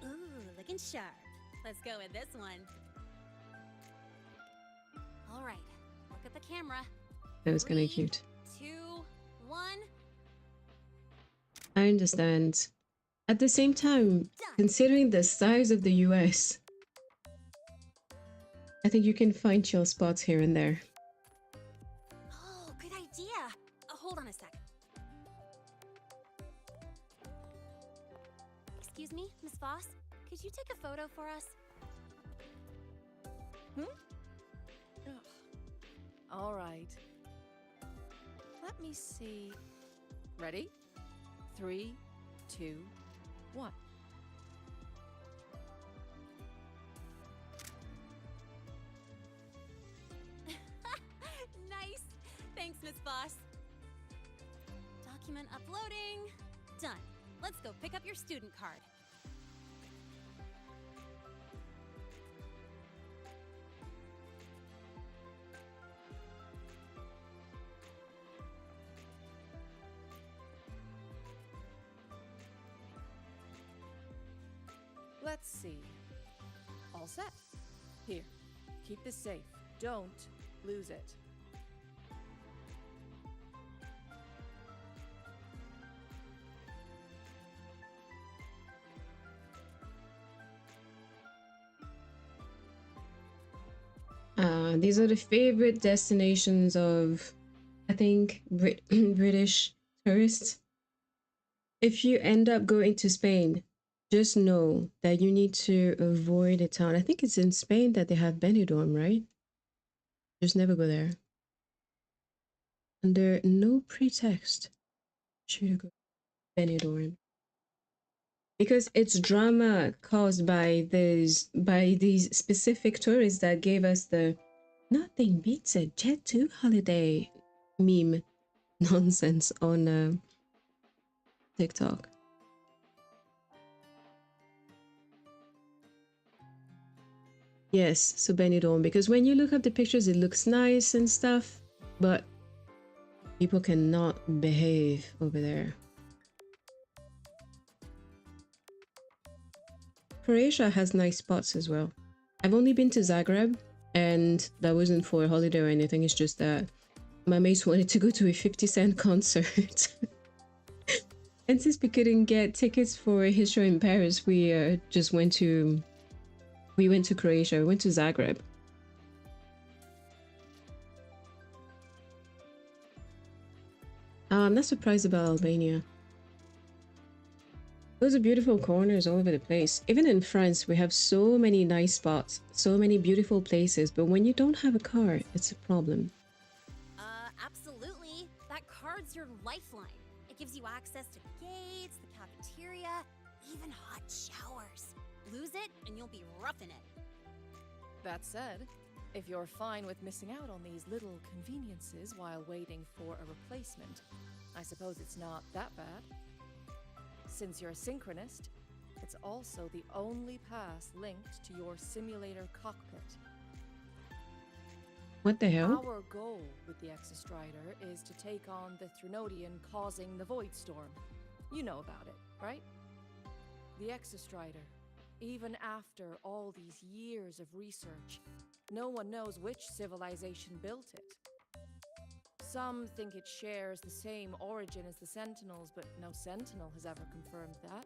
Speaker 6: Ooh, looking sharp. Let's go with this one. All right, look at the camera.
Speaker 1: That was kinda cute.
Speaker 6: 2, 1.
Speaker 1: I understand. At the same time, considering the size of the US, I think you can find chill spots here and there.
Speaker 6: Oh, good idea. Hold on a sec. Excuse me, Miss Voss? Could you take a photo for us?
Speaker 8: All right. Let me see. Ready? 3, 2, 1.
Speaker 6: Nice. Thanks, Miss Voss. Document uploading. Done. Let's go pick up your student card.
Speaker 8: Let's see. All set. Here, keep this safe. Don't lose it.
Speaker 1: These are the favorite destinations of, I think, British tourists. If you end up going to Spain, just know that you need to avoid a town. I think it's in Spain that they have Benidorm, right? Just never go there. Under no pretext should you go to Benidorm. Because it's drama caused by these specific tourists that gave us the "nothing beats a Jet 2 holiday" meme nonsense on TikTok. Yes, so Benidorm, because when you look up the pictures, it looks nice and stuff, but people cannot behave over there. Croatia has nice spots as well. I've only been to Zagreb, and that wasn't for a holiday or anything. It's just that my mates wanted to go to a 50 Cent concert. And since we couldn't get tickets for his show in Paris, we just went to Croatia. We went to Zagreb. I'm not surprised about Albania. Those are beautiful corners all over the place. Even in France, we have so many nice spots, so many beautiful places, but when you don't have a car, it's a problem.
Speaker 6: Absolutely. That card's your lifeline. It gives you access to gates, the cafeteria, even hot showers. Lose it, and you'll be roughing it.
Speaker 8: That said, if you're fine with missing out on these little conveniences while waiting for a replacement, I suppose it's not that bad. Since you're a synchronist, it's also the only pass linked to your simulator cockpit.
Speaker 1: What the hell?
Speaker 8: Our goal with the Exostrider is to take on the Threnodian causing the Void Storm. You know about it, right? The Exostrider, even after all these years of research, no one knows which civilization built it. Some think it shares the same origin as the Sentinels, but no Sentinel has ever confirmed that.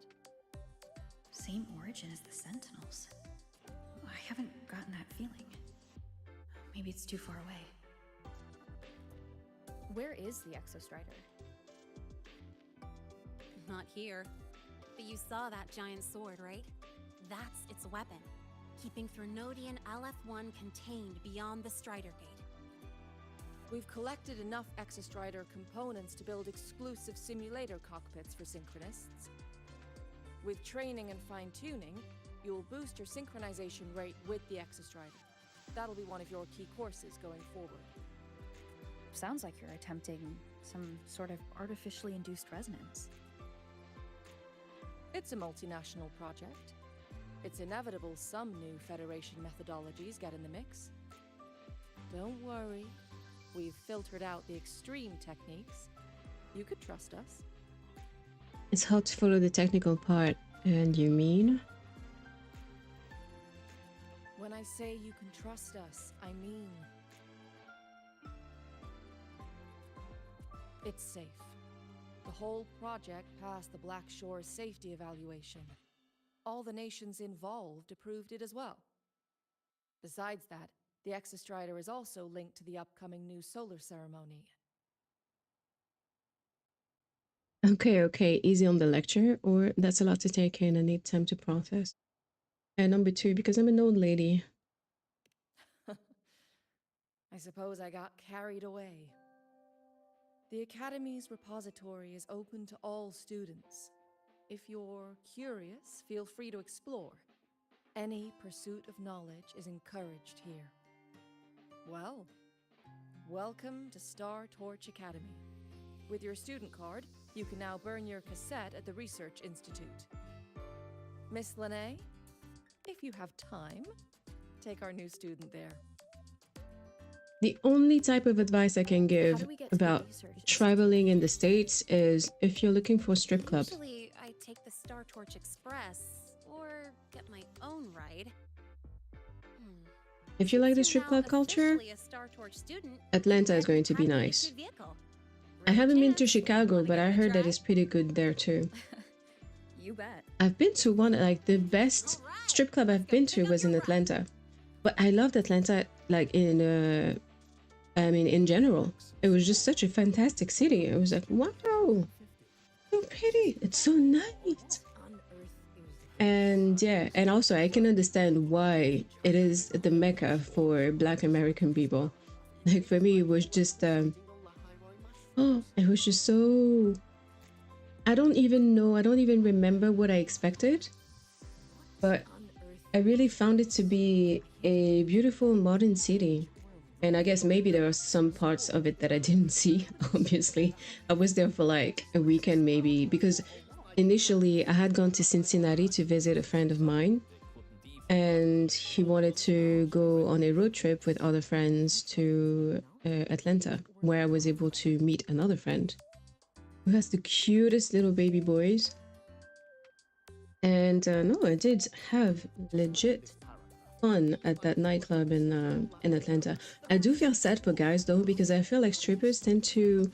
Speaker 4: Same origin as the Sentinels? I haven't gotten that feeling. Maybe it's too far away. Where is the Exostrider?
Speaker 6: Not here. But you saw that giant sword, right? That's its weapon, keeping Threnodian LF1 contained beyond the Strider Gate.
Speaker 8: We've collected enough Exostrider components to build exclusive simulator cockpits for synchronists. With training and fine-tuning, you'll boost your synchronization rate with the Exostrider. That'll be one of your key courses going forward.
Speaker 4: Sounds like you're attempting some sort of artificially induced resonance.
Speaker 8: It's a multinational project. It's inevitable some new Federation methodologies get in the mix. Don't worry. We've filtered out the extreme techniques. You could trust us.
Speaker 1: It's hard to follow the technical part. And you mean?
Speaker 8: When I say you can trust us, I mean... it's safe. The whole project passed the Black Shore's safety evaluation. All the nations involved approved it as well. Besides that, the Exostrider is also linked to the upcoming new solar ceremony.
Speaker 1: Okay, easy on the lecture, or that's a lot to take in and need time to process. And number two, because I'm an old lady.
Speaker 8: I suppose I got carried away. The Academy's repository is open to all students. If you're curious, feel free to explore. Any pursuit of knowledge is encouraged here. Well, welcome to Star Torch Academy. With your student card, you can now burn your cassette at the Research Institute. Miss Lene, if you have time, take our new student there.
Speaker 1: The only type of advice I can give about traveling in the States is if you're looking for strip clubs.
Speaker 6: Usually, I take the Star Torch Express, or get my own ride.
Speaker 1: If you like the
Speaker 6: Since
Speaker 1: strip
Speaker 6: you're
Speaker 1: club
Speaker 6: now
Speaker 1: culture,
Speaker 6: officially a Star Torch student,
Speaker 1: Atlanta is
Speaker 6: then
Speaker 1: going to be
Speaker 6: time get
Speaker 1: nice.
Speaker 6: your vehicle.
Speaker 1: I
Speaker 6: Rare
Speaker 1: haven't been to
Speaker 6: chance.
Speaker 1: Chicago,
Speaker 6: Wanna
Speaker 1: but
Speaker 6: give
Speaker 1: I
Speaker 6: it a
Speaker 1: heard that
Speaker 6: try?
Speaker 1: it's pretty good there too.
Speaker 4: You bet.
Speaker 1: I've been to one, like the best strip club I've been to was in Atlanta. But I loved Atlanta, like in general. It was just such a fantastic city. It was like, wow, so pretty. It's so nice. And yeah, and also I can understand why it is the mecca for Black American people. Like for me, it was just, it was just so, I don't even remember what I expected. But I really found it to be a beautiful modern city. And I guess maybe there are some parts of it that I didn't see, obviously. I was there for like a weekend maybe, because initially I had gone to Cincinnati to visit a friend of mine. And he wanted to go on a road trip with other friends to Atlanta, where I was able to meet another friend who has the cutest little baby boys. And no, I did have legit fun at that nightclub in Atlanta. I do feel sad for guys though, because I feel like strippers tend to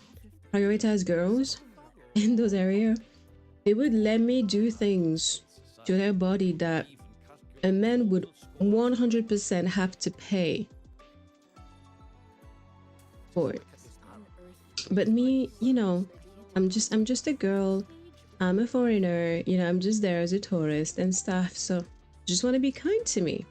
Speaker 1: prioritize girls in those areas. They would let me do things to their body that a man would 100% have to pay for. But me, you know, I'm just a girl. I'm a foreigner, you know, I'm just there as a tourist and stuff, so just want to be kind to me.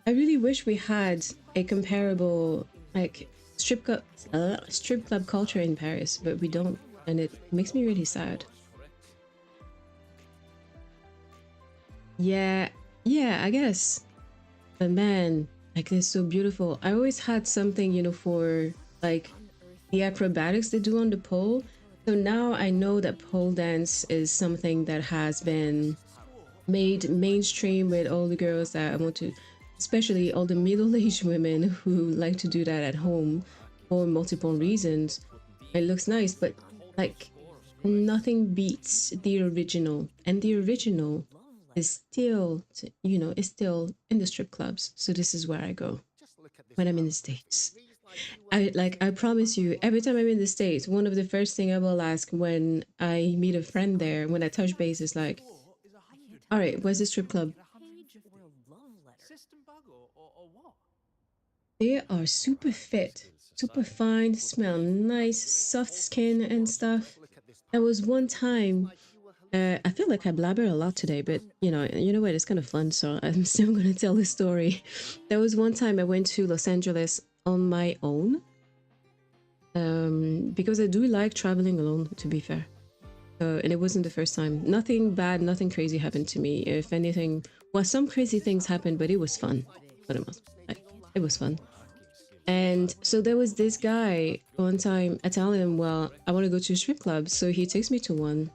Speaker 1: I really wish we had a comparable like strip club culture in Paris, but we don't, and it makes me really sad. Yeah, I guess. But man, like it's so beautiful. I always had something, you know, for like the acrobatics they do on the pole. So now I know that pole dance is something that has been made mainstream with all the girls that I want to, especially all the middle-aged women who like to do that at home for multiple reasons. It looks nice, but like nothing beats the original, and the original is still, you know, is still in the strip clubs. So this is where I go when I'm in the States. I promise you, every time I'm in the States, one of the first thing I will ask when I meet a friend there, when I touch base, is like, all right, where's the strip club? They are super fit, super fine, smell nice, soft skin and stuff. There was one time, I feel like I blabber a lot today, but you know what, it's kind of fun, so I'm still gonna tell the story. There was one time I went to Los Angeles on my own, because I do like traveling alone, to be fair. And it wasn't the first time. Nothing bad, nothing crazy happened to me. If anything, well, some crazy things happened, but it was fun. But it was fun. And so there was this guy one time. I tell him, well, I want to go to a strip club, so he takes me to one.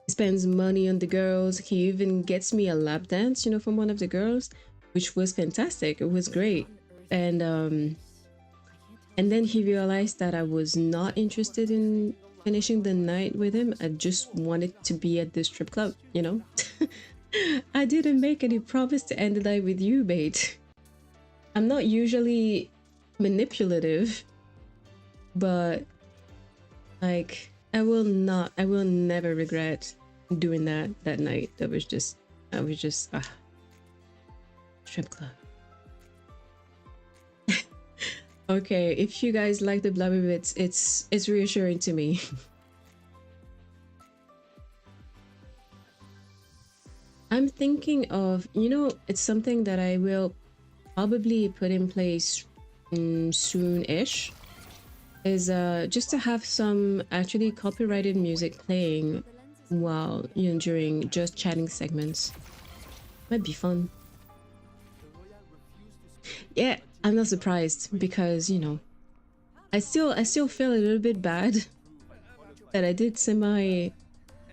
Speaker 1: He spends money on the girls. He even gets me a lap dance, you know, from one of the girls, which was fantastic. It was great. And then he realized that I was not interested in finishing the night with him. I just wanted to be at the strip club, you know. I didn't make any promise to end the night with you, mate. I'm not usually manipulative, but like I will never regret doing that night. I was just strip club. Okay, if you guys like the blabber bits, it's reassuring to me. I'm thinking of, you know, it's something that I will probably put in place soon-ish, is just to have some actually copyrighted music playing while, you know, during just chatting segments. Might be fun. Yeah, I'm not surprised, because, you know, I still feel a little bit bad that I did semi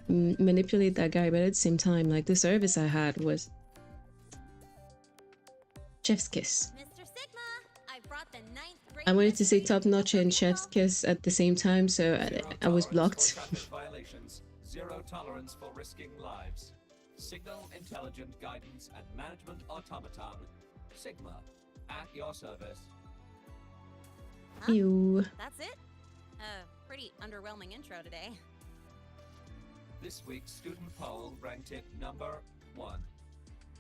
Speaker 1: manipulate that guy, but at the same time, like, the service I had was chef's kiss.
Speaker 6: Mr. Sigma, I brought the 9th grade
Speaker 1: I wanted to say top notch and chef's kiss at the same time, so I was blocked.
Speaker 14: Violations. Zero tolerance for risking lives. Signal intelligent guidance and management automaton. Sigma, at your service.
Speaker 6: Huh?
Speaker 1: Ew.
Speaker 6: That's it? Pretty underwhelming intro today.
Speaker 14: This week's student poll ranked it number 1.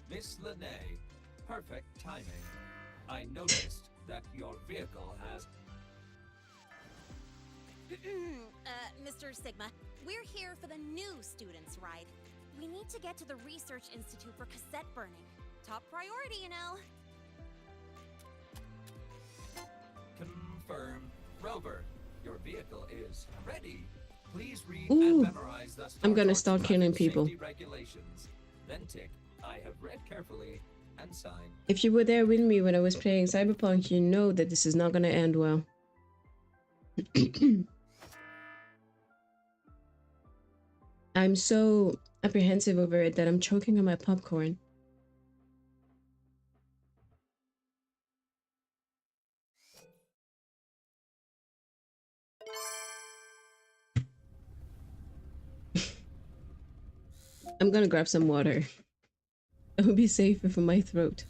Speaker 14: Miss Lene, perfect timing. I noticed that your vehicle has...
Speaker 6: Mr. Sigma, we're here for the new students' ride. We need to get to the Research Institute for cassette burning. Top priority, you know.
Speaker 14: Confirm. Rover, your vehicle is ready. Please read
Speaker 1: Ooh.
Speaker 14: and memorize the
Speaker 1: I'm gonna
Speaker 14: Star
Speaker 1: start
Speaker 14: Trek
Speaker 1: killing
Speaker 14: traffic
Speaker 1: people.
Speaker 14: safety regulations. Then tick, I have read carefully, and sign.
Speaker 1: If you were there with me when I was playing Cyberpunk, you know that this is not gonna end well. I'm so apprehensive over it that I'm choking on my popcorn. I'm gonna grab some water. It would be safer for my throat.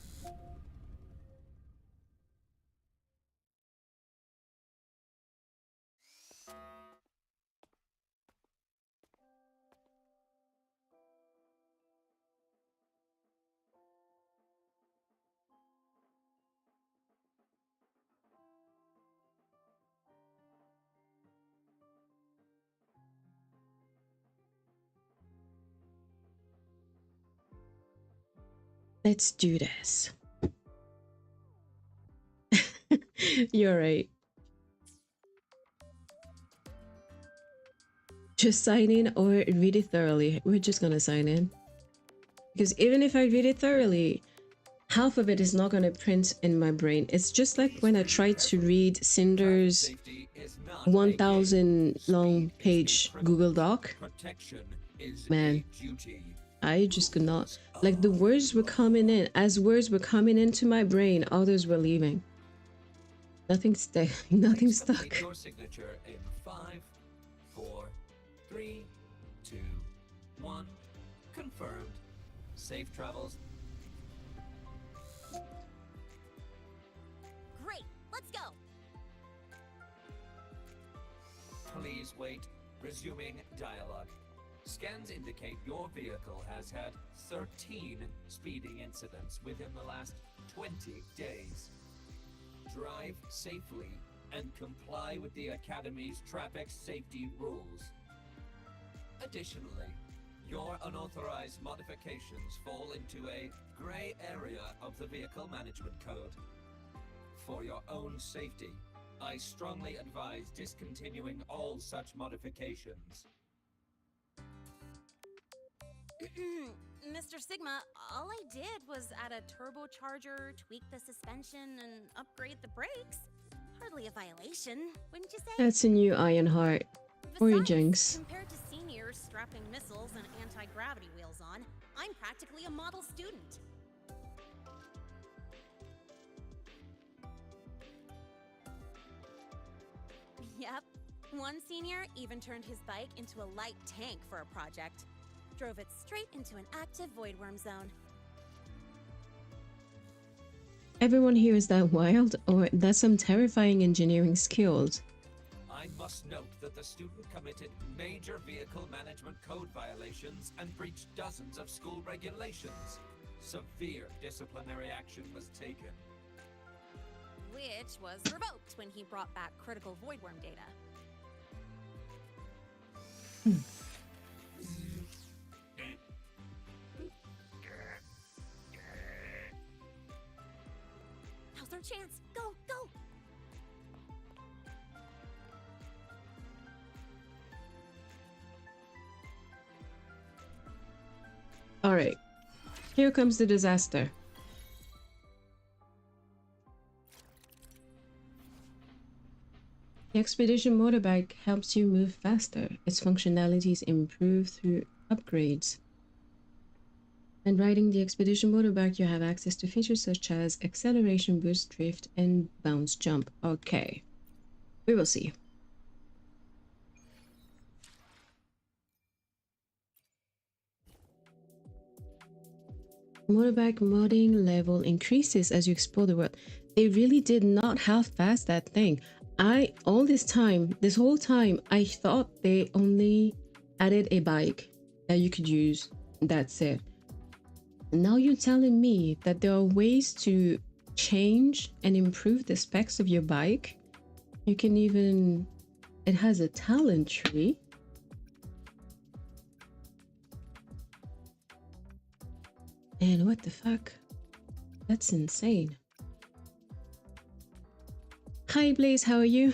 Speaker 1: Let's do this. You're right. Just sign in or read it thoroughly. We're just gonna sign in. Because even if I read it thoroughly, half of it is not gonna print in my brain. It's just like when I tried to read Cinder's 1,000 long page Google Doc. Man, I just could not. Like the words were coming in. As words were coming into my brain, others were leaving. Nothing nothing stuck.
Speaker 14: Your signature in 5, 4, 3, 2, 1. Confirmed. Safe travels.
Speaker 6: Great, let's go.
Speaker 14: Please wait. Resuming dialogue. Scans indicate your vehicle has had 13 speeding incidents within the last 20 days. Drive safely and comply with the Academy's traffic safety rules. Additionally, your unauthorized modifications fall into a gray area of the Vehicle Management Code. For your own safety, I strongly advise discontinuing all such modifications.
Speaker 6: Mr. Sigma, all I did was add a turbocharger, tweak the suspension, and upgrade the brakes. Hardly a violation, wouldn't you say?
Speaker 1: That's a new Ironheart. Or
Speaker 6: Besides,
Speaker 1: Jinx.
Speaker 6: compared to seniors strapping missiles and anti-gravity wheels on, I'm practically a model student. Yep. One senior even turned his bike into a light tank for a project. Drove it straight into an active voidworm zone.
Speaker 1: Everyone here is that wild, or that's some terrifying engineering skills.
Speaker 14: I must note that the student committed major vehicle management code violations and breached dozens of school regulations. Severe disciplinary action was taken.
Speaker 6: Which was revoked when he brought back critical voidworm data. Now's our chance. Go, go!
Speaker 1: Alright. Here comes the disaster. The Expedition motorbike helps you move faster. Its functionalities improve through upgrades. And riding the expedition motorbike, you have access to features such as acceleration boost, drift, and bounce jump. Okay, we will see. Motorbike modding level increases as you explore the world. They really did not half-pass that thing. This whole time, I thought they only added a bike that you could use. That's it. Now you're telling me that there are ways to change and improve the specs of your bike. You can even... It has a talent tree. And what the fuck? That's insane. Hi Blaze, how are you?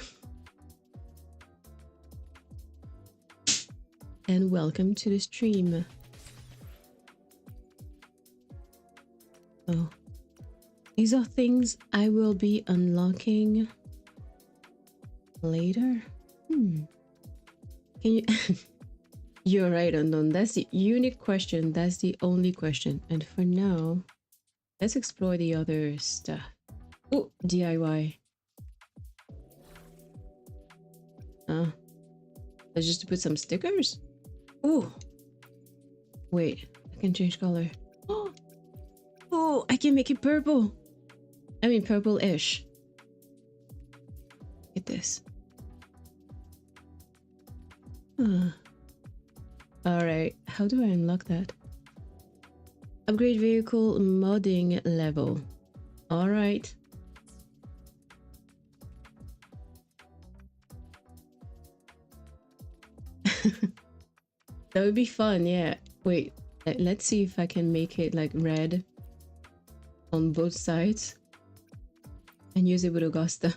Speaker 1: And welcome to the stream. Oh, these are things I will be unlocking later. Can you... You're right, Unknown. That's the unique question. That's the only question. And for now, let's explore the other stuff. Oh, DIY. That's just to put some stickers? Oh, wait, I can change color. Oh, I can make it purple. I mean, purple-ish. Look at this. Alright, how do I unlock that? Upgrade vehicle modding level. Alright. That would be fun, yeah. Wait, let's see if I can make it like red on both sides and use it with Augusta.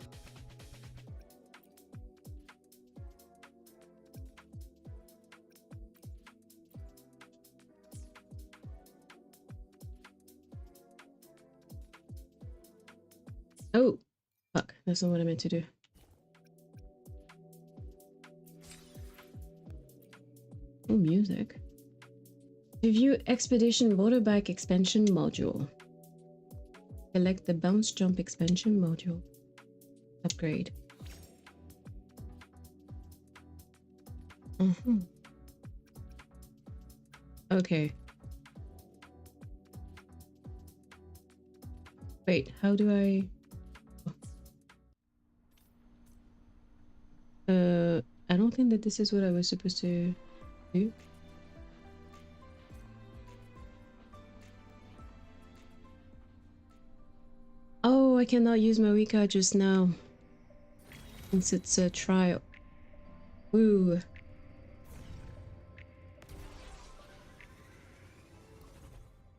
Speaker 1: Oh, fuck, that's not what I meant to do. Oh, music. Review Expedition Motorbike Expansion Module. Select the Bounce Jump Expansion Module. Upgrade. Okay. Wait, how do I... I don't think that this is what I was supposed to do. Oh, I cannot use my Wicca just now. Since it's a trial. Ooh.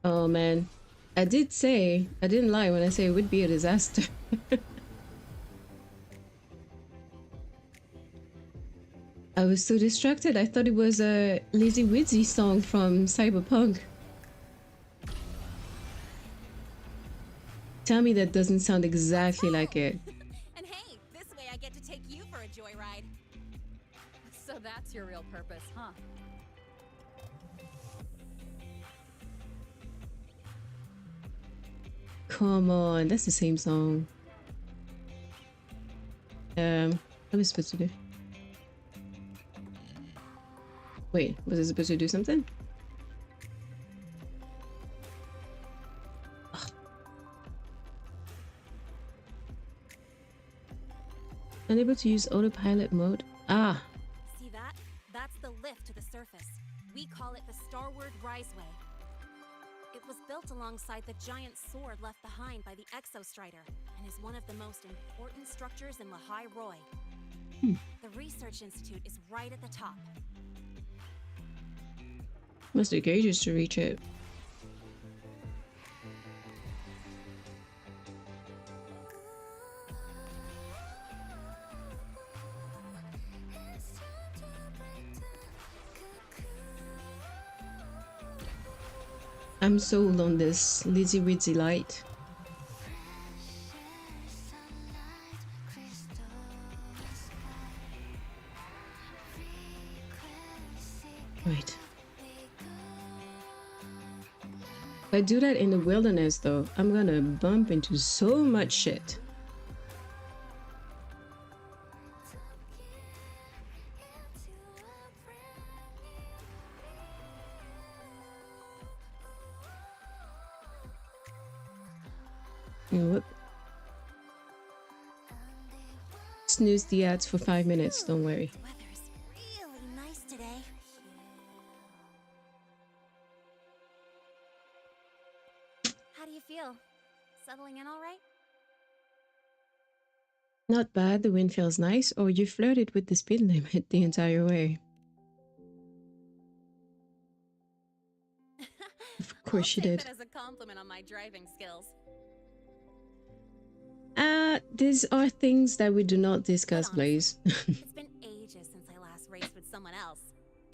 Speaker 1: Oh man. I didn't lie when I say it would be a disaster. I was so distracted, I thought it was a Lizzy Wizzy song from Cyberpunk. Tell me that doesn't sound exactly like it.
Speaker 6: And hey, this way I get to take you for a joyride.
Speaker 4: So that's your real purpose, huh?
Speaker 1: Come on, that's the same song. What was I supposed to do? Wait, was I supposed to do something? Ugh. Unable to use autopilot mode. Ah.
Speaker 6: See that? That's the lift to the surface. We call it the Starward Riseway. It was built alongside the giant sword left behind by the Exostrider and is one of the most important structures in Lahai-roi. The Research Institute is right at the top.
Speaker 1: Must take ages to reach it. I'm sold on this Lizzy Wizzy light. Wait. If I do that in the wilderness, though, I'm gonna bump into so much shit. Whoop. Snooze the ads for 5 minutes, don't worry.
Speaker 6: Weather's really nice today. How do you feel? Settling in all right?
Speaker 1: Not bad, the wind feels nice, or you flirted with the speed limit the entire way. Of course you did.
Speaker 6: I'll take that as a compliment on my driving skills.
Speaker 1: These are things that we do not discuss, Blaze.
Speaker 6: It's been ages since I last raced with someone else.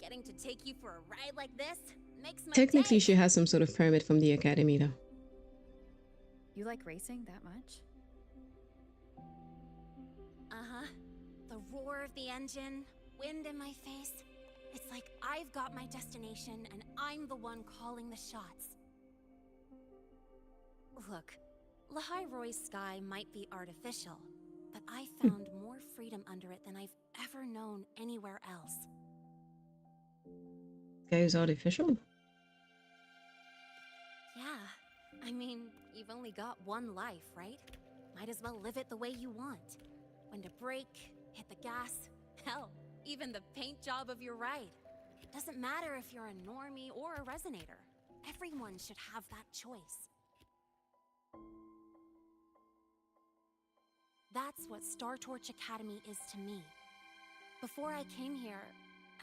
Speaker 6: Getting to take you for a ride like this makes my
Speaker 1: Technically,
Speaker 6: day.
Speaker 1: she has some sort of permit from the academy, though.
Speaker 4: You like racing that much?
Speaker 6: Uh-huh. The roar of the engine, wind in my face. It's like I've got my destination and I'm the one calling the shots. Look, Lahai-roi's sky might be artificial, but I found more freedom under it than I've ever known anywhere else.
Speaker 1: Sky is artificial?
Speaker 6: Yeah, I mean, you've only got one life, right? Might as well live it the way you want. When to brake, hit the gas, hell, even the paint job of your ride. It doesn't matter if you're a normie or a resonator. Everyone should have that choice. That's what Star Torch Academy is to me. Before I came here,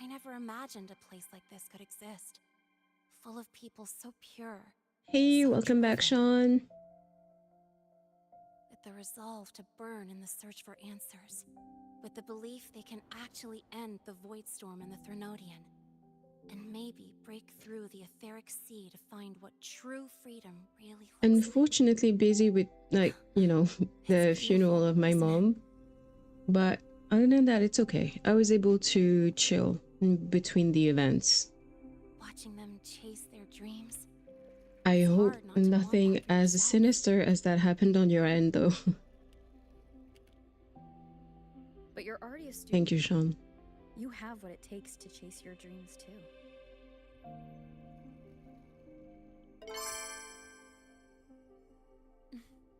Speaker 6: I never imagined a place like this could exist. Full of people so pure.
Speaker 1: Hey, welcome back, Sean.
Speaker 6: With the resolve to burn in the search for answers. With the belief they can actually end the Void Storm and the Threnodian. And maybe break through the etheric sea to find what true freedom really looks like.
Speaker 1: Unfortunately busy with, like, you know, the funeral of my mom. But other than that, it's okay. I was able to chill in between the events.
Speaker 6: Watching them chase their dreams.
Speaker 1: I hope nothing as sinister as that happened on your end, though.
Speaker 4: But you're already a student.
Speaker 1: Thank you, Sean.
Speaker 4: You have what it takes to chase your dreams, too.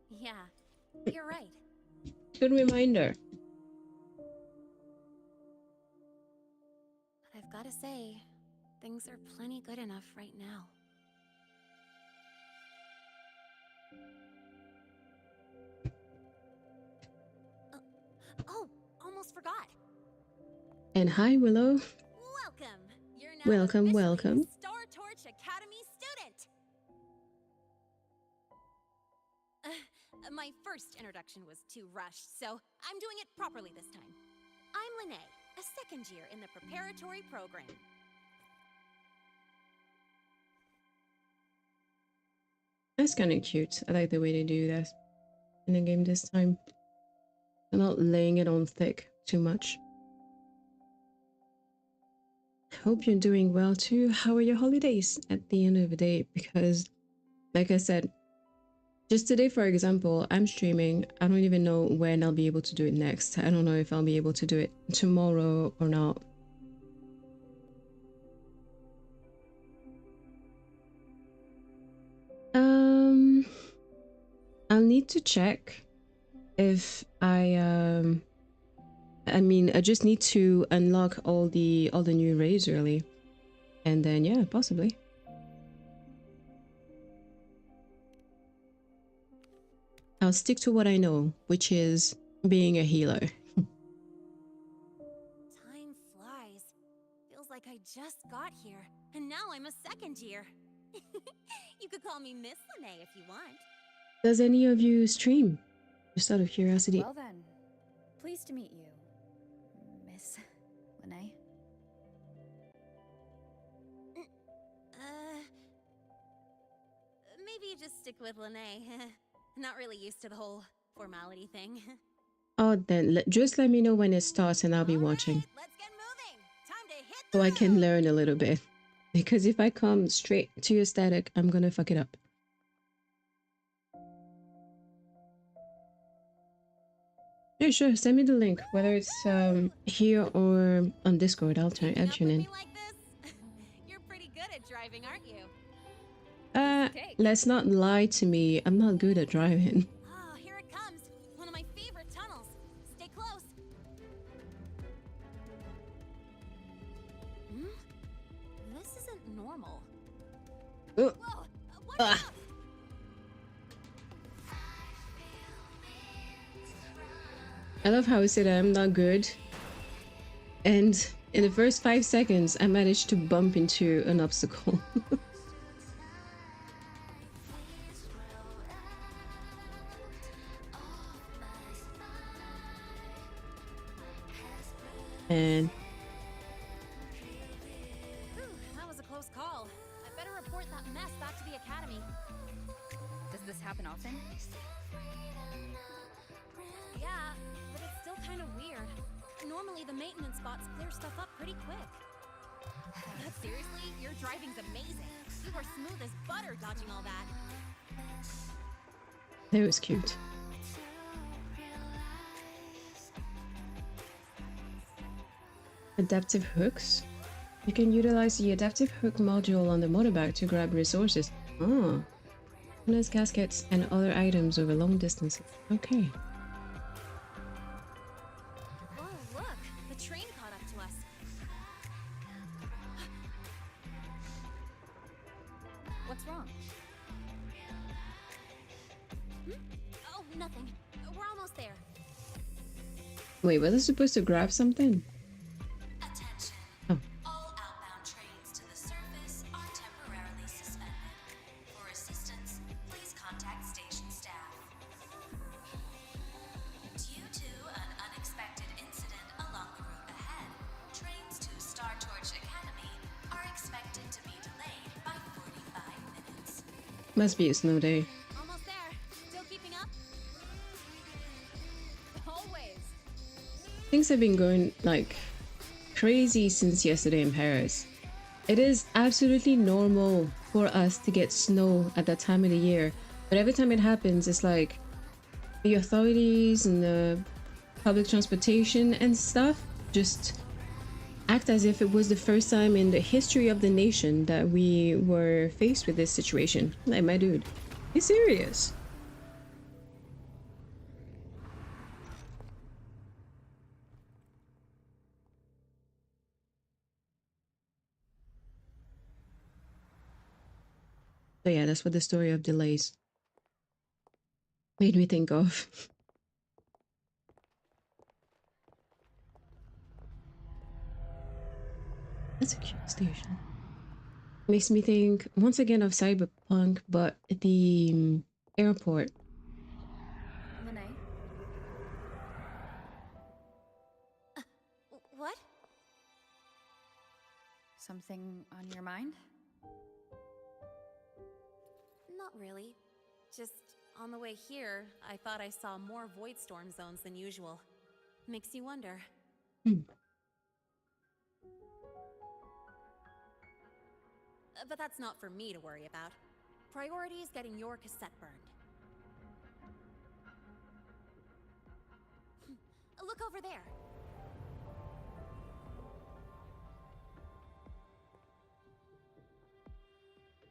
Speaker 6: Yeah, you're right.
Speaker 1: Good reminder.
Speaker 6: But I've got to say, things are plenty good enough right now. Oh, almost forgot.
Speaker 1: And hi, Willow.
Speaker 6: Welcome. You're now
Speaker 1: Welcome,
Speaker 6: officially
Speaker 1: welcome.
Speaker 6: a Star Torch Academy student. My first introduction was too rushed, so I'm doing it properly this time. I'm Lene, a second year in the preparatory program.
Speaker 1: That's kind of cute. I like the way they do that in the game this time. They're not laying it on thick too much. Hope you're doing well too. How are your holidays at the end of the day? Because, like I said, just today, for example, I'm streaming. I don't even know when I'll be able to do it next. I don't know if I'll be able to do it tomorrow or not. I'll need to check if I mean, I just need to unlock all the new raids really, and then yeah, possibly. I'll stick to what I know, which is being a healer.
Speaker 6: Time flies. Feels like I just got here, and now I'm a second year. You could call me Miss Lene if you want.
Speaker 1: Does any of you stream? Just out of curiosity.
Speaker 4: Well then, pleased to meet you, Miss Lene.
Speaker 6: Maybe just stick with Lene. Not really used to the whole formality thing.
Speaker 1: Oh, then just let me know when it starts and I'll be watching.
Speaker 6: Let's get moving. Time to hit
Speaker 1: So I can learn a little bit. Because if I come straight to your static, I'm gonna fuck it up. Yeah, sure. Send me the link, whether it's here or on Discord. I'll tune in.
Speaker 6: Like this? You're pretty good at driving, aren't you?
Speaker 1: Let's not lie to me. I'm not good at driving.
Speaker 6: Oh, here it comes. One of my favorite tunnels. Stay close. This isn't normal. Whoa! Watch out!
Speaker 1: I love how I said I'm not good, and in the first 5 seconds, I managed to bump into an obstacle. And
Speaker 6: that was a close call. I better report that mess back to the academy.
Speaker 4: Does this happen often?
Speaker 6: Yeah, but it's still kind of weird. Normally the maintenance bots clear stuff up pretty quick. But seriously, your driving's amazing. You were smooth as butter dodging all that.
Speaker 1: That was cute. Adaptive hooks? You can utilize the adaptive hook module on the motorbike to grab resources. Oh. Bonus caskets and other items over long distances. Okay.
Speaker 6: Oh, look! The train caught up to us.
Speaker 4: What's wrong?
Speaker 6: Oh, nothing. We're almost there.
Speaker 1: Wait, was I supposed to grab something?
Speaker 15: Attention.
Speaker 1: Oh.
Speaker 15: All outbound trains to the surface are temporarily suspended. For assistance, please contact station staff. Due to an unexpected incident along the route ahead, trains to Star Torch Academy are expected to be delayed by 45 minutes.
Speaker 1: Must be a snow day.
Speaker 6: Almost there. Still keeping up? Always.
Speaker 1: Things have been going like crazy since yesterday in Paris. It is absolutely normal for us to get snow at that time of the year, but every time it happens, it's like the authorities and the public transportation and stuff just act as if it was the first time in the history of the nation that we were faced with this situation. Like, my dude, be serious. So yeah, that's what the story of delays made me think of. That's a cute station. Makes me think once again of Cyberpunk, but at the airport.
Speaker 4: Lene?
Speaker 6: What?
Speaker 4: Something on your mind?
Speaker 6: Not really. Just on the way here, I thought I saw more void storm zones than usual. Makes you wonder. But that's not for me to worry about. Priority is getting your cassette burned. Look over there.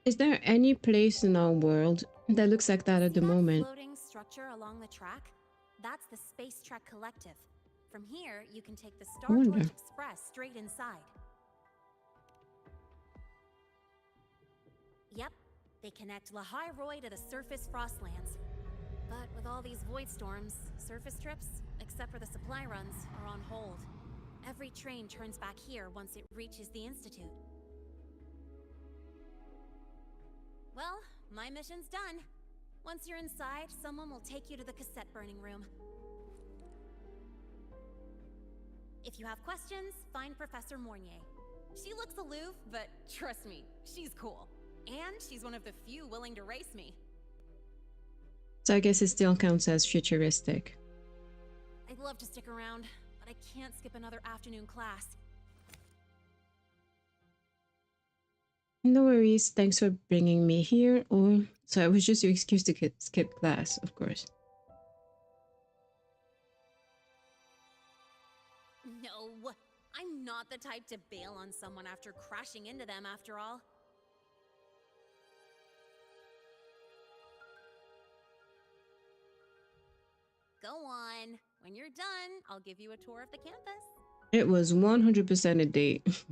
Speaker 1: Is there any place in our world that looks like that at the moment?
Speaker 6: Floating structure along the track? That's the Space Trek Collective. From here, you can take the Star Torch Express straight inside. Yep, they connect Lahai-roi to the surface Frostlands. But with all these void storms, surface trips, except for the supply runs, are on hold. Every train turns back here once it reaches the Institute. Well, my mission's done. Once you're inside, someone will take you to the cassette burning room. If you have questions, find Professor Mornier. She looks aloof, but trust me, she's cool. And she's one of the few willing to race me.
Speaker 1: So I guess it still counts as futuristic.
Speaker 6: I'd love to stick around, but I can't skip another afternoon class.
Speaker 1: No worries, thanks for bringing me here. Or so it was just your excuse to skip class, of course.
Speaker 6: No, I'm not the type to bail on someone after crashing into them, after all. Go on. When you're done, I'll give you a tour of the campus.
Speaker 1: It was 100% a date.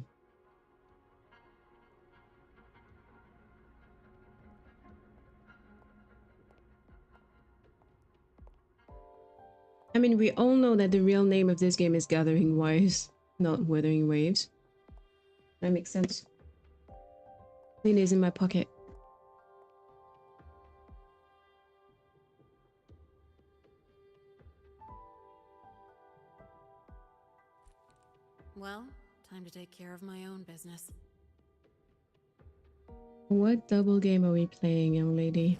Speaker 1: I mean, we all know that the real name of this game is Gathering Wives, not Wuthering Waves. That makes sense. Clean is in my pocket.
Speaker 6: Well, time to take care of my own business.
Speaker 1: What double game are we playing, young lady?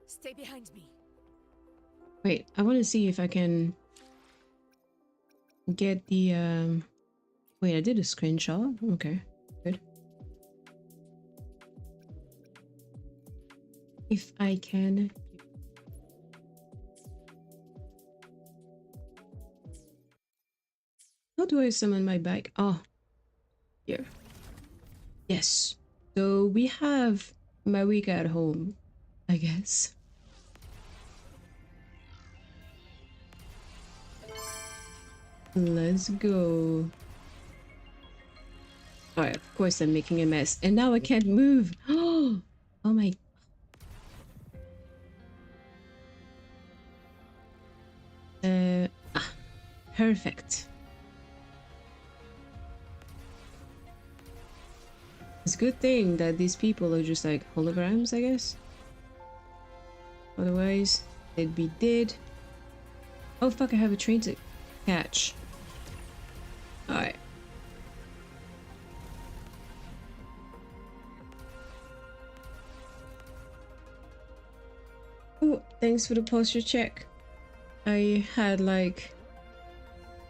Speaker 4: Stay behind me.
Speaker 1: Wait, I want to see if I can get the wait, I did a screenshot. Okay, good. If I can. How do I summon my bike? Oh, here. Yes. So we have my week at home, I guess. Let's go. Alright, of course I'm making a mess. And now I can't move. Oh my. Perfect. It's a good thing that these people are just like holograms, I guess. Otherwise, they'd be dead. Oh fuck, I have a train to catch. Alright. Oh, thanks for the posture check. I had like...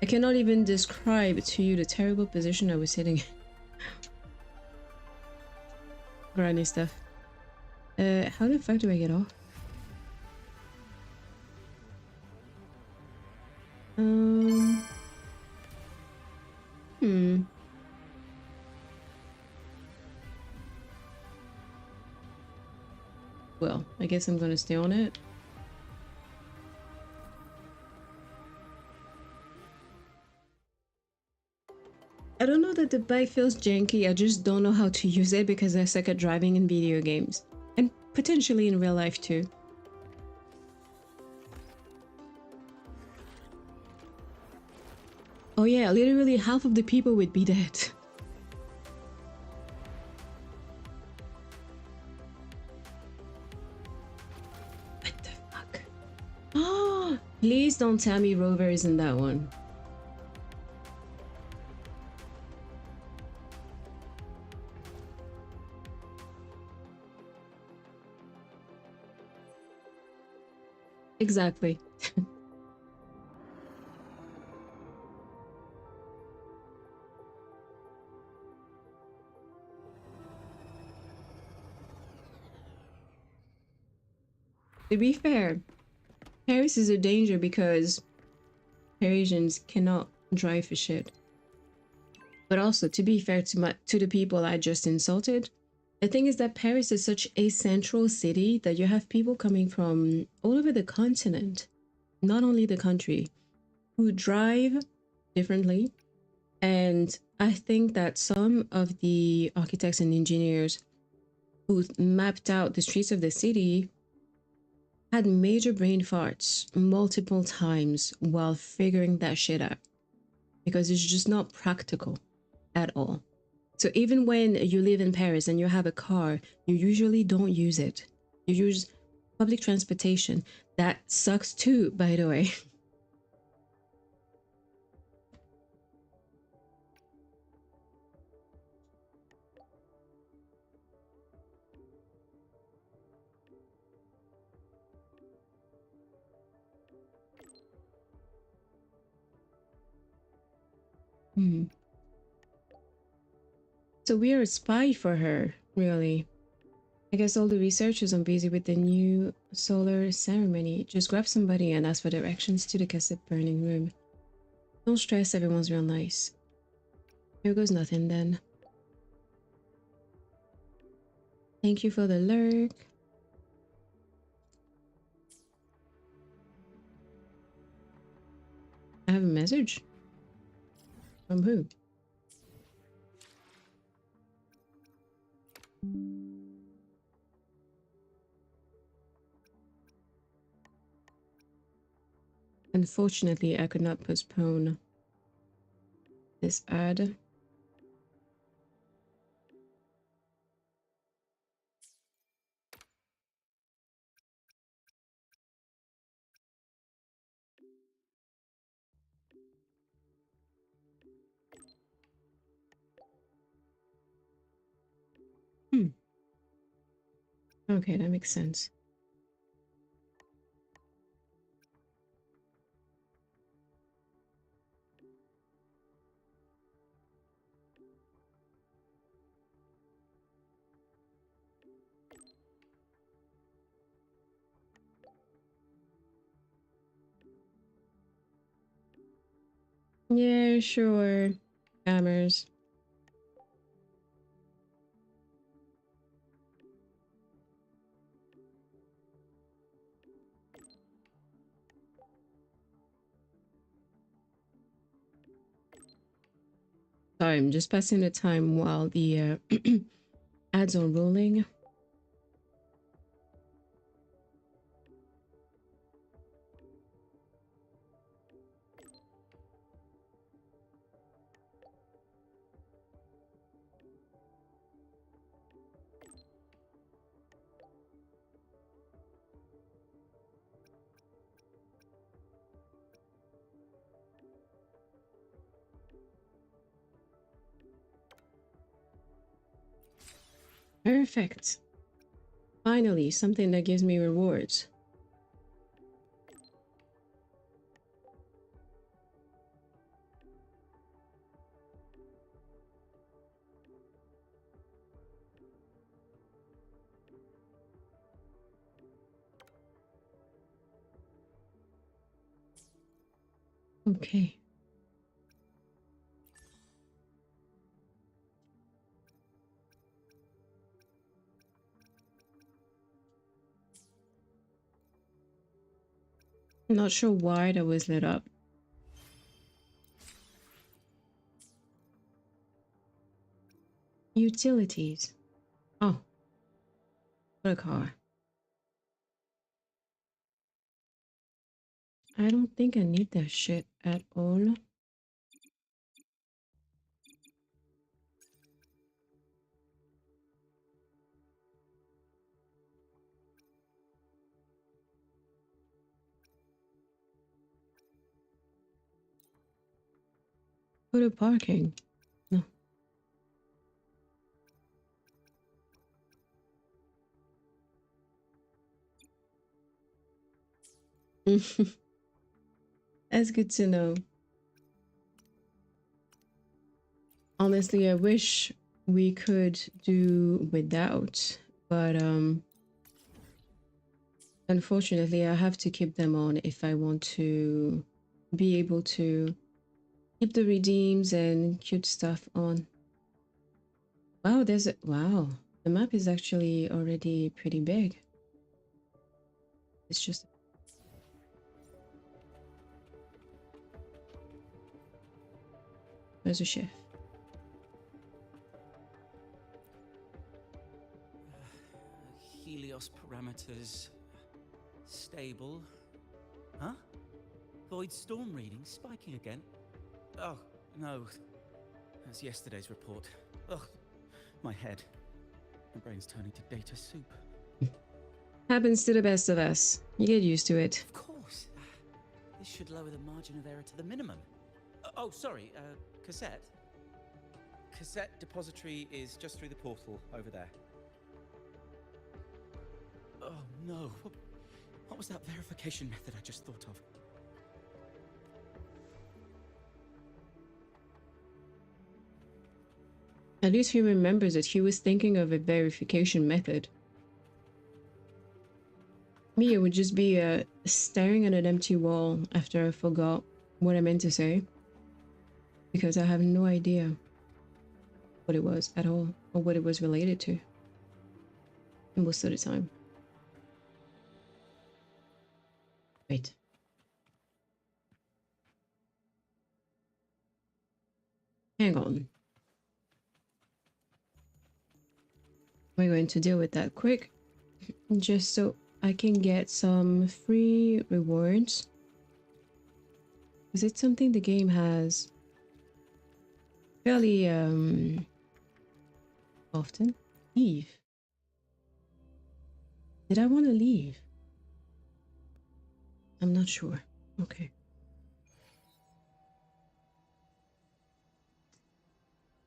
Speaker 1: I cannot even describe to you the terrible position I was sitting in. Granny stuff. How the fuck do I get off? Well, I guess I'm gonna stay on it. I don't know that the bike feels janky, I just don't know how to use it because I suck at driving in video games. And potentially in real life too. Oh yeah, literally half of the people would be dead. What the fuck? Oh, please don't tell me Rover is in that one. Exactly. To be fair, Paris is a danger because Parisians cannot drive for shit. But also, to be fair to the people I just insulted, the thing is that Paris is such a central city that you have people coming from all over the continent, not only the country, who drive differently. And I think that some of the architects and engineers who mapped out the streets of the city had major brain farts multiple times while figuring that shit out, because it's just not practical at all. So even when you live in Paris and you have a car, you usually don't use it. You use public transportation. That sucks too, by the way. Hmm. So we are a spy for her, really. I guess all the researchers are busy with the new solar ceremony. Just grab somebody and ask for directions to the cassette burning room. Don't stress, everyone's real nice. Here goes nothing then. Thank you for the lurk. I have a message. From who? Unfortunately, I could not postpone this ad. Okay, that makes sense. Yeah, sure. Scammers. Sorry, I'm just passing the time while the ads are rolling. Perfect. Finally, something that gives me rewards. Okay. Not sure why that was lit up. Utilities. Oh. What a car. I don't think I need that shit at all. Go to parking. No. That's good to know. Honestly, I wish we could do without, but unfortunately, I have to keep them on if I want to be able to keep the redeems and cute stuff on. Wow, there's a wow. The map is actually already pretty big. It's just there's a shift.
Speaker 16: Helios parameters stable. Huh? Void storm reading spiking again? Oh, no. That's yesterday's report. Ugh, my head. My brain's turning to data soup.
Speaker 1: Happens to the best of us. You get used to it.
Speaker 16: Of course. This should lower the margin of error to the minimum. Oh, sorry, cassette. Cassette depository is just through the portal over there. Oh no, what was that verification method I just thought of?
Speaker 1: At least he remembers that he was thinking of a verification method. Me, it would just be staring at an empty wall after I forgot what I meant to say. Because I have no idea what it was at all, or what it was related to. Most of the time. Wait. Hang on. We're going to deal with that quick. Just so I can get some free rewards. Is it something the game has fairly often? Leave. Did I want to leave? I'm not sure. Okay.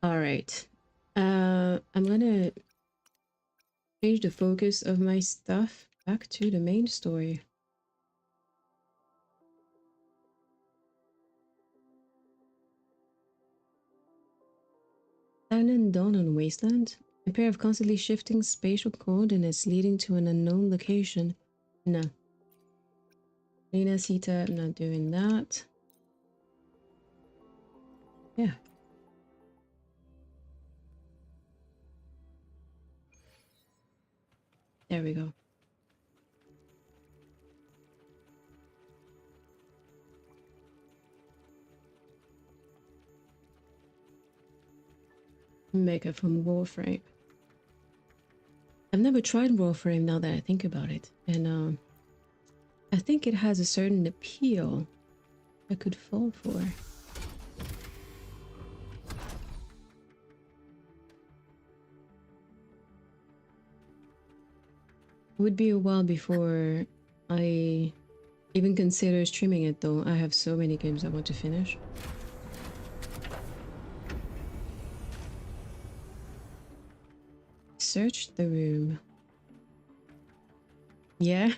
Speaker 1: All right. I'm gonna change the focus of my stuff back to the main story. Silent dawn on wasteland. A pair of constantly shifting spatial coordinates leading to an unknown location. No. Lena, Sita, I'm not doing that. Yeah. There we go. Maker from Warframe. I've never tried Warframe now that I think about it. And I think it has a certain appeal I could fall for. It would be a while before I even consider streaming it though. I have so many games I want to finish. Search the room. Yeah.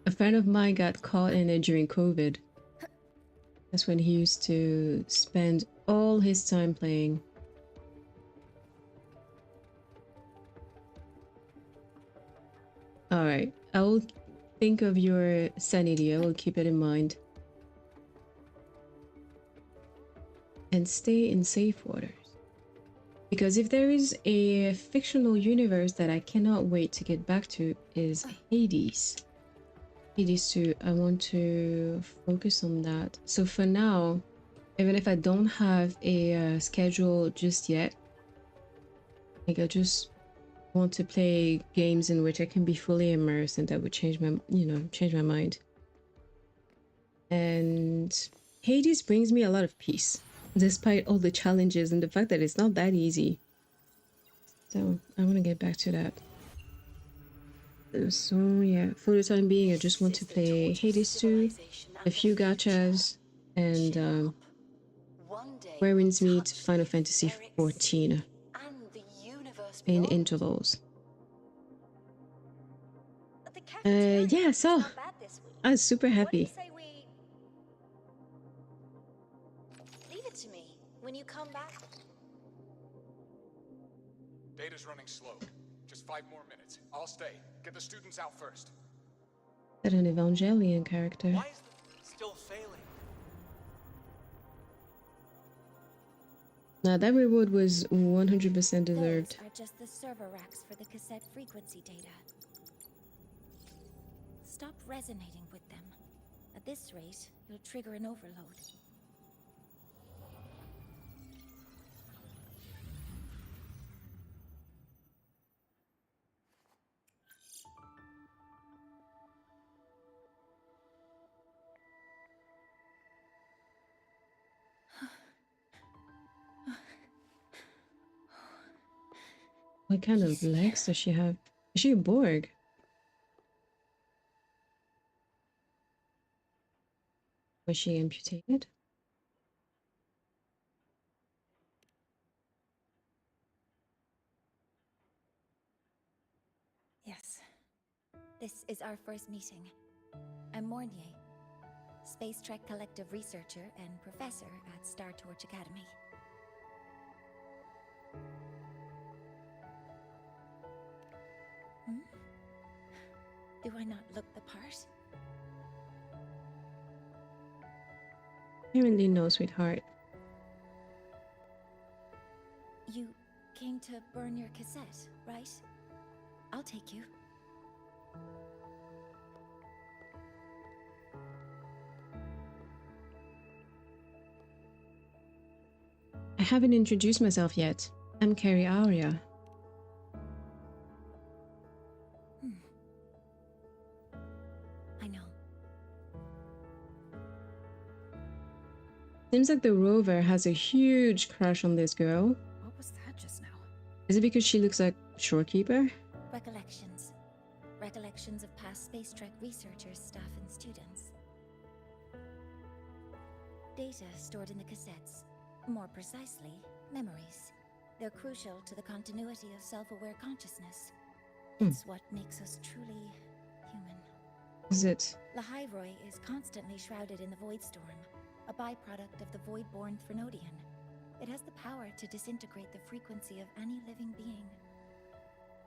Speaker 1: A friend of mine got caught in it during COVID. That's when he used to spend all his time playing. Alright, I will think of your sanity. I will keep it in mind. And stay in safe waters. Because if there is a fictional universe that I cannot wait to get back to is Hades. Hades 2, I want to focus on that. So for now, even if I don't have a schedule just yet, like I just want to play games in which I can be fully immersed, and that would change my, change my mind. And Hades brings me a lot of peace, despite all the challenges and the fact that it's not that easy. So I want to get back to that. So yeah, for the time being, I just want to play Hades 2, a few gachas, and Whereins Meet Final Fantasy 14 in intervals. Yeah, so I was super happy.
Speaker 10: Leave it to me. When you come back.
Speaker 17: Data's running slow. Just 5 more minutes. I'll stay. Get the students out first.
Speaker 1: That an Evangelion character.
Speaker 18: Why is it still failing?
Speaker 1: Now that reward was 100% deserved.
Speaker 3: Those are just the server racks for the cassette frequency data. Stop resonating with them. At this rate, you'll trigger an overload.
Speaker 1: What kind of legs does she have? Is she a Borg? Was she amputated?
Speaker 3: Yes. This is our first meeting. I'm Mornier, Space Trek Collective researcher and professor at Star Torch Academy.
Speaker 10: Do I not look the part?
Speaker 1: Apparently no, sweetheart.
Speaker 10: You came to burn your cassette, right? I'll take you.
Speaker 1: I haven't introduced myself yet. I'm Carrie Aria.
Speaker 10: I know.
Speaker 1: Seems like the rover has a huge crush on this girl.
Speaker 4: What was that just now?
Speaker 1: Is it because she looks like Shorekeeper?
Speaker 10: Recollections. Recollections of past space trek researchers, staff, and students. Data stored in the cassettes. More precisely, memories. They're crucial to the continuity of self-aware consciousness. It's what makes us truly human.
Speaker 1: Is it?
Speaker 10: Lahai-roi is constantly shrouded in the void storm, a byproduct of the void-born Threnodian. It has the power to disintegrate the frequency of any living being.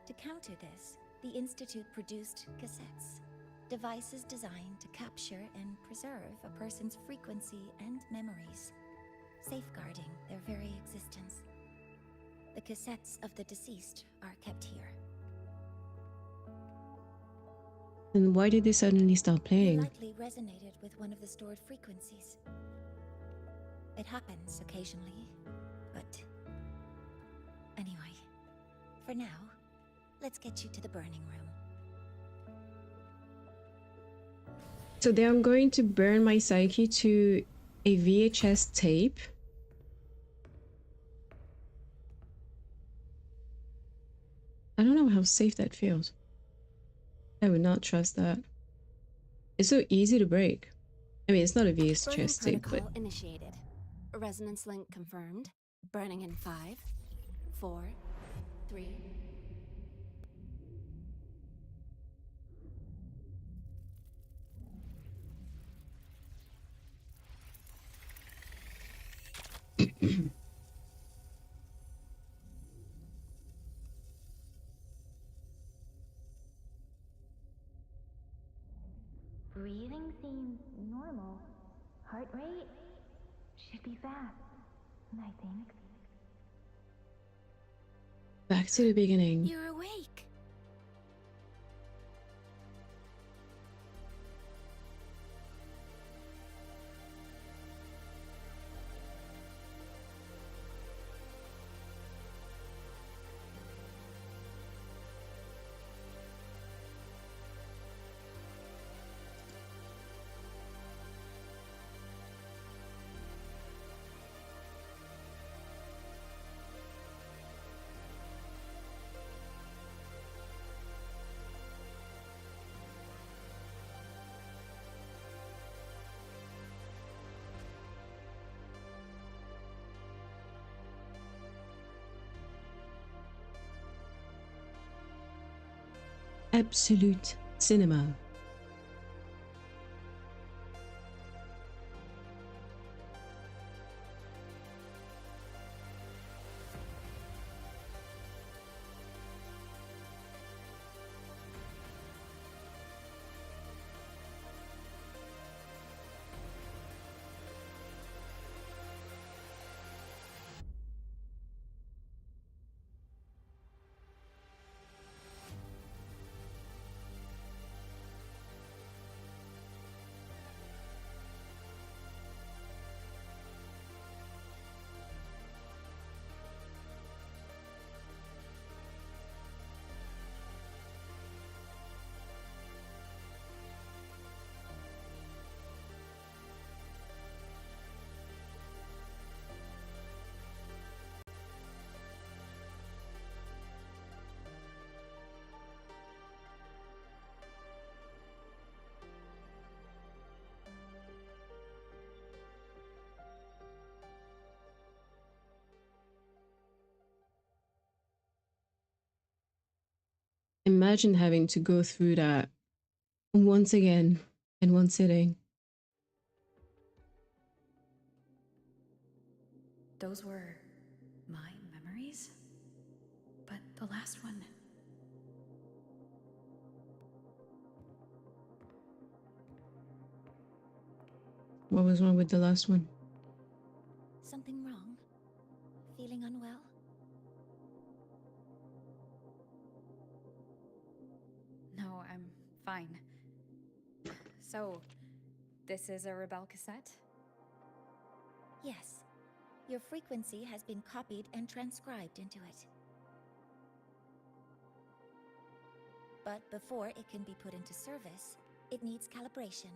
Speaker 10: To counter this, the Institute produced cassettes, devices designed to capture and preserve a person's frequency and memories, safeguarding their very existence. The cassettes of the deceased are kept here.
Speaker 1: And why did they suddenly stop
Speaker 10: They
Speaker 1: playing?
Speaker 10: likely resonated with one of the stored frequencies. It happens occasionally, but anyway, for now, let's get you to the burning room.
Speaker 1: So then I'm going to burn my psyche to a VHS tape. I don't know how safe that feels. I would not trust that. It's so easy to break. I mean, it's not a
Speaker 6: Burning
Speaker 1: VHS tape, but
Speaker 6: protocol initiated. Resonance link confirmed. Burning in 5, 4, 3.
Speaker 10: Breathing seems normal. Heart rate should be fast, I think.
Speaker 1: back to the beginning.
Speaker 6: You're awake.
Speaker 1: Absolute cinema. Imagine having to go through that once again in one sitting.
Speaker 4: Those were my memories? But the last one...
Speaker 1: What was wrong with the last one?
Speaker 3: Something wrong? Feeling unwell?
Speaker 4: No, I'm fine. So, this is a Rebel cassette?
Speaker 3: Yes. Your frequency has been copied and transcribed into it. But before it can be put into service, it needs calibration.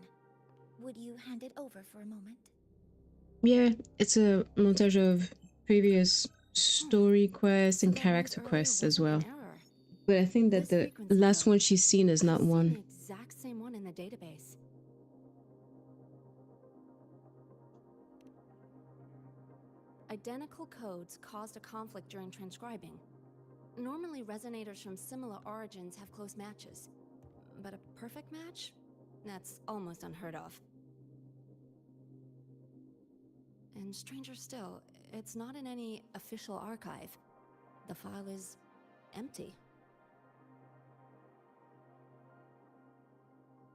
Speaker 3: Would you hand it over for a moment?
Speaker 1: Yeah, it's a montage of previous story quests and character quests as well. But I think that the last one she's seen is not one.
Speaker 6: The exact same one in the database. Identical codes caused a conflict during transcribing. Normally, resonators from similar origins have close matches. But a perfect match? That's almost unheard of. And stranger still, it's not in any official archive. The file is empty.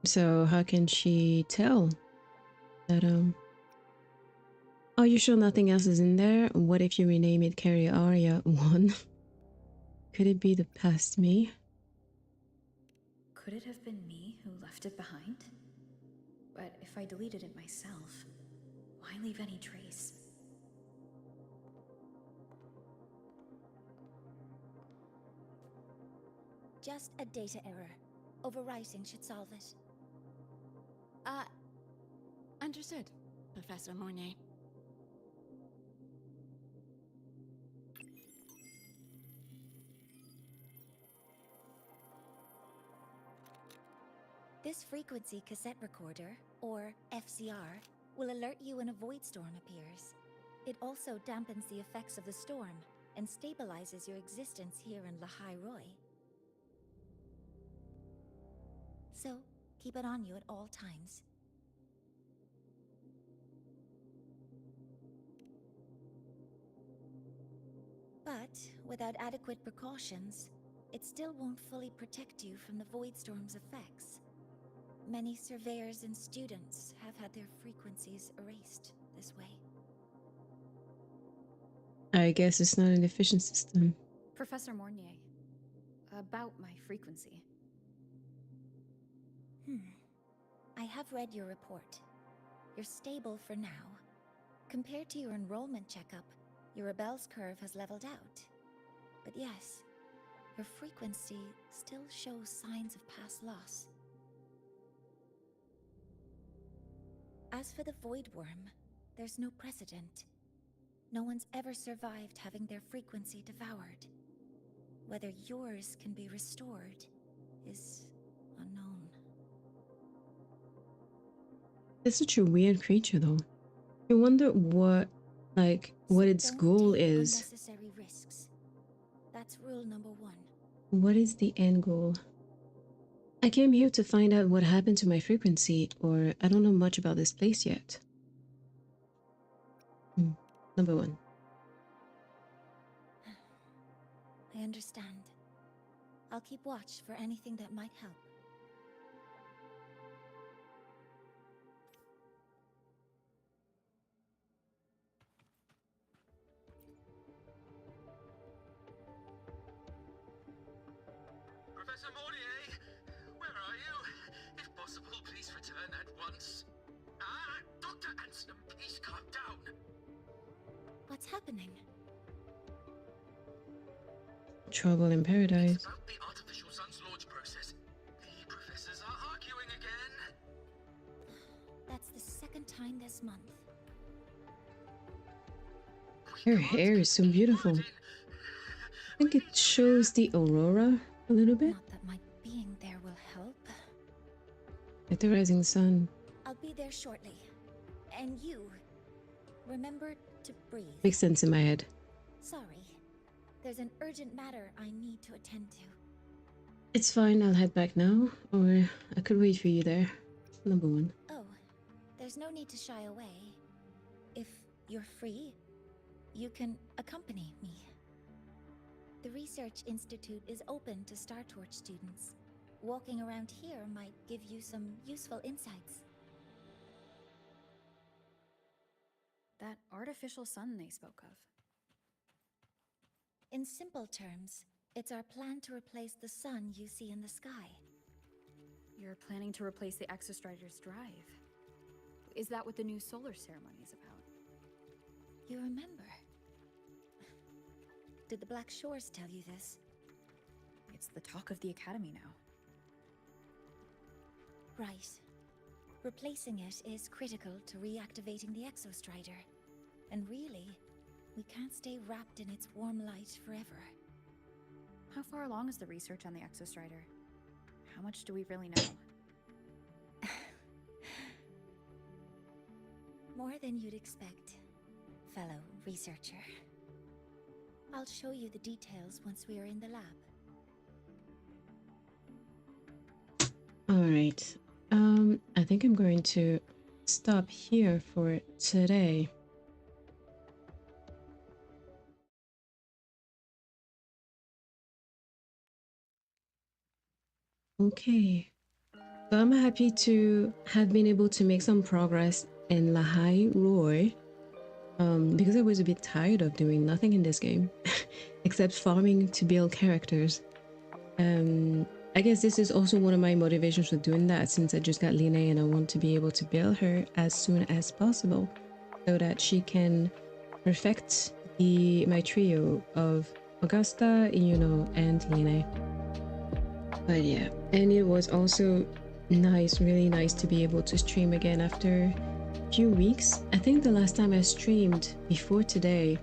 Speaker 1: So how can she tell that are you sure nothing else is in there? What if you rename it Carry Aria 1? Could it be the past me?
Speaker 4: Could it have been me who left it behind? But if I deleted it myself, why leave any trace?
Speaker 3: Just a data error. Overwriting should solve it.
Speaker 6: Understood, Professor Mornay.
Speaker 3: This frequency cassette recorder, or FCR, will alert you when a void storm appears. It also dampens the effects of the storm and stabilizes your existence here in Lahai-roi. So, keep it on you at all times. But without adequate precautions, it still won't fully protect you from the void storm's effects. Many surveyors and students have had their frequencies erased this way.
Speaker 1: I guess it's not an efficient system.
Speaker 4: Professor Mornier, about my frequency.
Speaker 3: I have read your report. You're stable for now. Compared to your enrollment checkup, your rebel's curve has leveled out. But yes, your frequency still shows signs of past loss. As for the Void Worm, there's no precedent. No one's ever survived having their frequency devoured. Whether yours can be restored is unknown.
Speaker 1: It's such a weird creature though. I wonder what its goal is.
Speaker 3: Unnecessary risks. That's rule number 1.
Speaker 1: What is the end goal? I came here to find out what happened to my frequency, or I don't know much about this place yet. Number 1.
Speaker 3: I understand. I'll keep watch for anything that might help.
Speaker 18: Professor Mornier, where are you? If possible, please return at once. Dr. Anson, please calm down.
Speaker 3: What's happening?
Speaker 1: Trouble in paradise.
Speaker 18: It's about the artificial sun's launch process. The professors are arguing again.
Speaker 3: That's the second time this month.
Speaker 1: Her hair is so beautiful. I think it shows the aurora a little bit.
Speaker 3: Not that my being there will help.
Speaker 1: Like the rising sun.
Speaker 3: I'll be there shortly. And you, remember to breathe.
Speaker 1: Makes sense in my head.
Speaker 3: Sorry. There's an urgent matter I need to attend to.
Speaker 1: It's fine, I'll head back now. Or I could wait for you there. Number 1.
Speaker 3: Oh, there's no need to shy away. If you're free, you can accompany me. The Research Institute is open to Star Torch students. Walking around here might give you some useful insights.
Speaker 4: That artificial sun they spoke of.
Speaker 3: In simple terms, it's our plan to replace the sun you see in the sky.
Speaker 4: You're planning to replace the Exostrider's drive. Is that what the new solar ceremony is about?
Speaker 3: You remember? Did the Black Shores tell you this?
Speaker 4: It's the talk of the Academy now.
Speaker 3: Right. Replacing it is critical to reactivating the Exostrider. And really, we can't stay wrapped in its warm light forever.
Speaker 4: How far along is the research on the Exostrider? How much do we really know?
Speaker 3: More than you'd expect, fellow researcher. I'll show you the details once we are in the lab.
Speaker 1: Alright. I think I'm going to stop here for today. Okay. So I'm happy to have been able to make some progress in Lahai-roi. Because I was a bit tired of doing nothing in this game except farming to build characters. I guess this is also one of my motivations for doing that, since I just got Linné and I want to be able to build her as soon as possible so that she can perfect my trio of Augusta, Yuno, and Linné. But yeah, and it was also nice, really nice to be able to stream again after a few weeks. I think the last time I streamed before today,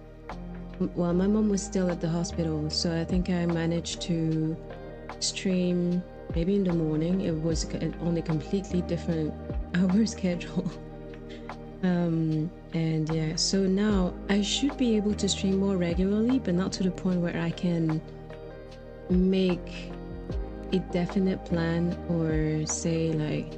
Speaker 1: well, my mom was still at the hospital, so I think I managed to stream maybe in the morning. It was on a completely different hour schedule. And yeah, so now I should be able to stream more regularly, but not to the point where I can make a definite plan or say like,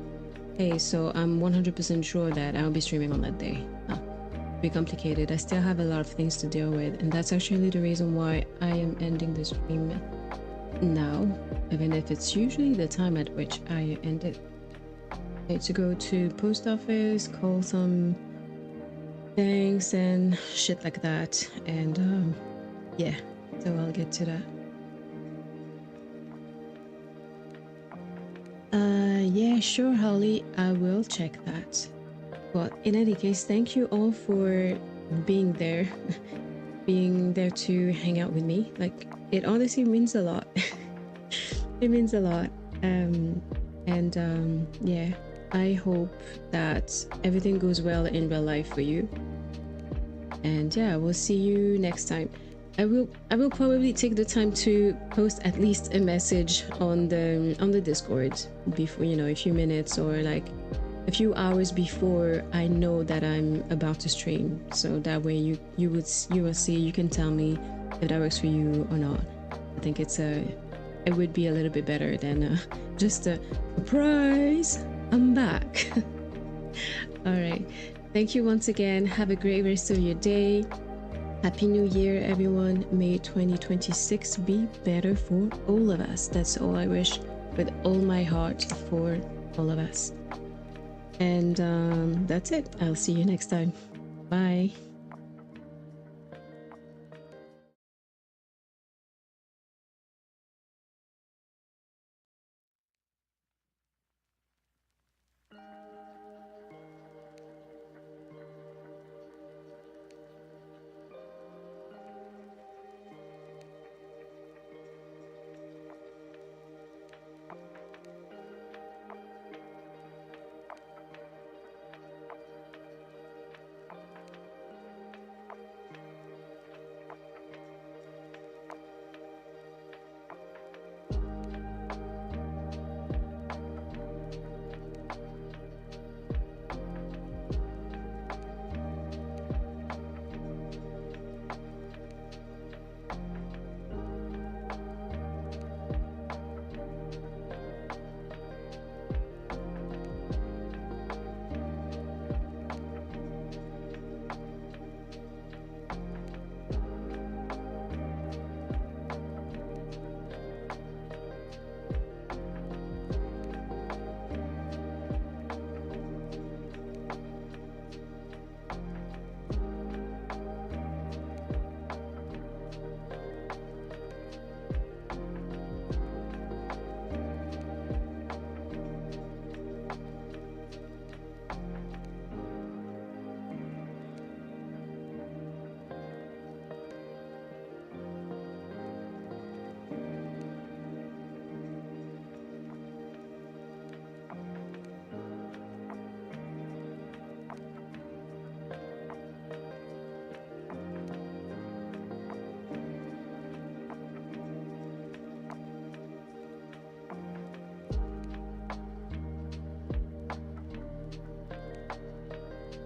Speaker 1: hey, so I'm 100% sure that I'll be streaming on that day. No, it'd be complicated. I still have a lot of things to deal with, and that's actually the reason why I am ending the stream now, even if it's usually the time at which I end it. I need to go to post office, call some banks and shit like that, and yeah, so I'll get to that. Yeah, sure, Holly, I will check that. But in any case, thank you all for being there to hang out with me. Like, it honestly means a lot. It means a lot. Yeah, I hope that everything goes well in real life for you. And yeah, we'll see you next time. I will probably take the time to post at least a message on the Discord before, you know, a few minutes or like a few hours before I know that I'm about to stream, so that way you will see, you can tell me if that works for you or not. I think it would be a little bit better than just a surprise, I'm back. All right, thank you once again. Have a great rest of your day. Happy New Year, everyone. May 2026 be better for all of us. That's all I wish with all my heart for all of us. And that's it. I'll see you next time. Bye.